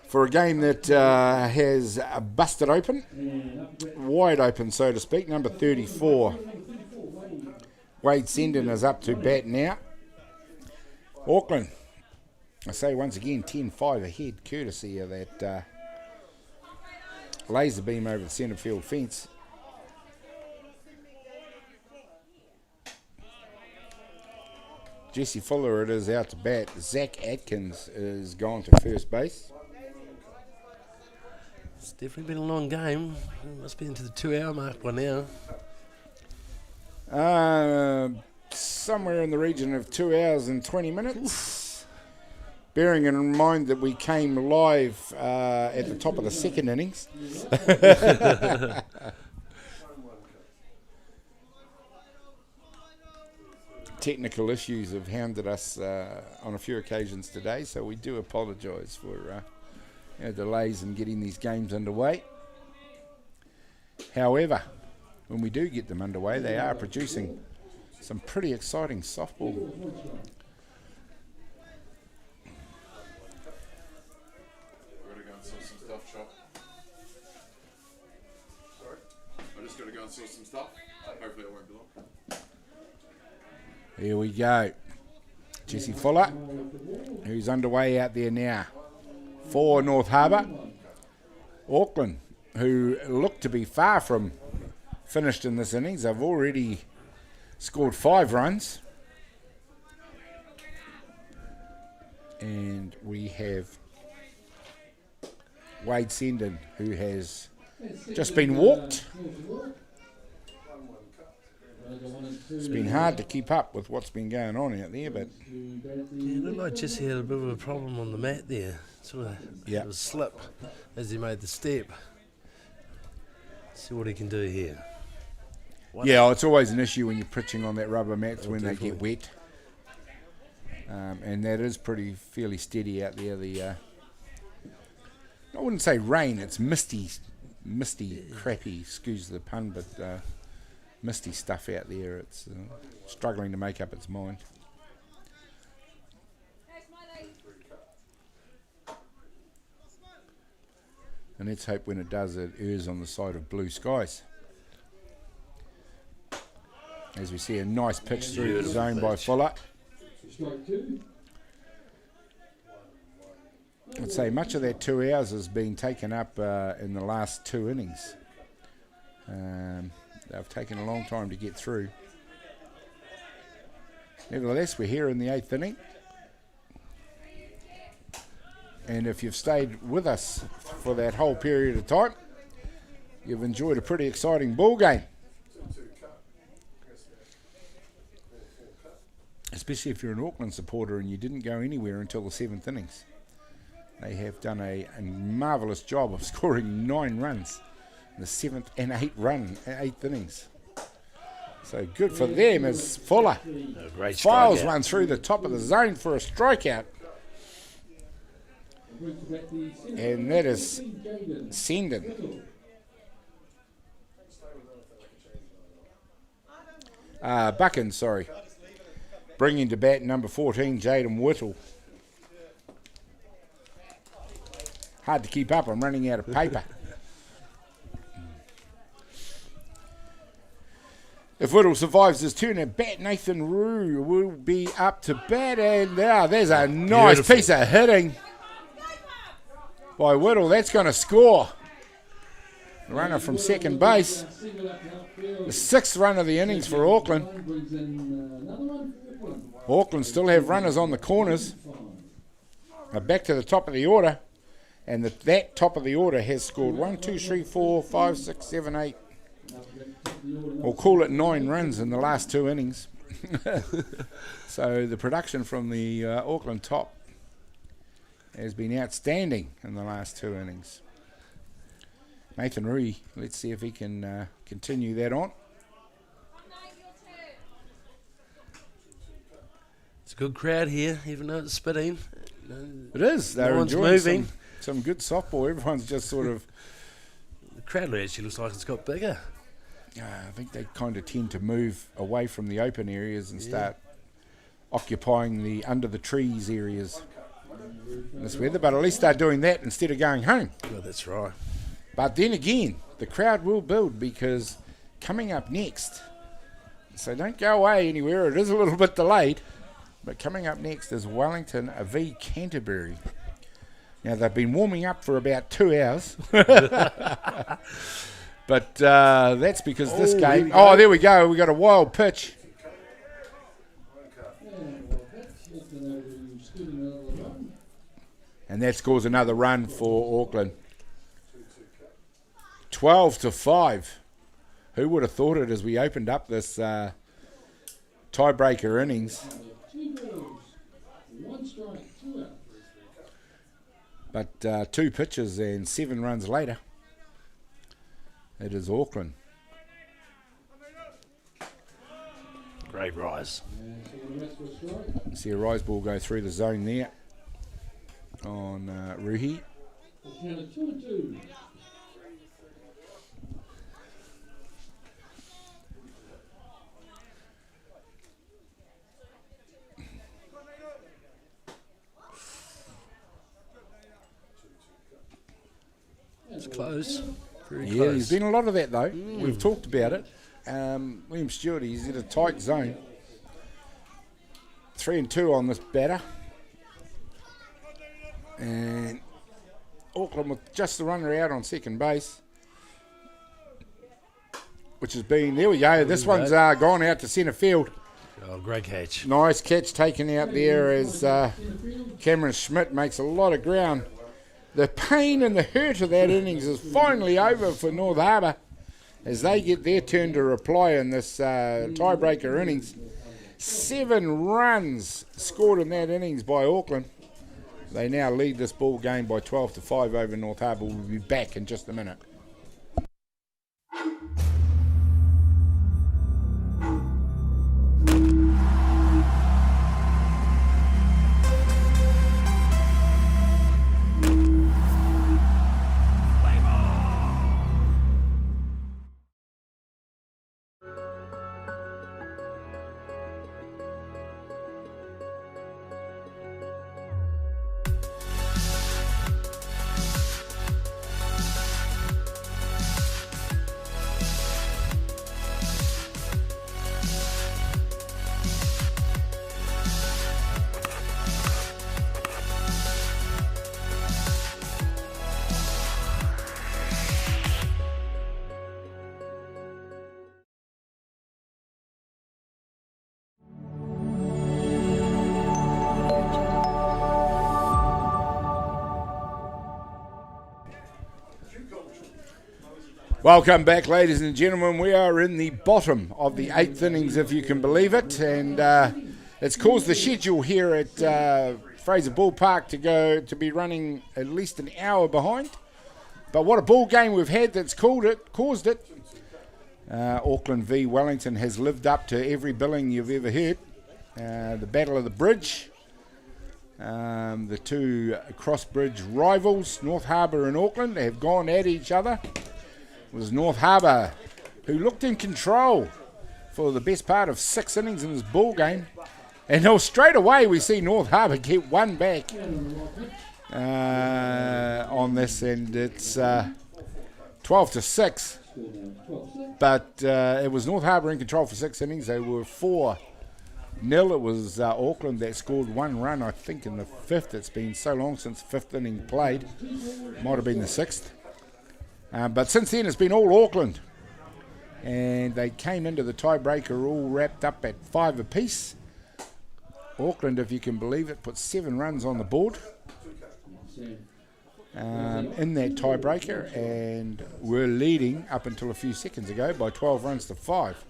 for a game that has busted open, wide open, so to speak. Number 34, Wade Sendon is up to bat now. Auckland, I say once again, 10-5 ahead, courtesy of that laser beam over the centre field fence. Jesse Fuller it is out to bat. Zach Atkins is gone to first base. It's definitely been a long game. It must be into the 2-hour mark by now. Somewhere in the region of 2 hours and 20 minutes. Bearing in mind that we came live at the top of the second innings. Technical issues have hounded us on a few occasions today, so we do apologise for delays in getting these games underway. However, when we do get them underway, they are producing some pretty exciting softball. We're going to go and sell some stuff, Chop. Sorry? I just got to go and sell some stuff. Hopefully it won't be long. Here we go. Jesse Fuller, who's underway out there now for North Harbour. Auckland, who look to be far from finished in this innings. They've already scored 5 runs. And we have Wade Sendon, who has just been walked. It's been hard to keep up with what's been going on out there, but Yeah, it looked like Jesse had a bit of a problem on the mat there. Sort of it was slip as he made the step. See what he can do here. It's always an issue when you're pitching on that rubber mats when they get wet. And that is fairly steady out there. I wouldn't say rain, it's misty, crappy, excuse the pun, but misty stuff out there. It's struggling to make up its mind. And let's hope when it does, it errs on the side of blue skies. As we see a nice pitch through the zone by Fuller. I'd say much of that 2 hours has been taken up in the last 2 innings. They've taken a long time to get through. Nevertheless, we're here in the 8th inning. And if you've stayed with us for that whole period of time, you've enjoyed a pretty exciting ball game. Especially if you're an Auckland supporter and you didn't go anywhere until the 7th innings. They have done a marvellous job of scoring 9 runs the 7th and 8th innings. So good for them as Fuller Great files strikeout. one through the top of the zone for a strikeout. And that is Sendon. Buchan, sorry. Bringing to bat number 14, Jaden Whittle. Hard to keep up, I'm running out of paper. If Whittle survives his turn at bat, Nathan Rue will be up to bat. And there's a nice Beautiful piece of hitting by Whittle. That's going to score. The runner from second base. The 6th run of the innings for Auckland. Auckland still have runners on the corners. Back to the top of the order. And that top of the order has scored 1, 2, 3, 4, 5, 6, 7, 8. We'll call it 9 runs in the last 2 innings. So the production from the Auckland top has been outstanding in the last 2 innings. Nathan Rui, let's see if he can continue that on. It's a good crowd here, even though it's spitting. It is. They're No one's enjoying moving. some good softball. Everyone's just sort of... The crowd actually looks like it's got bigger. I think they kind of tend to move away from the open areas and start occupying the under the trees areas in this weather. But at least they're doing that instead of going home. Well, that's right. But then again, the crowd will build because coming up next, so don't go away anywhere, it is a little bit delayed, but coming up next is Wellington v Canterbury. Now, they've been warming up for about 2 hours. But that's because this game... Oh, there we go. We got a wild pitch. And that scores another run for Auckland. 12-5. Who would have thought it as we opened up this tiebreaker innings? But 2 pitches and 7 runs later, it is Auckland. Great rise. See a rise ball go through the zone there on Ruhi. It's close. Very Yeah, close. there's been a lot of that though. We've talked about it. William Stewart, he's in a tight zone. 3-2 on this batter. And Auckland with just the runner out on second base. Which has been, there we go, this one's gone out to centre field. Oh, great catch. Nice catch taken out there as Cameron Schmidt makes a lot of ground. The pain and the hurt of that innings is finally over for North Harbour as they get their turn to reply in this tiebreaker innings. 7 runs scored in that innings by Auckland. They now lead this ball game by 12-5 over North Harbour. We'll be back in just a minute. Welcome back, ladies and gentlemen. We are in the bottom of the 8th innings, if you can believe it, and it's caused the schedule here at Fraser Ballpark to be running at least an hour behind. But what a ball game we've had that's caused it. Auckland v Wellington has lived up to every billing you've ever heard. The Battle of the Bridge. The two cross-bridge rivals, North Harbour and Auckland, have gone at each other. It was North Harbour who looked in control for the best part of 6 innings in this ball game. And now straight away we see North Harbour get one back on this, and it's 12-6. But it was North Harbour in control for 6 innings. They were 4-0. It was Auckland that scored 1 run, I think, in the 5th. It's been so long since 5th inning played. Might have been the 6th. But since then it's been all Auckland. And they came into the tiebreaker all wrapped up at 5 apiece. Auckland, if you can believe it, put 7 runs on the board in that tiebreaker, and were leading up until a few seconds ago by 12 runs to 5.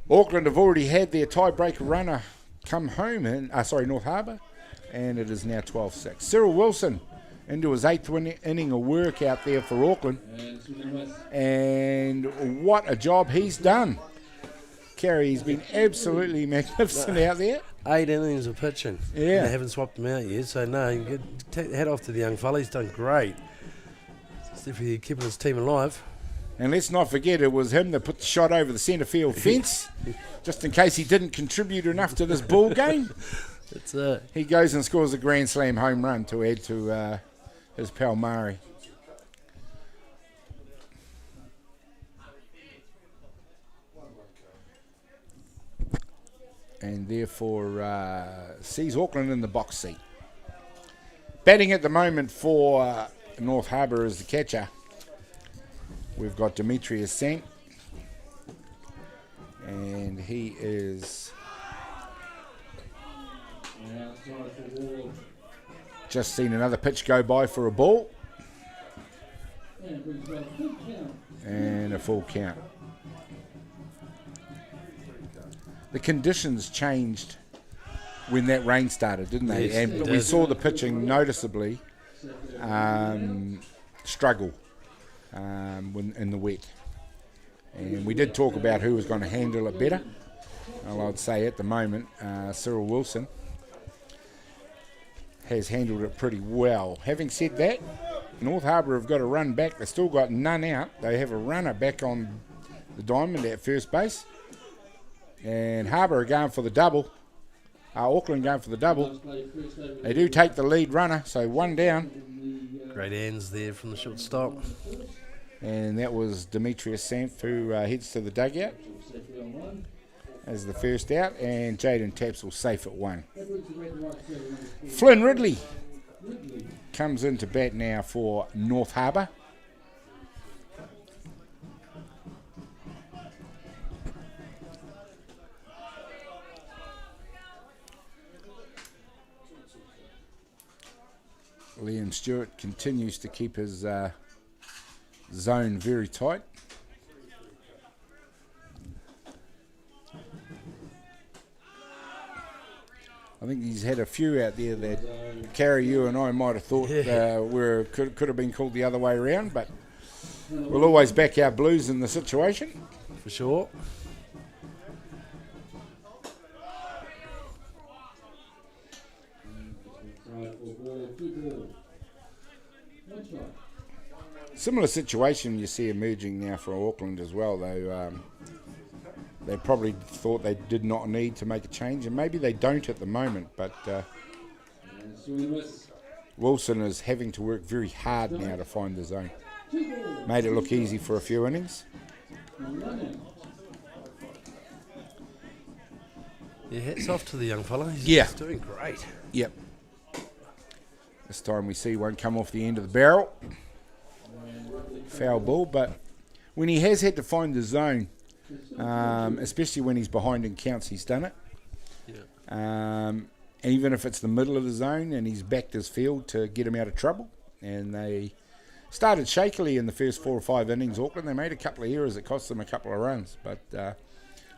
Auckland have already had their tiebreaker runner come home, North Harbour, and it is now 12-6. Cyril Wilson into his 8th inning of work out there for Auckland, and what a job he's done. Kerry, he's been absolutely magnificent out there. 8 innings of pitching. Yeah. They haven't swapped him out yet, so no, you can take the hat off to the young fella. He's done great. It's definitely keeping his team alive. And let's not forget, it was him that put the shot over the centre field fence, just in case he didn't contribute enough to this ball game. He goes and scores a Grand Slam home run to add to his pal Murray. And therefore sees Auckland in the box seat. Batting at the moment for North Harbour is the catcher. We've got Demetrius Sant, and he is just seen another pitch go by for a ball and a full count. The conditions changed when that rain started, didn't they? Yes, and we saw the pitching noticeably struggle in the wet. And we did talk about who was going to handle it better. Well, I'd say at the moment, Cyril Wilson has handled it pretty well. Having said that, North Harbour have got a run back. They've still got none out. They have a runner back on the diamond at first base. And Harbour are going for the double. Auckland going for the double. They do take the lead runner, so 1 down. Great hands there from the shortstop. And that was Demetrius Sant, who heads to the dugout as the first out, and Jaden Tapsell safe at 1. Flynn Ridley comes into bat now for North Harbour. Liam Stewart continues to keep his zone very tight. I think he's had a few out there that Carrie, you and I might have thought could have been called the other way around, but we'll always back our Blues in the situation. For sure. Similar situation you see emerging now for Auckland as well, though. They probably thought they did not need to make a change, and maybe they don't at the moment, but Wilson is having to work very hard now to find the zone. Made it look easy for a few innings. Yeah, hats off to the young fella. He's doing great. Yep. This time we see one come off the end of the barrel. Foul ball, but when he has had to find the zone, especially when he's behind in counts, he's done it. Yeah. Even if it's the middle of the zone and he's backed his field to get him out of trouble. And they started shakily in the first 4 or 5 innings, Auckland. They made a couple of errors that cost them a couple of runs, but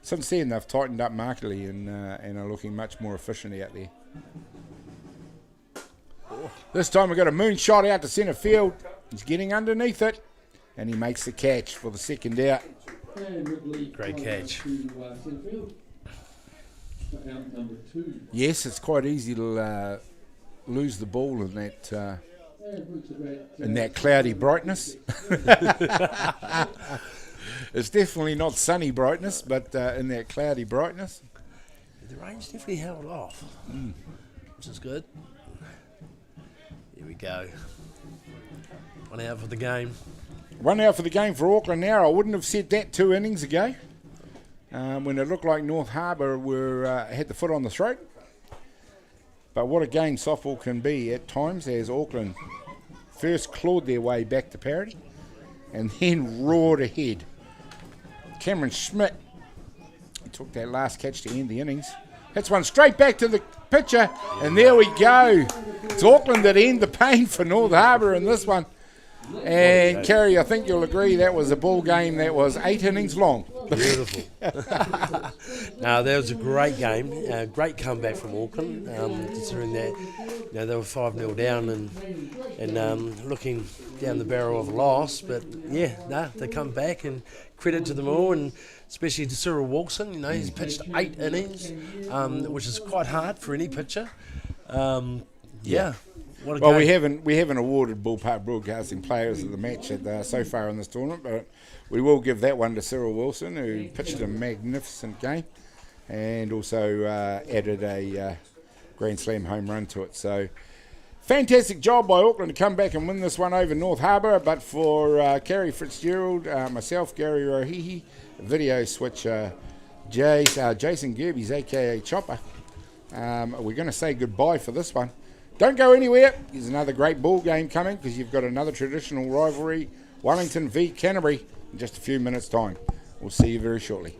since then they've tightened up markedly and are looking much more efficient out there. This time we've got a moonshot out to centre field. He's getting underneath it, and he makes the catch for the second out. Great catch. Yes, it's quite easy to lose the ball in that cloudy brightness. It's definitely not sunny brightness, but in that cloudy brightness. The rain's definitely held off, which is good. Here we go. 1 out for the game. 1 out for the game for Auckland now. I wouldn't have said that 2 innings ago when it looked like North Harbour had the foot on the throat. But what a game softball can be at times, as Auckland first clawed their way back to parity and then roared ahead. Cameron Schmidt took that last catch to end the innings. Hits one straight back to the pitcher, and there we go. It's Auckland that end the pain for North Harbour in this one. And Kerry, I think you'll agree that was a ball game that was 8 innings long. Beautiful. No, that was a great game. Great comeback from Auckland, considering that they were 5-0 down and looking down the barrel of a loss. But yeah, they come back, and credit to them all, and especially to Cyril Wilson. He's pitched 8 innings, which is quite hard for any pitcher. What a game. we haven't awarded Ballpark Broadcasting Players of the Match so far in this tournament, but we will give that one to Cyril Wilson, who pitched a magnificent game and also added a Grand Slam home run to it. So fantastic job by Auckland to come back and win this one over North Harbour. But for Kerry Fitzgerald, myself, Gary Rohihi, video switcher Jason Gerbes, aka Chopper, we're going to say goodbye for this one. Don't go anywhere. There's another great ball game coming, because you've got another traditional rivalry, Wellington v Canterbury, in just a few minutes' time. We'll see you very shortly.